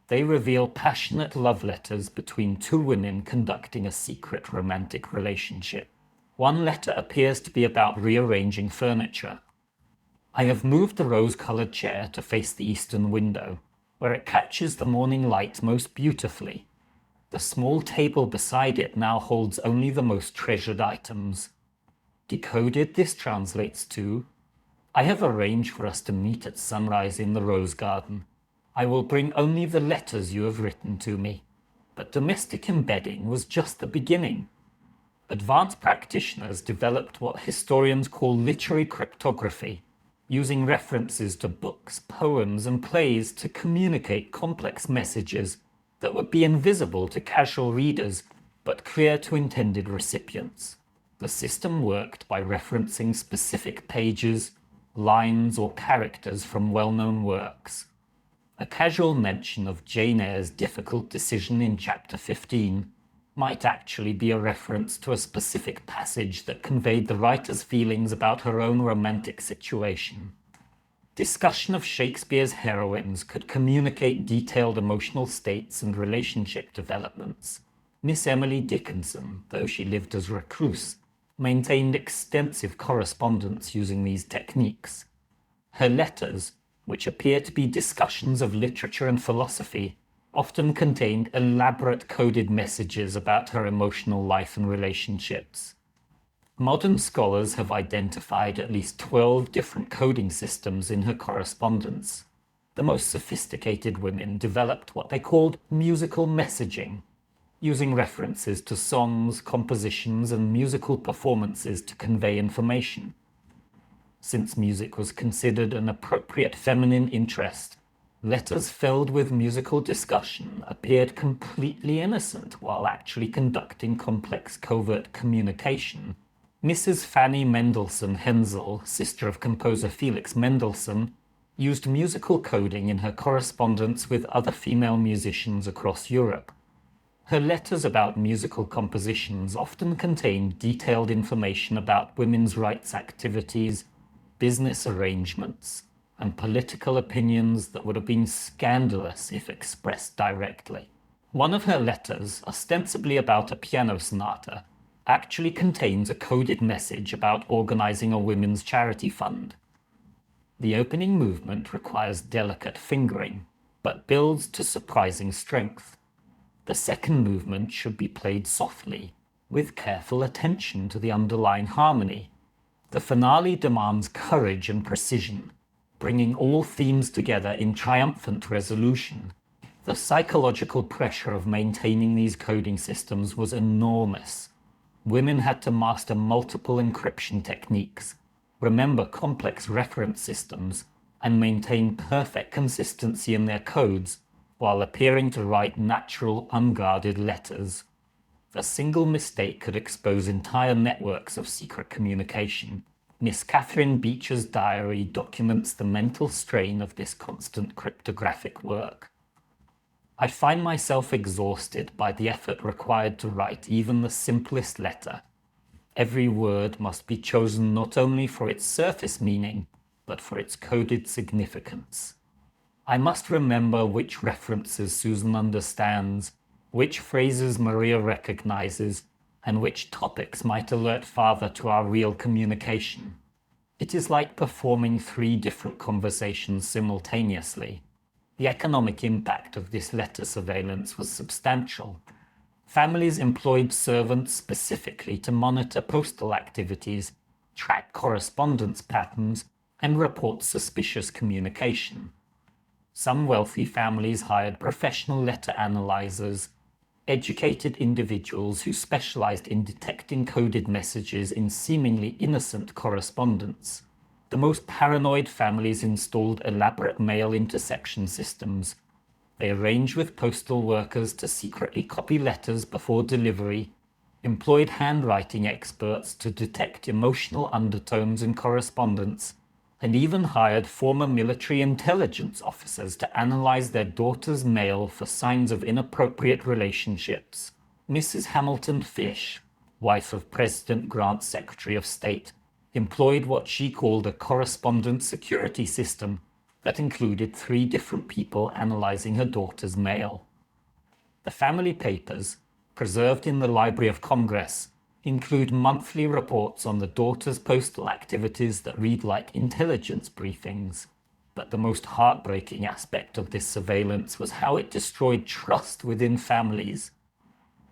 they reveal passionate love letters between two women conducting a secret romantic relationship. One letter appears to be about rearranging furniture. I have moved the rose-colored chair to face the eastern window, where it catches the morning light most beautifully. The small table beside it now holds only the most treasured items. Decoded, this translates to, I have arranged for us to meet at sunrise in the rose garden. I will bring only the letters you have written to me. But domestic embedding was just the beginning. Advanced practitioners developed what historians call literary cryptography, using references to books, poems, and plays to communicate complex messages that would be invisible to casual readers, but clear to intended recipients. The system worked by referencing specific pages, lines, or characters from well-known works. A casual mention of Jane Eyre's difficult decision in chapter 15 might actually be a reference to a specific passage that conveyed the writer's feelings about her own romantic situation. Discussion of Shakespeare's heroines could communicate detailed emotional states and relationship developments. Miss Emily Dickinson, though she lived as recluse, maintained extensive correspondence using these techniques. Her letters, which appear to be discussions of literature and philosophy, often contained elaborate coded messages about her emotional life and relationships. Modern scholars have identified at least 12 different coding systems in her correspondence. The most sophisticated women developed what they called musical messaging, using references to songs, compositions, and musical performances to convey information. since music was considered an appropriate feminine interest. Letters filled with musical discussion appeared completely innocent while actually conducting complex covert communication. Mrs. Fanny Mendelssohn Hensel, sister of composer Felix Mendelssohn, used musical coding in her correspondence with other female musicians across Europe. Her letters about musical compositions often contained detailed information about women's rights activities, business arrangements, and political opinions that would have been scandalous if expressed directly. One of her letters, ostensibly about a piano sonata, actually contains a coded message about organizing a women's charity fund. The opening movement requires delicate fingering, but builds to surprising strength. The second movement should be played softly, with careful attention to the underlying harmony. The finale demands courage and precision, bringing all themes together in triumphant resolution. The psychological pressure of maintaining these coding systems was enormous. Women had to master multiple encryption techniques, remember complex reference systems, and maintain perfect consistency in their codes while appearing to write natural, unguarded letters. A single mistake could expose entire networks of secret communication. Miss Catherine Beecher's diary documents the mental strain of this constant cryptographic work. I find myself exhausted by the effort required to write even the simplest letter. Every word must be chosen not only for its surface meaning, but for its coded significance. I must remember which references Susan understands, which phrases Maria recognizes, and which topics might alert father to our real communication. It is like performing 3 different conversations simultaneously. The economic impact of this letter surveillance was substantial. Families employed servants specifically to monitor postal activities, track correspondence patterns, and report suspicious communication. Some wealthy families hired professional letter analyzers, educated individuals who specialized in detecting coded messages in seemingly innocent correspondence. The most paranoid families installed elaborate mail interception systems. They arranged with postal workers to secretly copy letters before delivery, employed handwriting experts to detect emotional undertones in correspondence, and even hired former military intelligence officers to analyze their daughter's mail for signs of inappropriate relationships. Mrs. Hamilton Fish, wife of President Grant's Secretary of State, employed what she called a correspondence security system that included 3 different people analyzing her daughter's mail. The family papers, preserved in the Library of Congress, include monthly reports on the daughter's postal activities that read like intelligence briefings. But the most heartbreaking aspect of this surveillance was how it destroyed trust within families.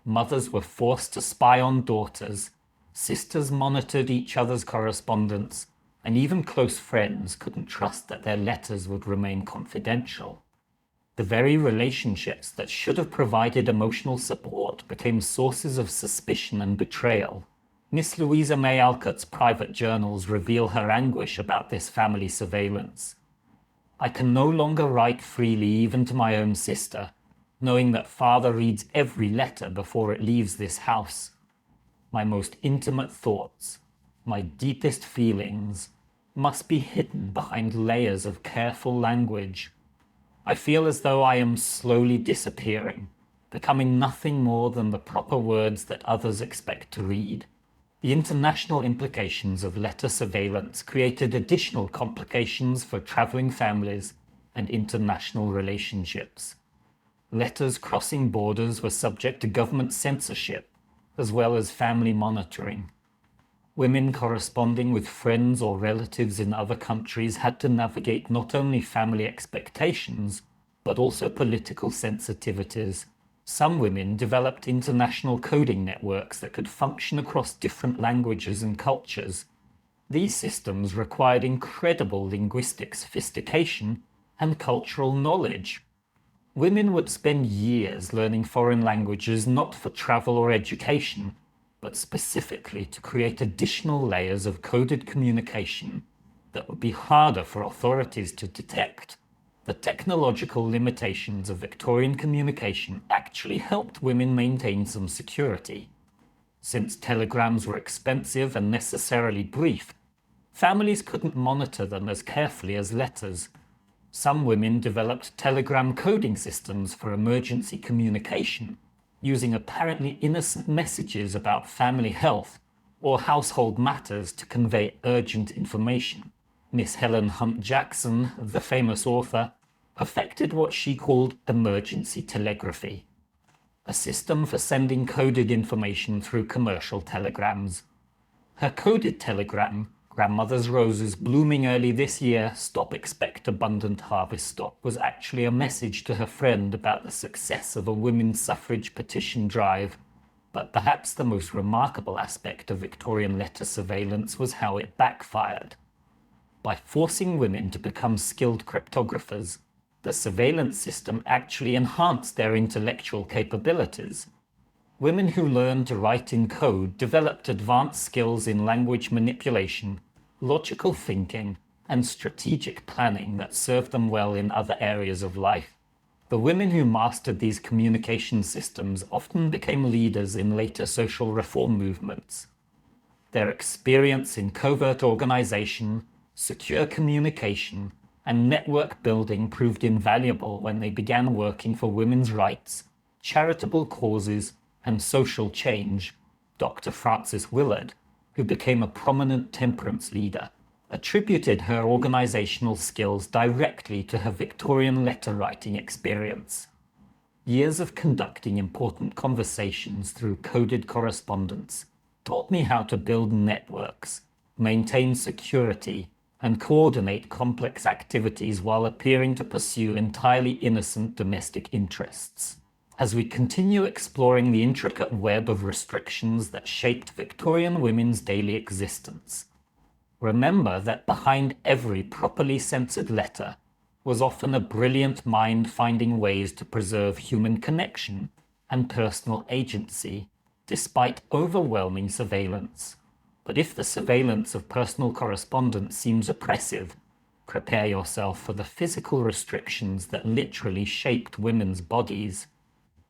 Mothers were forced to spy on daughters, sisters monitored each other's correspondence, and even close friends couldn't trust that their letters would remain confidential. The very relationships that should have provided emotional support became sources of suspicion and betrayal. Miss Louisa May Alcott's private journals reveal her anguish about this family surveillance. I can no longer write freely even to my own sister, knowing that father reads every letter before it leaves this house. My most intimate thoughts, my deepest feelings, must be hidden behind layers of careful language. I feel as though I am slowly disappearing, becoming nothing more than the proper words that others expect to read. The international implications of letter surveillance created additional complications for traveling families and international relationships. Letters crossing borders were subject to government censorship, as well as family monitoring. Women corresponding with friends or relatives in other countries had to navigate not only family expectations, but also political sensitivities. Some women developed international coding networks that could function across different languages and cultures. These systems required incredible linguistic sophistication and cultural knowledge. Women would spend years learning foreign languages not for travel or education, but specifically to create additional layers of coded communication. that would be harder for authorities to detect. The technological limitations of Victorian communication actually helped women maintain some security. Since telegrams were expensive and necessarily brief, families couldn't monitor them as carefully as letters. Some women developed telegram coding systems for emergency communication, using apparently innocent messages about family health or household matters to convey urgent information. Miss Helen Hunt Jackson, the famous author, perfected what she called emergency telegraphy, a system for sending coded information through commercial telegrams. Her coded telegram, "Grandmother's roses blooming early this year, stop expect abundant harvest stock," was actually a message to her friend about the success of a women's suffrage petition drive. But perhaps the most remarkable aspect of Victorian letter surveillance was how it backfired. By forcing women to become skilled cryptographers, the surveillance system actually enhanced their intellectual capabilities. Women who learned to write in code developed advanced skills in language manipulation, logical thinking, and strategic planning that served them well in other areas of life. The women who mastered these communication systems often became leaders in later social reform movements. Their experience in covert organization, secure communication, and network building proved invaluable when they began working for women's rights, charitable causes, and social change. Dr. Frances Willard, who became a prominent temperance leader, attributed her organizational skills directly to her Victorian letter writing experience. Years of conducting important conversations through coded correspondence taught me how to build networks, maintain security, and coordinate complex activities while appearing to pursue entirely innocent domestic interests. As we continue exploring the intricate web of restrictions that shaped Victorian women's daily existence, remember that behind every properly censored letter was often a brilliant mind finding ways to preserve human connection and personal agency despite overwhelming surveillance. But if the surveillance of personal correspondence seems oppressive, prepare yourself for the physical restrictions that literally shaped women's bodies.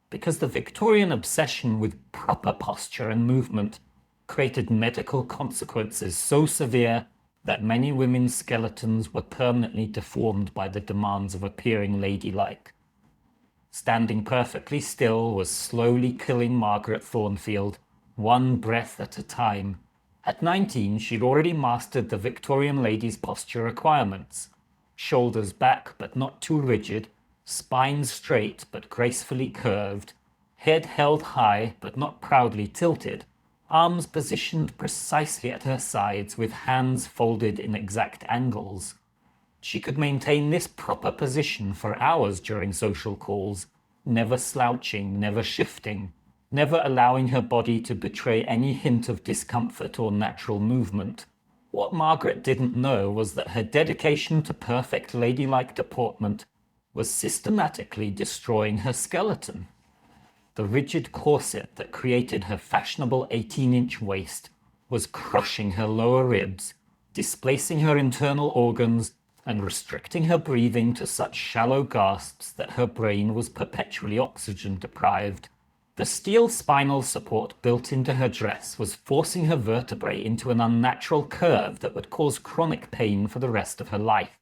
Because the Victorian obsession with proper posture and movement created medical consequences so severe that many women's skeletons were permanently deformed by the demands of appearing ladylike. Standing perfectly still was slowly killing Margaret Thornfield, one breath at a time. At 19, she'd already mastered the Victorian lady's posture requirements: shoulders back but not too rigid, spine straight but gracefully curved, head held high but not proudly tilted, arms positioned precisely at her sides with hands folded in exact angles. She could maintain this proper position for hours during social calls, never slouching, never shifting, never allowing her body to betray any hint of discomfort or natural movement. What Margaret didn't know was that her dedication to perfect ladylike deportment was systematically destroying her skeleton. The rigid corset that created her fashionable 18-inch waist was crushing her lower ribs, displacing her internal organs, and restricting her breathing to such shallow gasps that her brain was perpetually oxygen deprived. The steel spinal support built into her dress was forcing her vertebrae into an unnatural curve that would cause chronic pain for the rest of her life.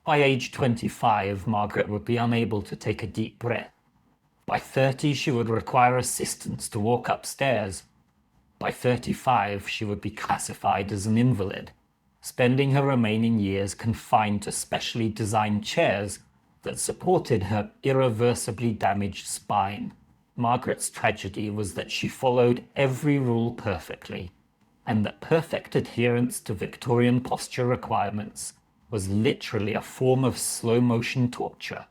By age 25, Margaret would be unable to take a deep breath. By 30, she would require assistance to walk upstairs. By 35, she would be classified as an invalid, spending her remaining years confined to specially designed chairs that supported her irreversibly damaged spine. Margaret's tragedy was that she followed every rule perfectly, and that perfect adherence to Victorian posture requirements was literally a form of slow-motion torture.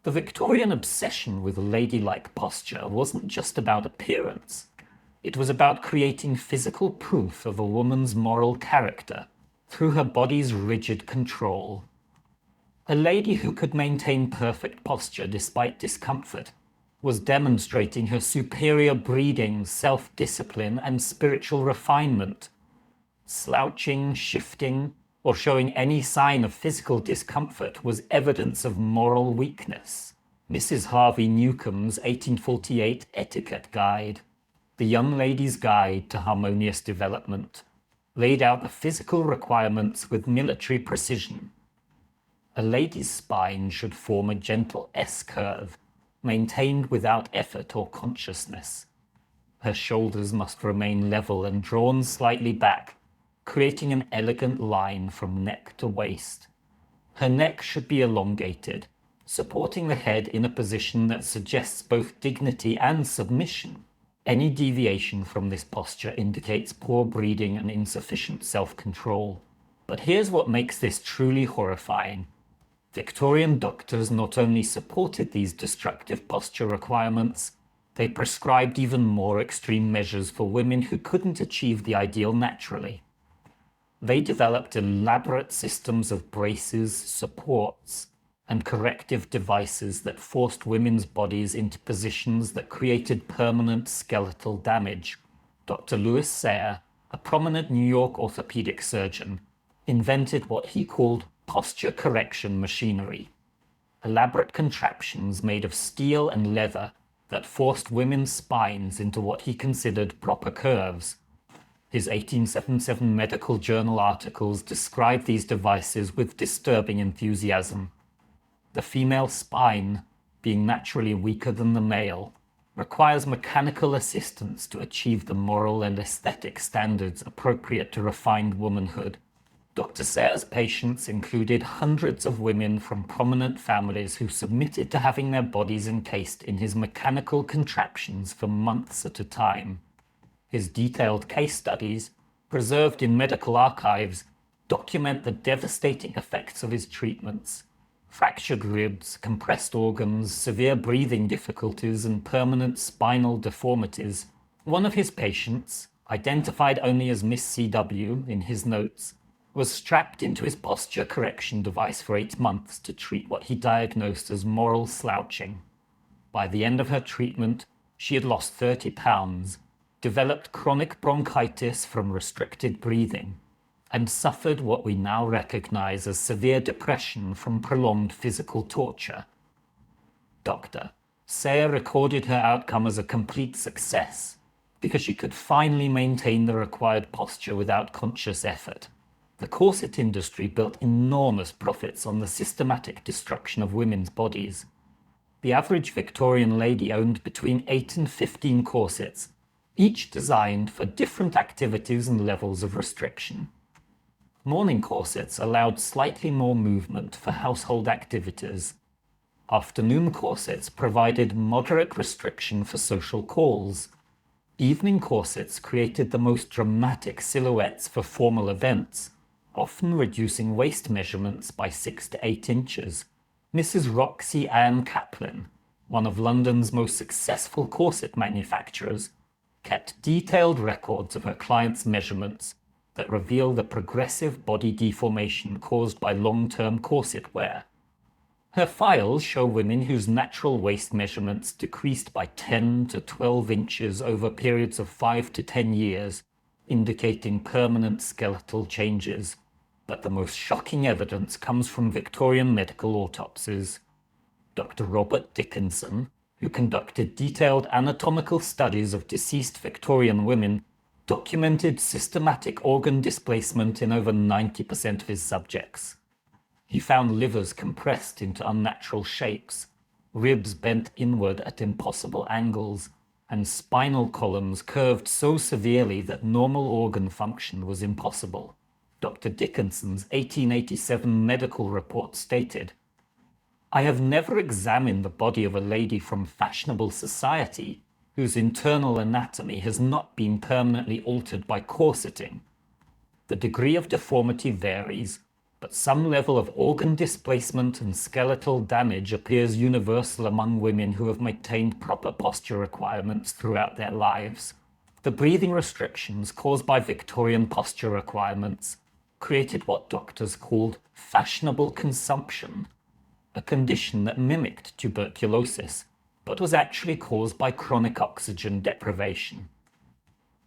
The Victorian obsession with ladylike posture wasn't just about appearance. It was about creating physical proof of a woman's moral character through her body's rigid control. A lady who could maintain perfect posture despite discomfort was demonstrating her superior breeding, self-discipline, and spiritual refinement. Slouching, shifting, or showing any sign of physical discomfort was evidence of moral weakness. Mrs. Harvey Newcomb's 1848 Etiquette Guide, the Young Lady's Guide to Harmonious Development, laid out the physical requirements with military precision. A lady's spine should form a gentle S-curve, maintained without effort or consciousness. Her shoulders must remain level and drawn slightly back, creating an elegant line from neck to waist. Her neck should be elongated, supporting the head in a position that suggests both dignity and submission. Any deviation from this posture indicates poor breeding and insufficient self-control. But here's what makes this truly horrifying. Victorian doctors not only supported these destructive posture requirements, they prescribed even more extreme measures for women who couldn't achieve the ideal naturally. They developed elaborate systems of braces, supports, and corrective devices that forced women's bodies into positions that created permanent skeletal damage. Dr. Louis Sayre, a prominent New York orthopedic surgeon, invented what he called posture correction machinery, elaborate contraptions made of steel and leather that forced women's spines into what he considered proper curves. His 1877 medical journal articles describe these devices with disturbing enthusiasm. The female spine, being naturally weaker than the male, requires mechanical assistance to achieve the moral and aesthetic standards appropriate to refined womanhood. Dr. Sayre's patients included hundreds of women from prominent families who submitted to having their bodies encased in his mechanical contraptions for months at a time. His detailed case studies, preserved in medical archives, document the devastating effects of his treatments. Fractured ribs, compressed organs, severe breathing difficulties, and permanent spinal deformities. One of his patients, identified only as Miss C.W. in his notes, was strapped into his posture correction device for 8 months to treat what he diagnosed as moral slouching. By the end of her treatment, she had lost 30 pounds, developed chronic bronchitis from restricted breathing, and suffered what we now recognize as severe depression from prolonged physical torture. Dr. Sayre recorded her outcome as a complete success because she could finally maintain the required posture without conscious effort. The corset industry built enormous profits on the systematic destruction of women's bodies. The average Victorian lady owned between 8 and 15 corsets, each designed for different activities and levels of restriction. Morning corsets allowed slightly more movement for household activities. Afternoon corsets provided moderate restriction for social calls. Evening corsets created the most dramatic silhouettes for formal events, often reducing waist measurements by 6 to 8 inches. Mrs. Roxy Ann Kaplan, one of London's most successful corset manufacturers, kept detailed records of her clients' measurements that reveal the progressive body deformation caused by long-term corset wear. Her files show women whose natural waist measurements decreased by 10 to 12 inches over periods of 5 to 10 years, indicating permanent skeletal changes. But the most shocking evidence comes from Victorian medical autopsies. Dr. Robert Dickinson, who conducted detailed anatomical studies of deceased Victorian women, documented systematic organ displacement in over 90% of his subjects. He found livers compressed into unnatural shapes, ribs bent inward at impossible angles, and spinal columns curved so severely that normal organ function was impossible. Dr. Dickinson's 1887 medical report stated, "I have never examined the body of a lady from fashionable society whose internal anatomy has not been permanently altered by corseting. The degree of deformity varies, but some level of organ displacement and skeletal damage appears universal among women who have maintained proper posture requirements throughout their lives. The breathing restrictions caused by Victorian posture requirements created what doctors called fashionable consumption, a condition that mimicked tuberculosis, but was actually caused by chronic oxygen deprivation."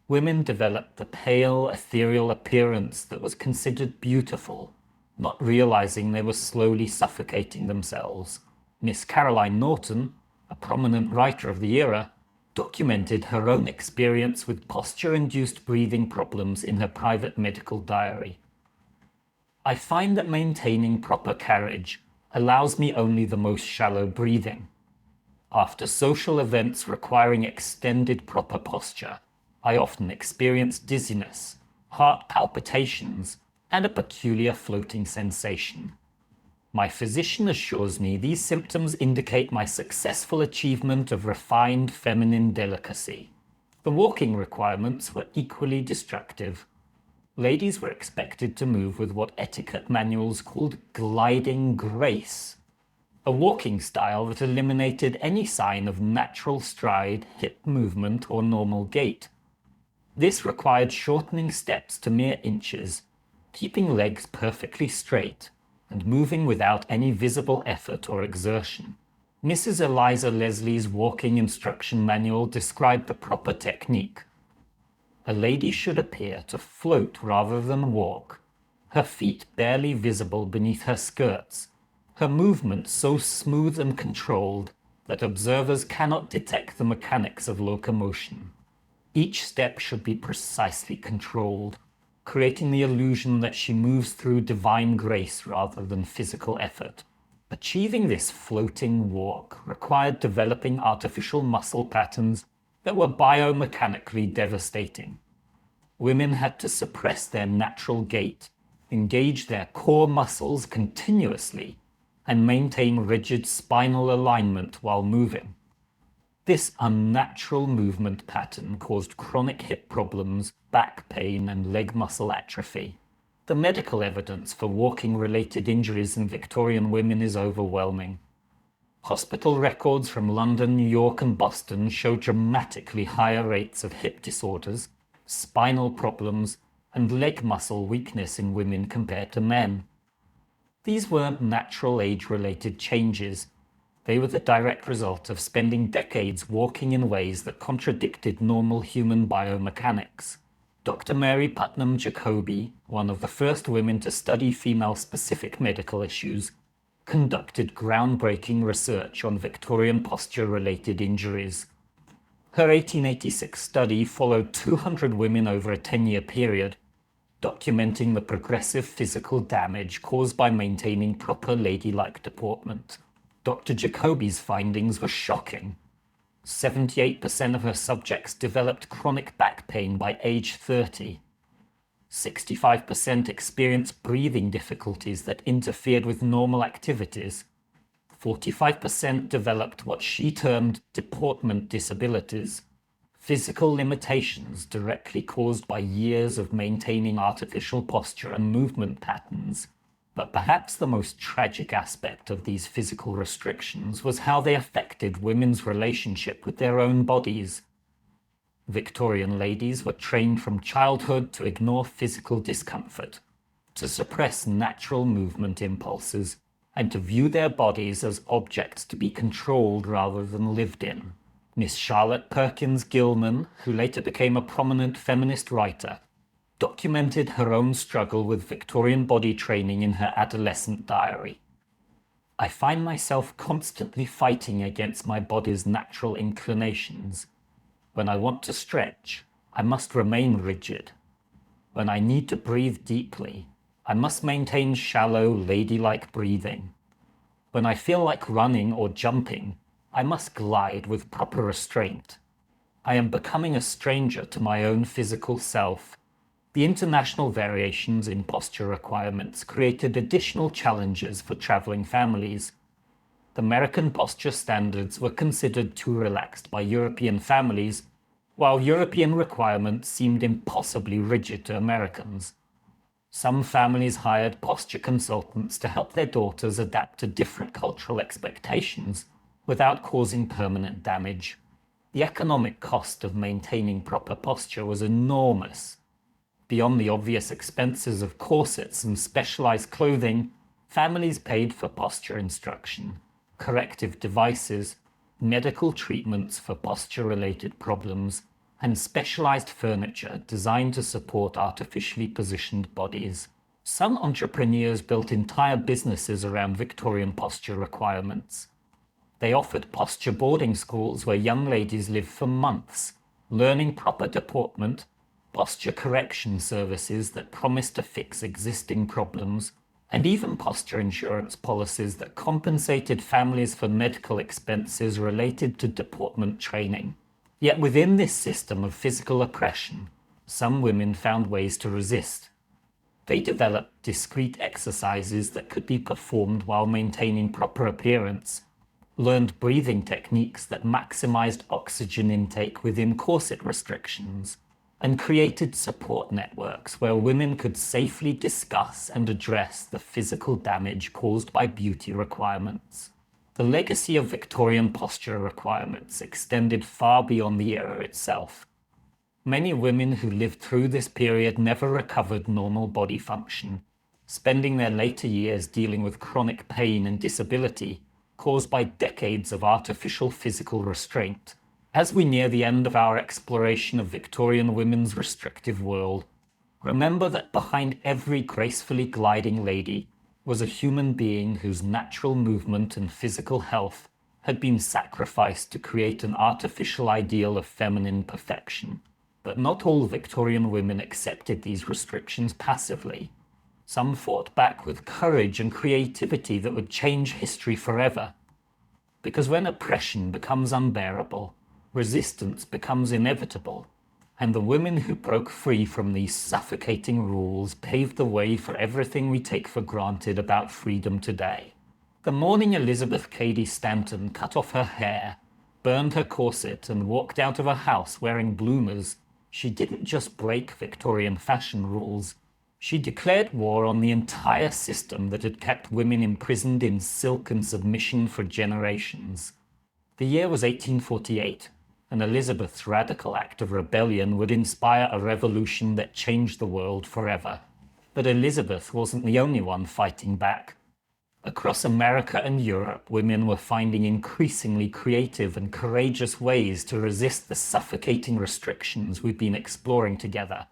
women developed the pale, ethereal appearance that was considered beautiful, not realizing they were slowly suffocating themselves. Miss Caroline Norton, a prominent writer of the era, documented her own experience with posture-induced breathing problems in her private medical diary. I find that maintaining proper carriage allows me only the most shallow breathing. After social events requiring extended proper posture, I often experience dizziness, heart palpitations, and a peculiar floating sensation. My physician assures me these symptoms indicate my successful achievement of refined feminine delicacy. The walking requirements were equally destructive. Ladies were expected to move with what etiquette manuals called gliding grace, a walking style that eliminated any sign of natural stride, hip movement, or normal gait. This required shortening steps to mere inches, keeping legs perfectly straight, and moving without any visible effort or exertion. Mrs. Eliza Leslie's walking instruction manual described the proper technique. A lady should appear to float rather than walk, her feet barely visible beneath her skirts, her movements so smooth and controlled that observers cannot detect the mechanics of locomotion. Each step should be precisely controlled, creating the illusion that she moves through divine grace rather than physical effort. Achieving this floating walk required developing artificial muscle patterns that were biomechanically devastating. Women had to suppress their natural gait, engage their core muscles continuously, and maintain rigid spinal alignment while moving. This unnatural movement pattern caused chronic hip problems, back pain, and leg muscle atrophy. The medical evidence for walking-related injuries in Victorian women is overwhelming. Hospital records from London, New York, and Boston show dramatically higher rates of hip disorders, spinal problems, and leg muscle weakness in women compared to men. These weren't natural age-related changes. They were the direct result of spending decades walking in ways that contradicted normal human biomechanics. Dr. Mary Putnam Jacoby, one of the first women to study female-specific medical issues, conducted groundbreaking research on Victorian posture-related injuries. Her 1886 study followed 200 women over a 10-year period, documenting the progressive physical damage caused by maintaining proper ladylike deportment. Dr. Jacoby's findings were shocking. 78% of her subjects developed chronic back pain by age 30. 65% experienced breathing difficulties that interfered with normal activities. 45% developed what she termed deportment disabilities, physical limitations directly caused by years of maintaining artificial posture and movement patterns. But perhaps the most tragic aspect of these physical restrictions was how they affected women's relationship with their own bodies. Victorian ladies were trained from childhood to ignore physical discomfort, to suppress natural movement impulses, and to view their bodies as objects to be controlled rather than lived in. Miss Charlotte Perkins Gilman, who later became a prominent feminist writer, documented her own struggle with Victorian body training in her adolescent diary. I find myself constantly fighting against my body's natural inclinations. When I want to stretch, I must remain rigid. When I need to breathe deeply, I must maintain shallow, ladylike breathing. When I feel like running or jumping, I must glide with proper restraint. I am becoming a stranger to my own physical self. The international variations in posture requirements created additional challenges for traveling families. The American posture standards were considered too relaxed by European families, while European requirements seemed impossibly rigid to Americans. Some families hired posture consultants to help their daughters adapt to different cultural expectations without causing permanent damage. The economic cost of maintaining proper posture was enormous. Beyond the obvious expenses of corsets and specialized clothing, families paid for posture instruction, corrective devices, medical treatments for posture-related problems, and specialized furniture designed to support artificially positioned bodies. Some entrepreneurs built entire businesses around Victorian posture requirements. They offered posture boarding schools where young ladies lived for months, learning proper deportment, posture correction services that promised to fix existing problems, and even posture insurance policies that compensated families for medical expenses related to deportment training. Yet within this system of physical oppression, some women found ways to resist. They developed discrete exercises that could be performed while maintaining proper appearance, learned breathing techniques that maximized oxygen intake within corset restrictions, and created support networks where women could safely discuss and address the physical damage caused by beauty requirements. The legacy of Victorian posture requirements extended far beyond the era itself. Many women who lived through this period never recovered normal body function, spending their later years dealing with chronic pain and disability caused by decades of artificial physical restraint. As we near the end of our exploration of Victorian women's restrictive world, remember that behind every gracefully gliding lady was a human being whose natural movement and physical health had been sacrificed to create an artificial ideal of feminine perfection. But not all Victorian women accepted these restrictions passively. Some fought back with courage and creativity that would change history forever. Because when oppression becomes unbearable, resistance becomes inevitable, and the women who broke free from these suffocating rules paved the way for everything we take for granted about freedom today. The morning Elizabeth Cady Stanton cut off her hair, burned her corset, and walked out of her house wearing bloomers, she didn't just break Victorian fashion rules. She declared war on the entire system that had kept women imprisoned in silk and submission for generations. The year was 1848, and Elizabeth's radical act of rebellion would inspire a revolution that changed the world forever. But Elizabeth wasn't the only one fighting back. Across America and Europe, women were finding increasingly creative and courageous ways to resist the suffocating restrictions we've been exploring together.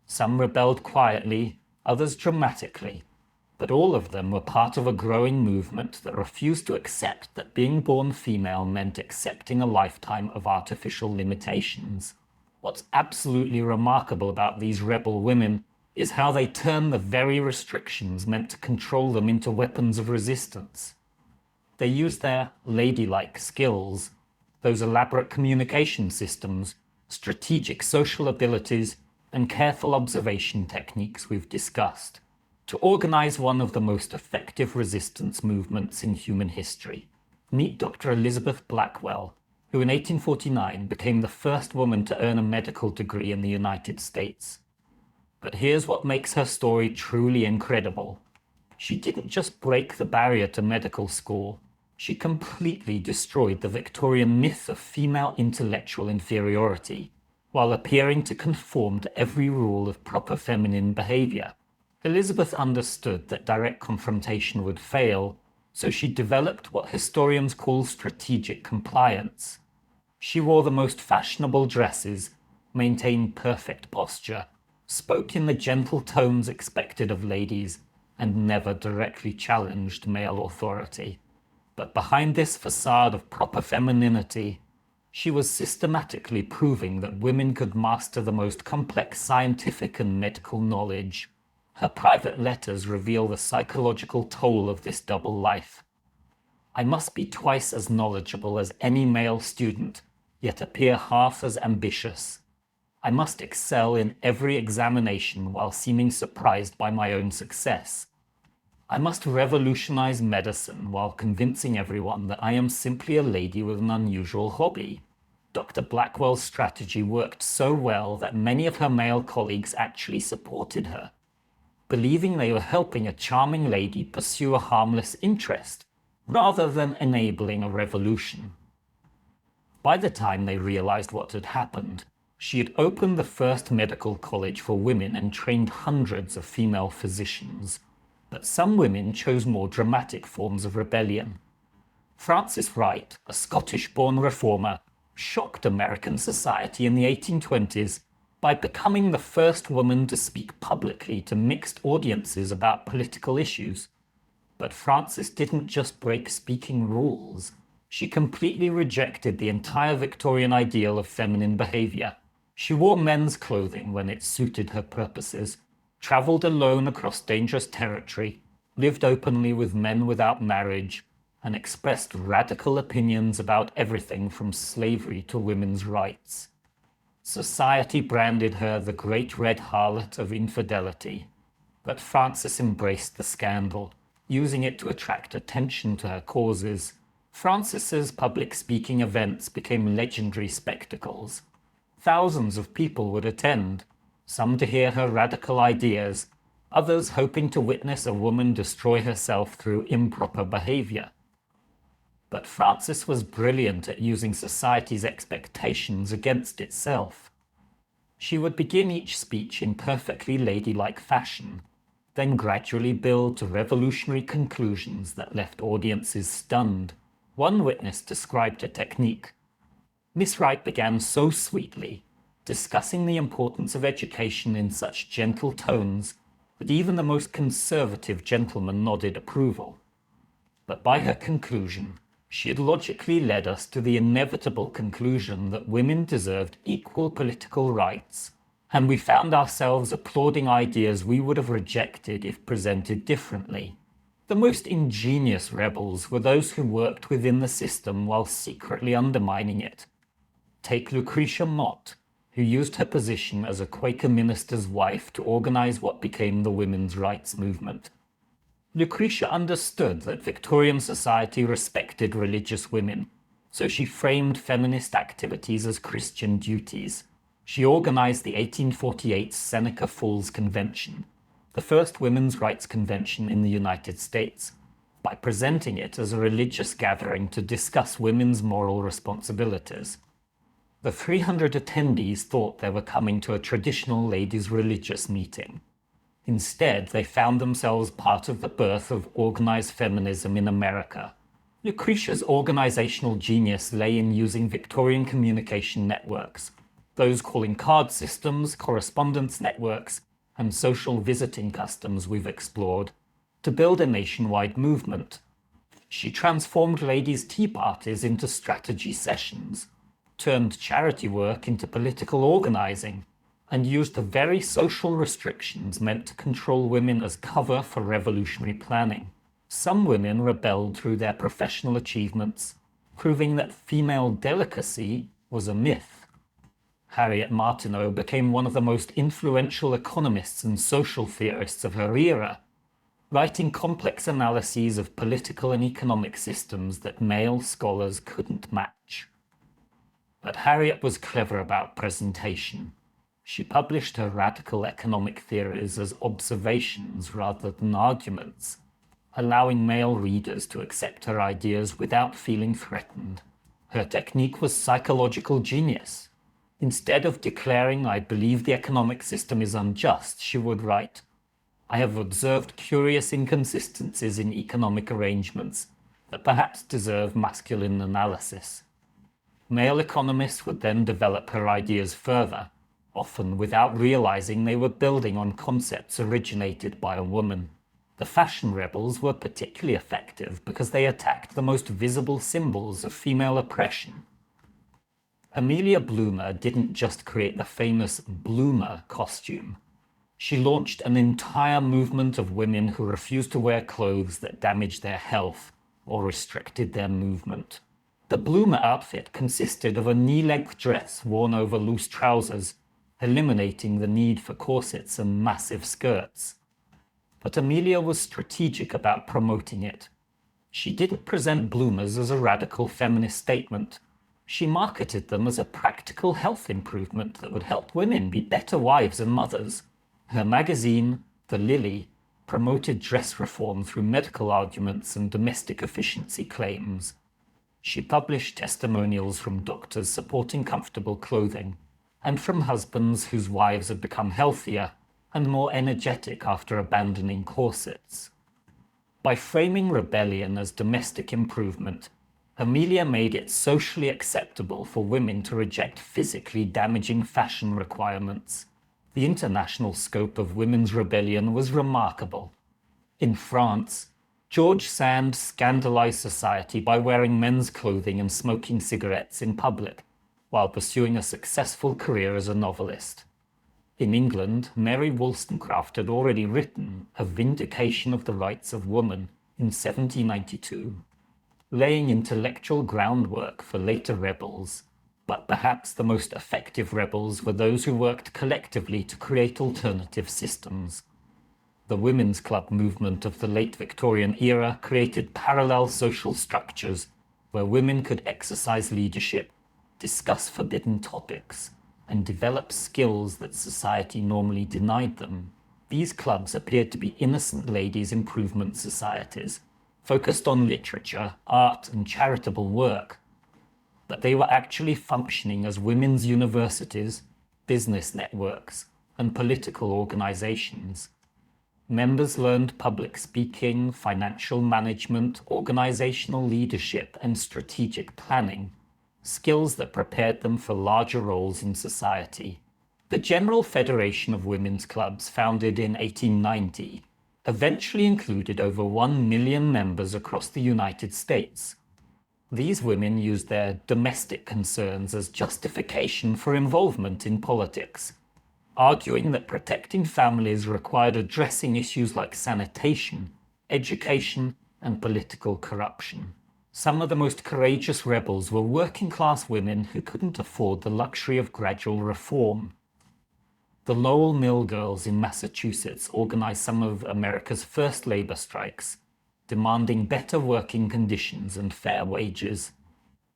Some rebelled quietly, others dramatically, but all of them were part of a growing movement that refused to accept that being born female meant accepting a lifetime of artificial limitations. What's absolutely remarkable about these rebel women is how they turn the very restrictions meant to control them into weapons of resistance. They use their ladylike skills, those elaborate communication systems, strategic social abilities, and careful observation techniques we've discussed, to organize one of the most effective resistance movements in human history. Meet Dr. Elizabeth Blackwell, who in 1849 became the first woman to earn a medical degree in the United States. But here's what makes her story truly incredible. She didn't just break the barrier to medical school, she completely destroyed the Victorian myth of female intellectual inferiority, while appearing to conform to every rule of proper feminine behavior. Elizabeth understood that direct confrontation would fail, so she developed what historians call strategic compliance. She wore the most fashionable dresses, maintained perfect posture, spoke in the gentle tones expected of ladies, and never directly challenged male authority. But behind this facade of proper femininity, she was systematically proving that women could master the most complex scientific and medical knowledge. Her private letters reveal the psychological toll of this double life. I must be twice as knowledgeable as any male student, yet appear half as ambitious. I must excel in every examination while seeming surprised by my own success. I must revolutionize medicine while convincing everyone that I am simply a lady with an unusual hobby. Dr. Blackwell's strategy worked so well that many of her male colleagues actually supported her, believing they were helping a charming lady pursue a harmless interest, rather than enabling a revolution. By the time they realized what had happened, she had opened the first medical college for women and trained hundreds of female physicians. But some women chose more dramatic forms of rebellion. Frances Wright, a Scottish-born reformer, shocked American society in the 1820s by becoming the first woman to speak publicly to mixed audiences about political issues. But Frances didn't just break speaking rules. She completely rejected the entire Victorian ideal of feminine behavior. She wore men's clothing when it suited her purposes, traveled alone across dangerous territory, lived openly with men without marriage, and expressed radical opinions about everything from slavery to women's rights. Society branded her the great red harlot of infidelity, but Frances embraced the scandal, using it to attract attention to her causes. Frances's public speaking events became legendary spectacles. Thousands of people would attend, some to hear her radical ideas, others hoping to witness a woman destroy herself through improper behavior. But Frances was brilliant at using society's expectations against itself. She would begin each speech in perfectly ladylike fashion, then gradually build to revolutionary conclusions that left audiences stunned. One witness described her technique. Miss Wright began so sweetly, discussing the importance of education in such gentle tones that even the most conservative gentleman nodded approval. But by her conclusion, she had logically led us to the inevitable conclusion that women deserved equal political rights, and we found ourselves applauding ideas we would have rejected if presented differently. The most ingenious rebels were those who worked within the system while secretly undermining it. Take Lucretia Mott, who used her position as a Quaker minister's wife to organize what became the women's rights movement. Lucretia understood that Victorian society respected religious women, so she framed feminist activities as Christian duties. She organized the 1848 Seneca Falls Convention, the first women's rights convention in the United States, by presenting it as a religious gathering to discuss women's moral responsibilities. The 300 attendees thought they were coming to a traditional ladies' religious meeting. Instead, they found themselves part of the birth of organized feminism in America. Lucretia's organizational genius lay in using Victorian communication networks, those calling card systems, correspondence networks, and social visiting customs we've explored, to build a nationwide movement. She transformed ladies' tea parties into strategy sessions, turned charity work into political organizing, and used the very social restrictions meant to control women as cover for revolutionary planning. Some women rebelled through their professional achievements, proving that female delicacy was a myth. Harriet Martineau became one of the most influential economists and social theorists of her era, writing complex analyses of political and economic systems that male scholars couldn't match. But Harriet was clever about presentation. She published her radical economic theories as observations rather than arguments, allowing male readers to accept her ideas without feeling threatened. Her technique was psychological genius. Instead of declaring, "I believe the economic system is unjust," she would write, "I have observed curious inconsistencies in economic arrangements that perhaps deserve masculine analysis." Male economists would then develop her ideas further, often without realizing they were building on concepts originated by a woman. The fashion rebels were particularly effective because they attacked the most visible symbols of female oppression. Amelia Bloomer didn't just create the famous Bloomer costume. She launched an entire movement of women who refused to wear clothes that damaged their health or restricted their movement. The Bloomer outfit consisted of a knee-length dress worn over loose trousers, eliminating the need for corsets and massive skirts. But Amelia was strategic about promoting it. She didn't present bloomers as a radical feminist statement. She marketed them as a practical health improvement that would help women be better wives and mothers. Her magazine, The Lily, promoted dress reform through medical arguments and domestic efficiency claims. She published testimonials from doctors supporting comfortable clothing, and from husbands whose wives had become healthier and more energetic after abandoning corsets. By framing rebellion as domestic improvement, Amelia made it socially acceptable for women to reject physically damaging fashion requirements. The international scope of women's rebellion was remarkable. In France, George Sand scandalized society by wearing men's clothing and smoking cigarettes in public, while pursuing a successful career as a novelist. In England, Mary Wollstonecraft had already written A Vindication of the Rights of Woman in 1792, laying intellectual groundwork for later rebels, but perhaps the most effective rebels were those who worked collectively to create alternative systems. The women's club movement of the late Victorian era created parallel social structures where women could exercise leadership, discuss forbidden topics, and develop skills that society normally denied them. These clubs appeared to be innocent ladies' improvement societies, focused on literature, art, and charitable work, but they were actually functioning as women's universities, business networks, and political organizations. Members learned public speaking, financial management, organizational leadership, and strategic planning, skills that prepared them for larger roles in society. The General Federation of Women's Clubs, founded in 1890, eventually included over 1 million members across the United States. These women used their domestic concerns as justification for involvement in politics, arguing that protecting families required addressing issues like sanitation, education, and political corruption. Some of the most courageous rebels were working-class women who couldn't afford the luxury of gradual reform. The Lowell Mill Girls in Massachusetts organized some of America's first labor strikes, demanding better working conditions and fair wages.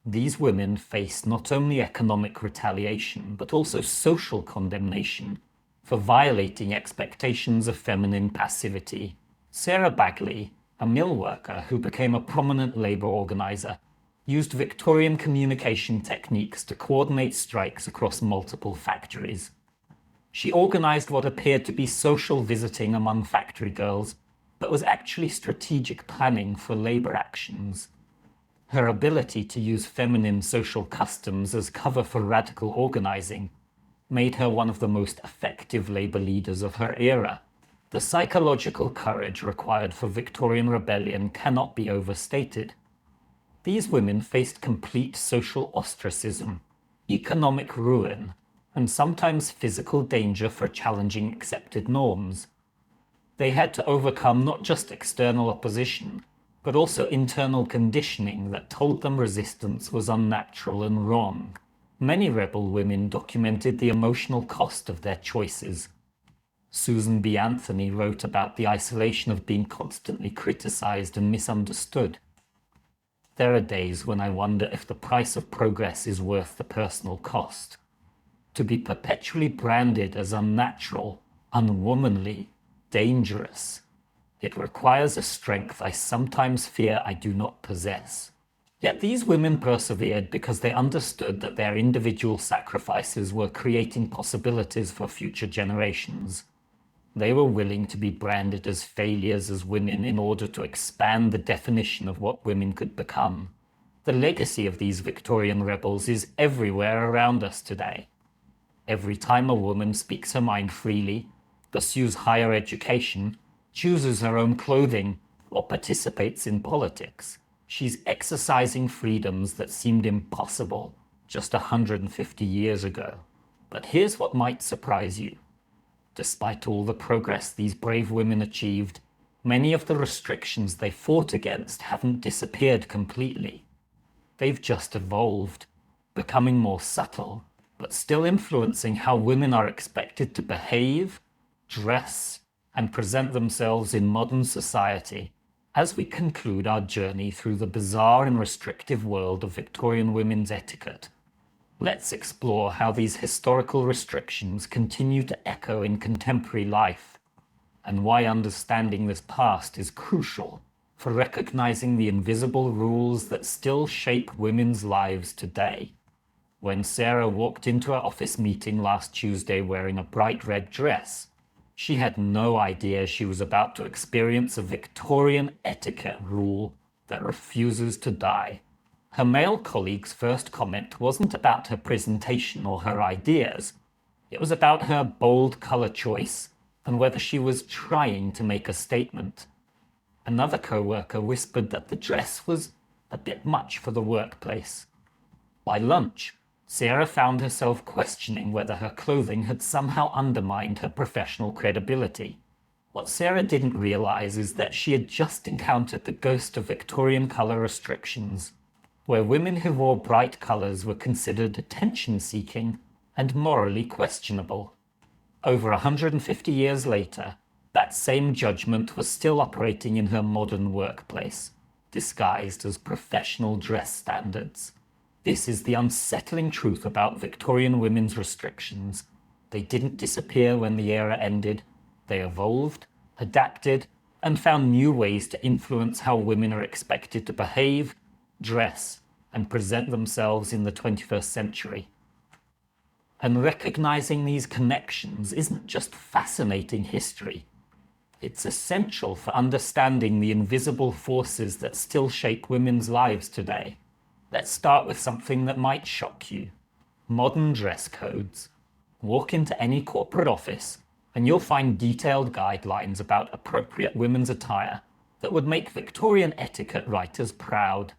These women faced not only economic retaliation, but also social condemnation for violating expectations of feminine passivity. Sarah Bagley, a mill worker who became a prominent labor organizer, used Victorian communication techniques to coordinate strikes across multiple factories. She organized what appeared to be social visiting among factory girls, but was actually strategic planning for labor actions. Her ability to use feminine social customs as cover for radical organizing made her one of the most effective labor leaders of her era. The psychological courage required for Victorian rebellion cannot be overstated. These women faced complete social ostracism, economic ruin, and sometimes physical danger for challenging accepted norms. They had to overcome not just external opposition, but also internal conditioning that told them resistance was unnatural and wrong. Many rebel women documented the emotional cost of their choices. Susan B. Anthony wrote about the isolation of being constantly criticized and misunderstood. There are days when I wonder if the price of progress is worth the personal cost. To be perpetually branded as unnatural, unwomanly, dangerous. It requires a strength I sometimes fear I do not possess. Yet these women persevered because they understood that their individual sacrifices were creating possibilities for future generations. They were willing to be branded as failures as women in order to expand the definition of what women could become. The legacy of these Victorian rebels is everywhere around us today. Every time a woman speaks her mind freely, pursues higher education, chooses her own clothing, or participates in politics, she's exercising freedoms that seemed impossible just 150 years ago. But here's what might surprise you. Despite all the progress these brave women achieved, many of the restrictions they fought against haven't disappeared completely. They've just evolved, becoming more subtle, but still influencing how women are expected to behave, dress, and present themselves in modern society. As we conclude our journey through the bizarre and restrictive world of Victorian women's etiquette, let's explore how these historical restrictions continue to echo in contemporary life, and why understanding this past is crucial for recognizing the invisible rules that still shape women's lives today. When Sarah walked into her office meeting last Tuesday wearing a bright red dress, she had no idea she was about to experience a Victorian etiquette rule that refuses to die. Her male colleague's first comment wasn't about her presentation or her ideas. It was about her bold color choice and whether she was trying to make a statement. Another co-worker whispered that the dress was a bit much for the workplace. By lunch, Sarah found herself questioning whether her clothing had somehow undermined her professional credibility. What Sarah didn't realize is that she had just encountered the ghost of Victorian color restrictions, where women who wore bright colors were considered attention-seeking and morally questionable. Over 150 years later, that same judgment was still operating in her modern workplace, disguised as professional dress standards. This is the unsettling truth about Victorian women's restrictions. They didn't disappear when the era ended. They evolved, adapted, and found new ways to influence how women are expected to behave, dress, and present themselves in the 21st century. And recognizing these connections isn't just fascinating history. It's essential for understanding the invisible forces that still shape women's lives today. Let's start with something that might shock you. Modern dress codes. Walk into any corporate office and you'll find detailed guidelines about appropriate women's attire that would make Victorian etiquette writers proud.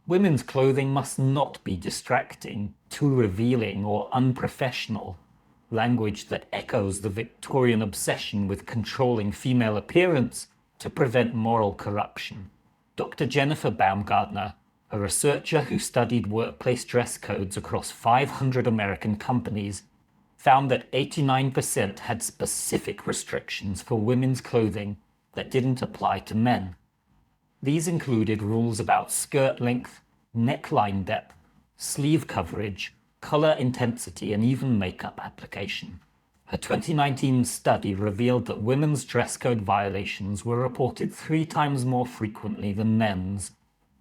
Women's clothing must not be distracting, too revealing, or unprofessional. Language that echoes the Victorian obsession with controlling female appearance to prevent moral corruption. Dr. Jennifer Baumgartner, a researcher who studied workplace dress codes across 500 American companies, found that 89% had specific restrictions for women's clothing that didn't apply to men. These included rules about skirt length, neckline depth, sleeve coverage, color intensity, and even makeup application. A 2019 study revealed that women's dress code violations were reported 3 times more frequently than men's,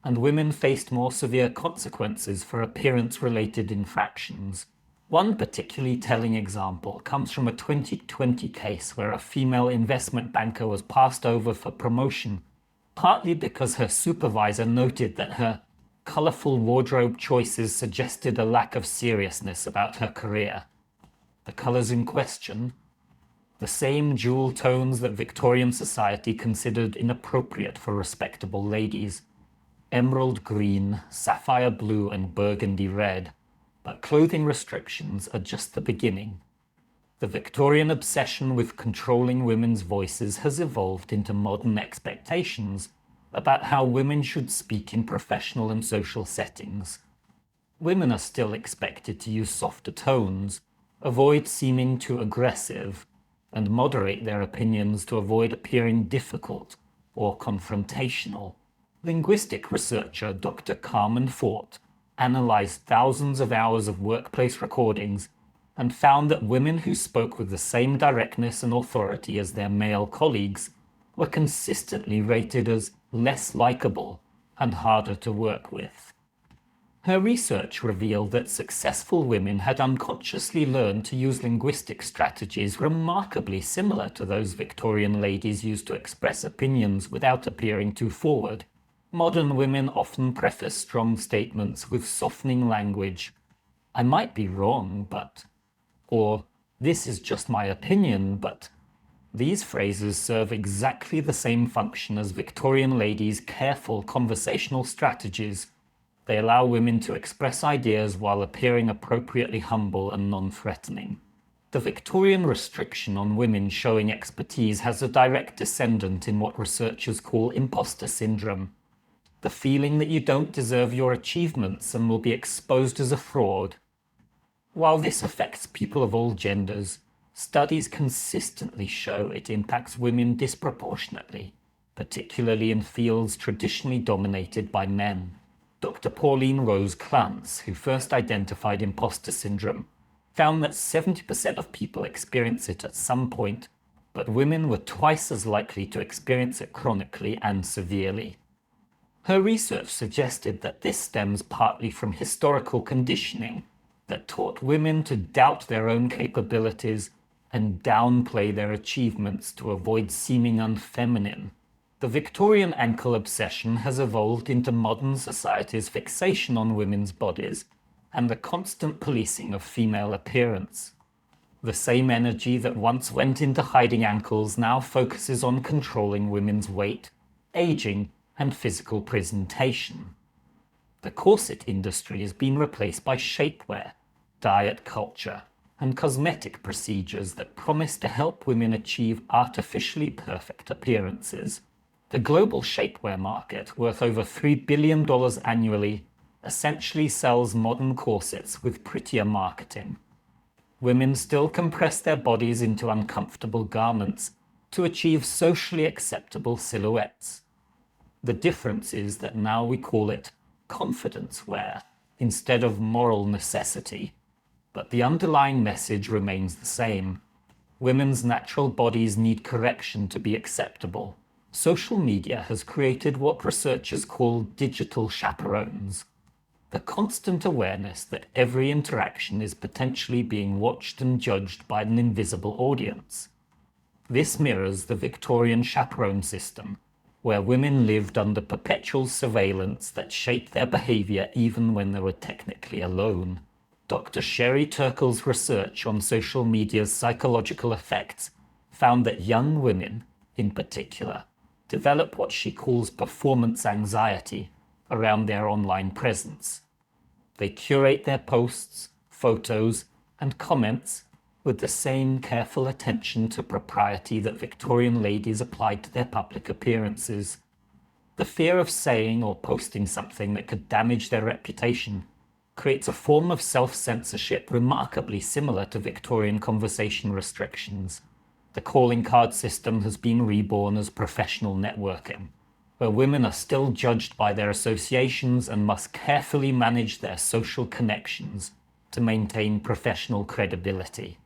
and women faced more severe consequences for appearance-related infractions. One particularly telling example comes from a 2020 case where a female investment banker was passed over for promotion, partly because her supervisor noted that her colorful wardrobe choices suggested a lack of seriousness about her career. The colors in question, the same jewel tones that Victorian society considered inappropriate for respectable ladies: emerald green, sapphire blue, and burgundy red. But clothing restrictions are just the beginning. The Victorian obsession with controlling women's voices has evolved into modern expectations about how women should speak in professional and social settings. Women are still expected to use softer tones, avoid seeming too aggressive, and moderate their opinions to avoid appearing difficult or confrontational. Linguistic researcher Dr. Carmen Fort analyzed thousands of hours of workplace recordings and found that women who spoke with the same directness and authority as their male colleagues were consistently rated as less likable and harder to work with. Her research revealed that successful women had unconsciously learned to use linguistic strategies remarkably similar to those Victorian ladies used to express opinions without appearing too forward. Modern women often preface strong statements with softening language. "I might be wrong, but," or "this is just my opinion, but." These phrases serve exactly the same function as Victorian ladies' careful conversational strategies. They allow women to express ideas while appearing appropriately humble and non-threatening. The Victorian restriction on women showing expertise has a direct descendant in what researchers call imposter syndrome. The feeling that you don't deserve your achievements and will be exposed as a fraud. While this affects people of all genders, studies consistently show it impacts women disproportionately, particularly in fields traditionally dominated by men. Dr. Pauline Rose Clance, who first identified imposter syndrome, found that 70% of people experience it at some point, but women were twice as likely to experience it chronically and severely. Her research suggested that this stems partly from historical conditioning that taught women to doubt their own capabilities and downplay their achievements to avoid seeming unfeminine. The Victorian ankle obsession has evolved into modern society's fixation on women's bodies and the constant policing of female appearance. The same energy that once went into hiding ankles now focuses on controlling women's weight, aging, and physical presentation. The corset industry has been replaced by shapewear, diet culture, and cosmetic procedures that promise to help women achieve artificially perfect appearances. The global shapewear market, worth over $3 billion annually, essentially sells modern corsets with prettier marketing. Women still compress their bodies into uncomfortable garments to achieve socially acceptable silhouettes. The difference is that now we call it confidence wear instead of moral necessity. But the underlying message remains the same. Women's natural bodies need correction to be acceptable. Social media has created what researchers call digital chaperones. The constant awareness that every interaction is potentially being watched and judged by an invisible audience. This mirrors the Victorian chaperone system, where women lived under perpetual surveillance that shaped their behavior even when they were technically alone. Dr. Sherry Turkle's research on social media's psychological effects found that young women, in particular, develop what she calls performance anxiety around their online presence. They curate their posts, photos, and comments with the same careful attention to propriety that Victorian ladies applied to their public appearances. The fear of saying or posting something that could damage their reputation creates a form of self-censorship remarkably similar to Victorian conversation restrictions. The calling card system has been reborn as professional networking, where women are still judged by their associations and must carefully manage their social connections to maintain professional credibility.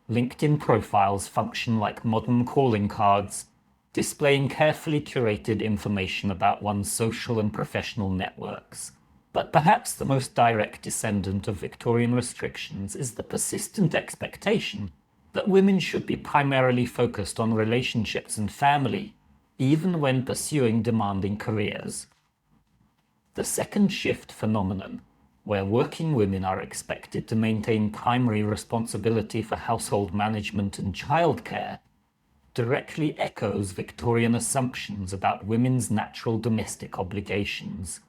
LinkedIn profiles function like modern calling cards, displaying carefully curated information about one's social and professional networks. But perhaps the most direct descendant of Victorian restrictions is the persistent expectation that women should be primarily focused on relationships and family, even when pursuing demanding careers. The second shift phenomenon, where working women are expected to maintain primary responsibility for household management and childcare, directly echoes Victorian assumptions about women's natural domestic obligations.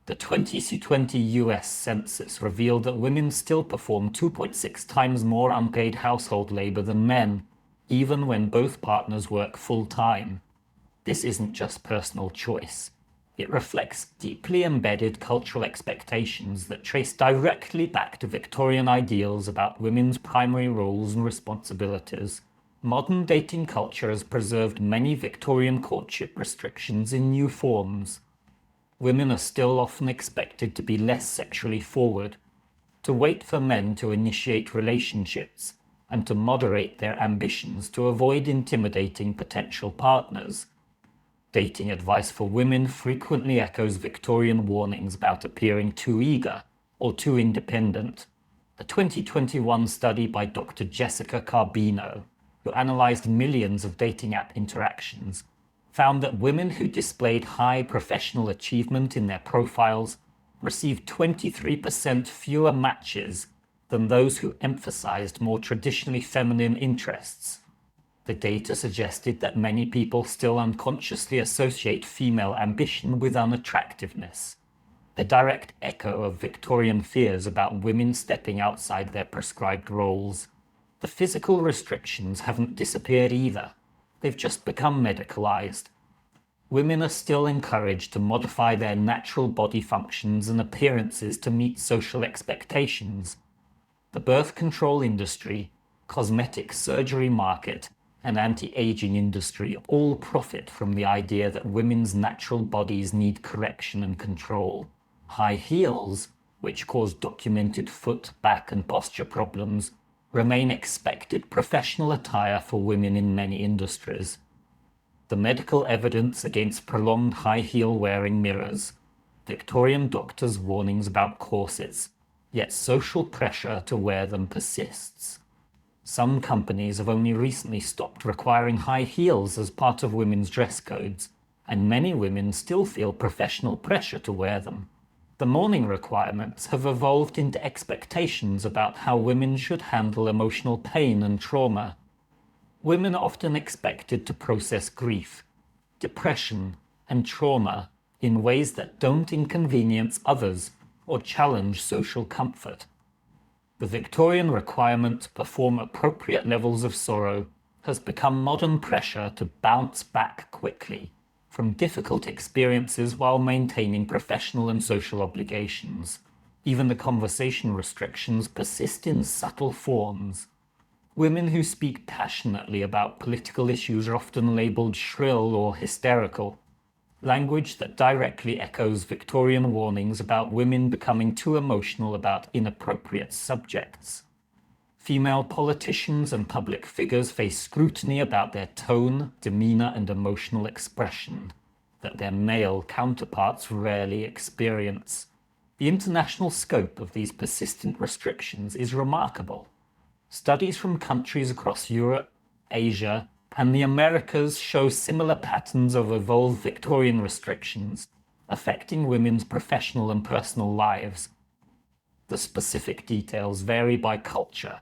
The 2020 US Census revealed that women still perform 2.6 times more unpaid household labor than men, even when both partners work full-time. This isn't just personal choice. It reflects deeply embedded cultural expectations that trace directly back to Victorian ideals about women's primary roles and responsibilities. Modern dating culture has preserved many Victorian courtship restrictions in new forms. Women are still often expected to be less sexually forward, to wait for men to initiate relationships, and to moderate their ambitions to avoid intimidating potential partners. Dating advice for women frequently echoes Victorian warnings about appearing too eager or too independent. A 2021 study by Dr. Jessica Carbino, who analyzed millions of dating app interactions, found that women who displayed high professional achievement in their profiles received 23% fewer matches than those who emphasized more traditionally feminine interests. The data suggested that many people still unconsciously associate female ambition with unattractiveness, a direct echo of Victorian fears about women stepping outside their prescribed roles. The physical restrictions haven't disappeared either. They've just become medicalized. Women are still encouraged to modify their natural body functions and appearances to meet social expectations. The birth control industry, cosmetic surgery market, and anti-aging industry all profit from the idea that women's natural bodies need correction and control. High heels, which cause documented foot, back, and posture problems, remain expected professional attire for women in many industries. The medical evidence against prolonged high heel wearing mirrors Victorian doctors' warnings about corsets, yet social pressure to wear them persists. Some companies have only recently stopped requiring high heels as part of women's dress codes, and many women still feel professional pressure to wear them. The mourning requirements have evolved into expectations about how women should handle emotional pain and trauma. Women are often expected to process grief, depression, and trauma in ways that don't inconvenience others or challenge social comfort. The Victorian requirement to perform appropriate levels of sorrow has become modern pressure to bounce back quickly from difficult experiences while maintaining professional and social obligations. Even the conversation restrictions persist in subtle forms. Women who speak passionately about political issues are often labelled shrill or hysterical, language that directly echoes Victorian warnings about women becoming too emotional about inappropriate subjects. Female politicians and public figures face scrutiny about their tone, demeanour, and emotional expression that their male counterparts rarely experience. The international scope of these persistent restrictions is remarkable. Studies from countries across Europe, Asia, and the Americas show similar patterns of evolved Victorian restrictions affecting women's professional and personal lives. The specific details vary by culture,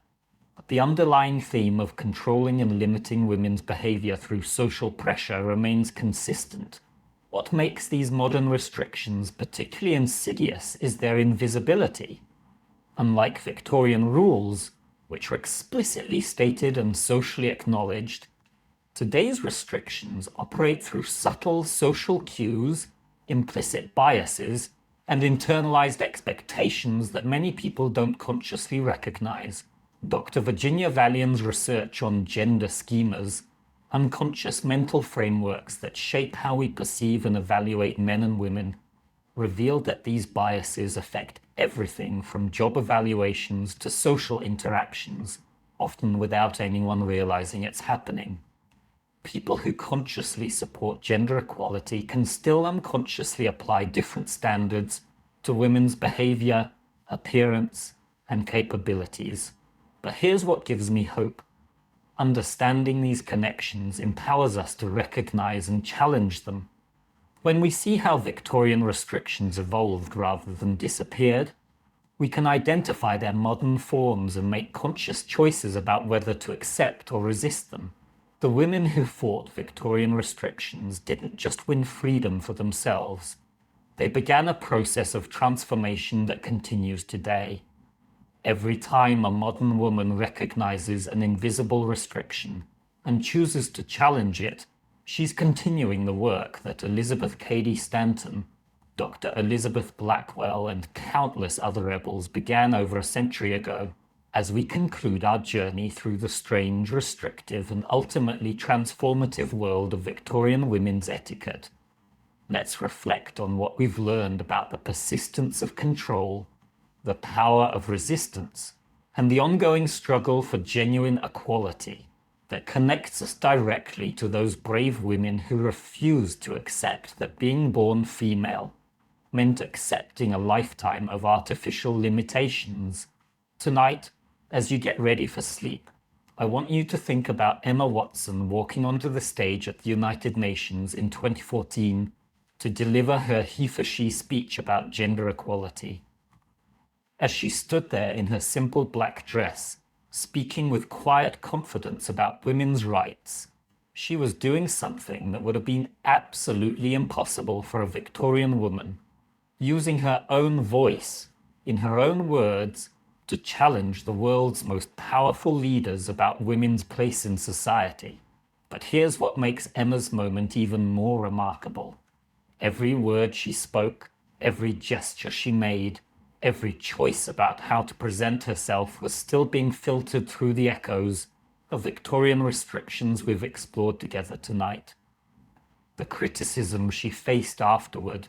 but the underlying theme of controlling and limiting women's behavior through social pressure remains consistent. What makes these modern restrictions particularly insidious is their invisibility. Unlike Victorian rules, which were explicitly stated and socially acknowledged, today's restrictions operate through subtle social cues, implicit biases, and internalized expectations that many people don't consciously recognize. Dr. Virginia Valian's research on gender schemas, unconscious mental frameworks that shape how we perceive and evaluate men and women, revealed that these biases affect everything from job evaluations to social interactions, often without anyone realizing it's happening. People who consciously support gender equality can still unconsciously apply different standards to women's behavior, appearance, and capabilities. But here's what gives me hope. Understanding these connections empowers us to recognize and challenge them. When we see how Victorian restrictions evolved rather than disappeared, we can identify their modern forms and make conscious choices about whether to accept or resist them. The women who fought Victorian restrictions didn't just win freedom for themselves. They began a process of transformation that continues today. Every time a modern woman recognizes an invisible restriction and chooses to challenge it, she's continuing the work that Elizabeth Cady Stanton, Dr. Elizabeth Blackwell, and countless other rebels began over a century ago. As we conclude our journey through the strange, restrictive, and ultimately transformative world of Victorian women's etiquette, let's reflect on what we've learned about the persistence of control, the power of resistance, and the ongoing struggle for genuine equality that connects us directly to those brave women who refused to accept that being born female meant accepting a lifetime of artificial limitations. Tonight, as you get ready for sleep, I want you to think about Emma Watson walking onto the stage at the United Nations in 2014 to deliver her he-for-she speech about gender equality. As she stood there in her simple black dress, speaking with quiet confidence about women's rights, she was doing something that would have been absolutely impossible for a Victorian woman, using her own voice, in her own words, to challenge the world's most powerful leaders about women's place in society. But here's what makes Emma's moment even more remarkable. Every word she spoke, every gesture she made, every choice about how to present herself was still being filtered through the echoes of Victorian restrictions we've explored together tonight. The criticism she faced afterward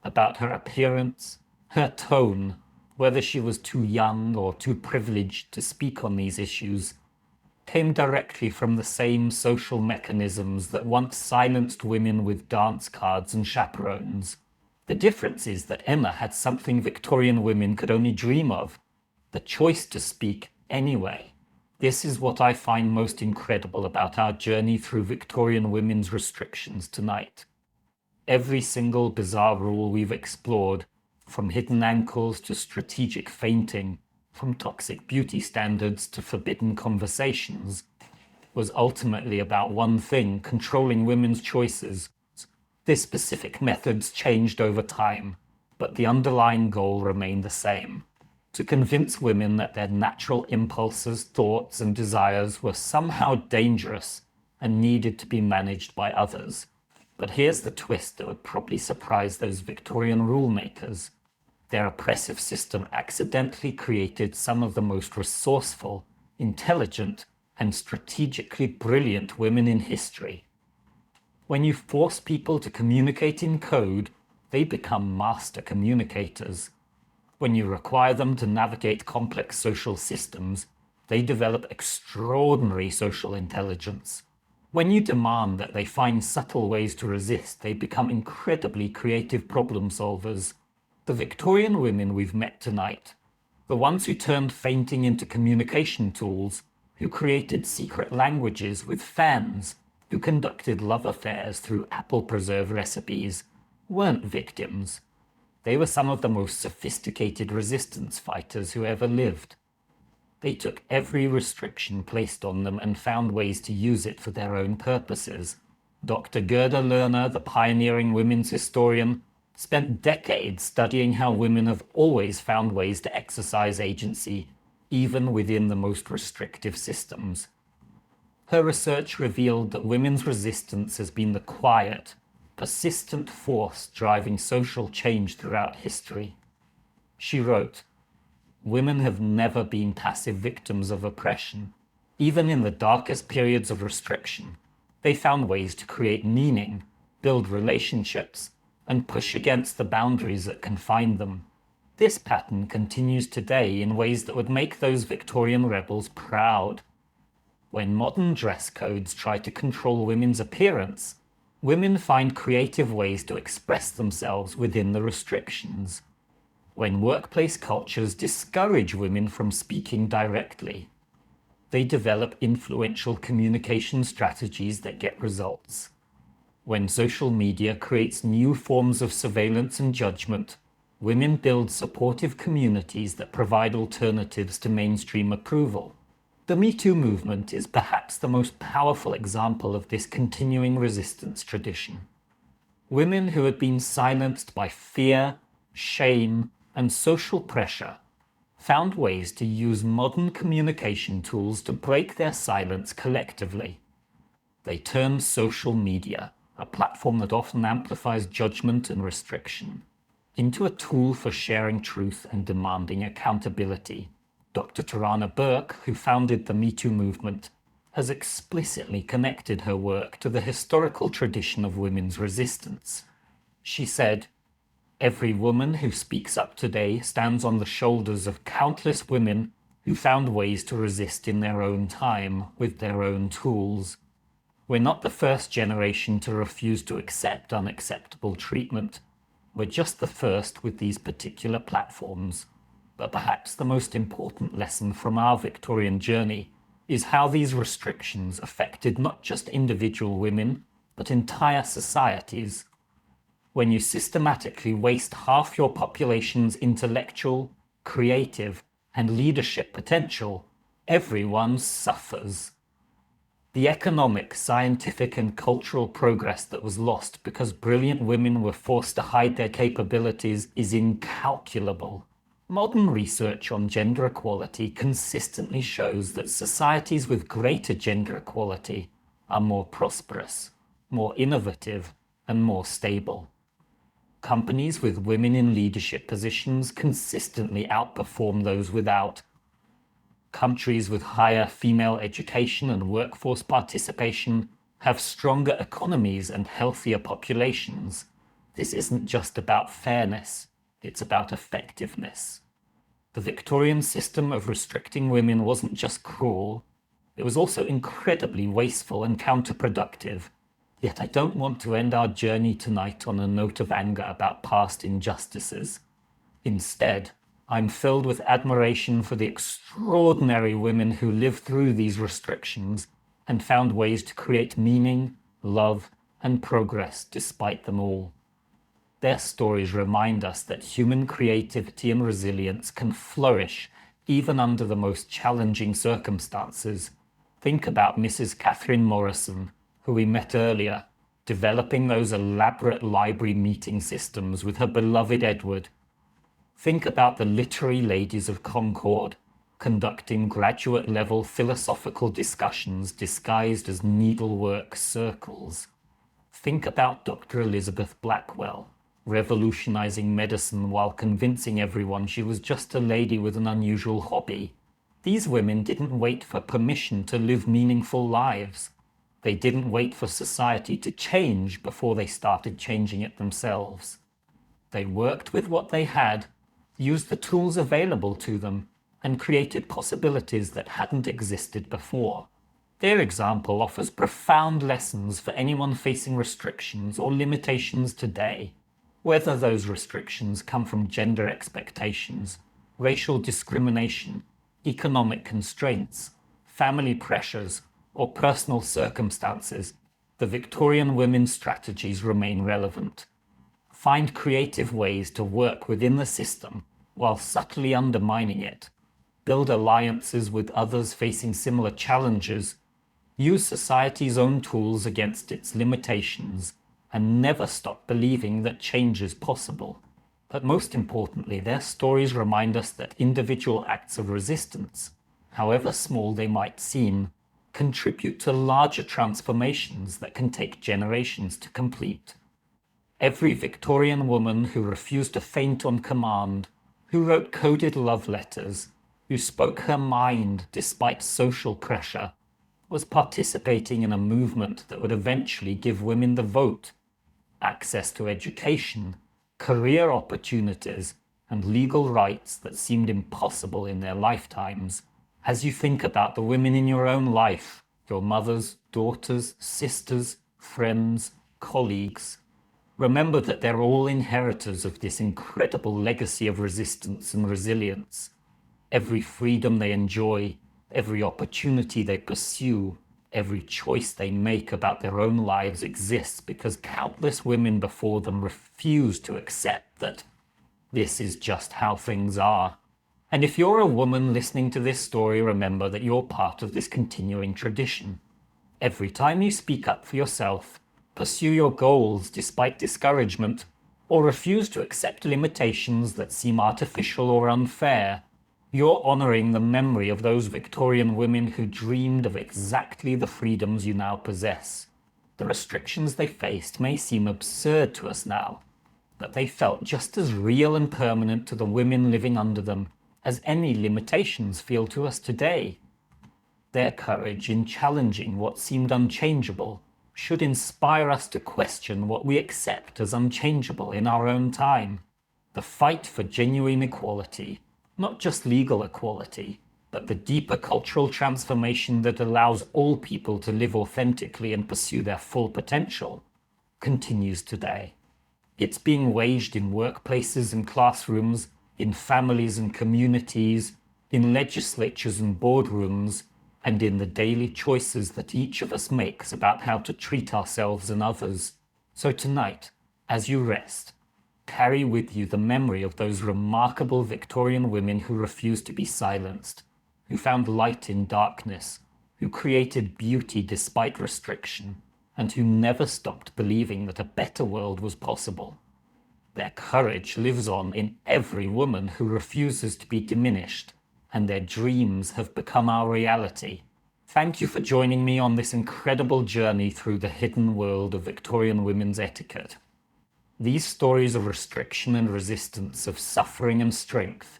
about her appearance, her tone, whether she was too young or too privileged to speak on these issues, came directly from the same social mechanisms that once silenced women with dance cards and chaperones. The difference is that Emma had something Victorian women could only dream of, the choice to speak anyway. This is what I find most incredible about our journey through Victorian women's restrictions tonight. Every single bizarre rule we've explored, from hidden ankles to strategic fainting, from toxic beauty standards to forbidden conversations, was ultimately about one thing: controlling women's choices. The specific methods changed over time, but the underlying goal remained the same: to convince women that their natural impulses, thoughts, and desires were somehow dangerous and needed to be managed by others. But here's the twist that would probably surprise those Victorian rule makers. Their oppressive system accidentally created some of the most resourceful, intelligent, and strategically brilliant women in history. When you force people to communicate in code, they become master communicators. When you require them to navigate complex social systems, they develop extraordinary social intelligence. When you demand that they find subtle ways to resist, they become incredibly creative problem solvers. The Victorian women we've met tonight, the ones who turned fainting into communication tools, who created secret languages with fans, who conducted love affairs through apple preserve recipes, weren't victims. They were some of the most sophisticated resistance fighters who ever lived. They took every restriction placed on them and found ways to use it for their own purposes. Dr. Gerda Lerner, the pioneering women's historian, spent decades studying how women have always found ways to exercise agency, even within the most restrictive systems. Her research revealed that women's resistance has been the quiet, persistent force driving social change throughout history. She wrote, "Women have never been passive victims of oppression. Even in the darkest periods of restriction, they found ways to create meaning, build relationships, and push against the boundaries that confined them. This pattern continues today in ways that would make those Victorian rebels proud. When modern dress codes try to control women's appearance, women find creative ways to express themselves within the restrictions. When workplace cultures discourage women from speaking directly, they develop influential communication strategies that get results. When social media creates new forms of surveillance and judgment, women build supportive communities that provide alternatives to mainstream approval. The Me Too movement is perhaps the most powerful example of this continuing resistance tradition. Women who had been silenced by fear, shame, and social pressure found ways to use modern communication tools to break their silence collectively. They turned social media, a platform that often amplifies judgment and restriction, into a tool for sharing truth and demanding accountability. Dr. Tarana Burke, who founded the Me Too movement, has explicitly connected her work to the historical tradition of women's resistance. She said, "Every woman who speaks up today stands on the shoulders of countless women who found ways to resist in their own time with their own tools. We're not the first generation to refuse to accept unacceptable treatment. We're just the first with these particular platforms. But perhaps the most important lesson from our Victorian journey is how these restrictions affected not just individual women, but entire societies. When you systematically waste half your population's intellectual, creative, and leadership potential, everyone suffers. The economic, scientific, and cultural progress that was lost because brilliant women were forced to hide their capabilities is incalculable. Modern research on gender equality consistently shows that societies with greater gender equality are more prosperous, more innovative, and more stable. Companies with women in leadership positions consistently outperform those without. Countries with higher female education and workforce participation have stronger economies and healthier populations. This isn't just about fairness, it's about effectiveness. The Victorian system of restricting women wasn't just cruel, it was also incredibly wasteful and counterproductive. Yet I don't want to end our journey tonight on a note of anger about past injustices. Instead, I'm filled with admiration for the extraordinary women who lived through these restrictions and found ways to create meaning, love, and progress despite them all. Their stories remind us that human creativity and resilience can flourish even under the most challenging circumstances. Think about Mrs. Catherine Morrison, who we met earlier, developing those elaborate library meeting systems with her beloved Edward. Think about the literary ladies of Concord, conducting graduate-level philosophical discussions disguised as needlework circles. Think about Dr. Elizabeth Blackwell, revolutionizing medicine while convincing everyone she was just a lady with an unusual hobby. These women didn't wait for permission to live meaningful lives. They didn't wait for society to change before they started changing it themselves. They worked with what they had, used the tools available to them, and created possibilities that hadn't existed before. Their example offers profound lessons for anyone facing restrictions or limitations today. Whether those restrictions come from gender expectations, racial discrimination, economic constraints, family pressures, or personal circumstances, the Victorian women's strategies remain relevant. Find creative ways to work within the system while subtly undermining it. Build alliances with others facing similar challenges. Use society's own tools against its limitations, and never stop believing that change is possible. But most importantly, their stories remind us that individual acts of resistance, however small they might seem, contribute to larger transformations that can take generations to complete. Every Victorian woman who refused to faint on command, who wrote coded love letters, who spoke her mind despite social pressure, was participating in a movement that would eventually give women the vote, access to education, career opportunities, and legal rights that seemed impossible in their lifetimes. As you think about the women in your own life, your mothers, daughters, sisters, friends, colleagues, remember that they're all inheritors of this incredible legacy of resistance and resilience. Every freedom they enjoy, every opportunity they pursue, every choice they make about their own lives exists because countless women before them refused to accept that this is just how things are. And if you're a woman listening to this story, remember that you're part of this continuing tradition. Every time you speak up for yourself, pursue your goals despite discouragement, or refuse to accept limitations that seem artificial or unfair, you're honoring the memory of those Victorian women who dreamed of exactly the freedoms you now possess. The restrictions they faced may seem absurd to us now, but they felt just as real and permanent to the women living under them as any limitations feel to us today. Their courage in challenging what seemed unchangeable should inspire us to question what we accept as unchangeable in our own time. The fight for genuine equality, not just legal equality, but the deeper cultural transformation that allows all people to live authentically and pursue their full potential, continues today. It's being waged in workplaces and classrooms, in families and communities, in legislatures and boardrooms, and in the daily choices that each of us makes about how to treat ourselves and others. So tonight, as you rest, carry with you the memory of those remarkable Victorian women who refused to be silenced, who found light in darkness, who created beauty despite restriction, and who never stopped believing that a better world was possible. Their courage lives on in every woman who refuses to be diminished, and their dreams have become our reality. Thank you for joining me on this incredible journey through the hidden world of Victorian women's etiquette. These stories of restriction and resistance, of suffering and strength,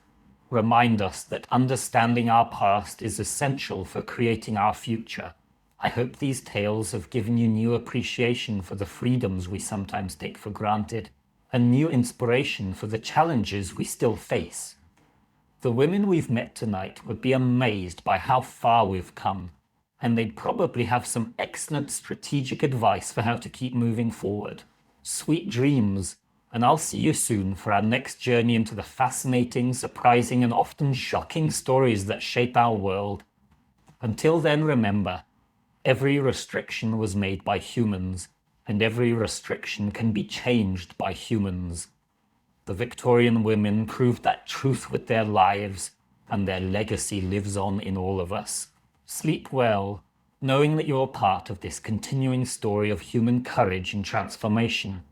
remind us that understanding our past is essential for creating our future. I hope these tales have given you new appreciation for the freedoms we sometimes take for granted, and new inspiration for the challenges we still face. The women we've met tonight would be amazed by how far we've come, and they'd probably have some excellent strategic advice for how to keep moving forward. Sweet dreams, and I'll see you soon for our next journey into the fascinating, surprising, and often shocking stories that shape our world. Until then, remember, every restriction was made by humans, and every restriction can be changed by humans. The Victorian women proved that truth with their lives, and their legacy lives on in all of us. Sleep well, knowing that you're part of this continuing story of human courage and transformation.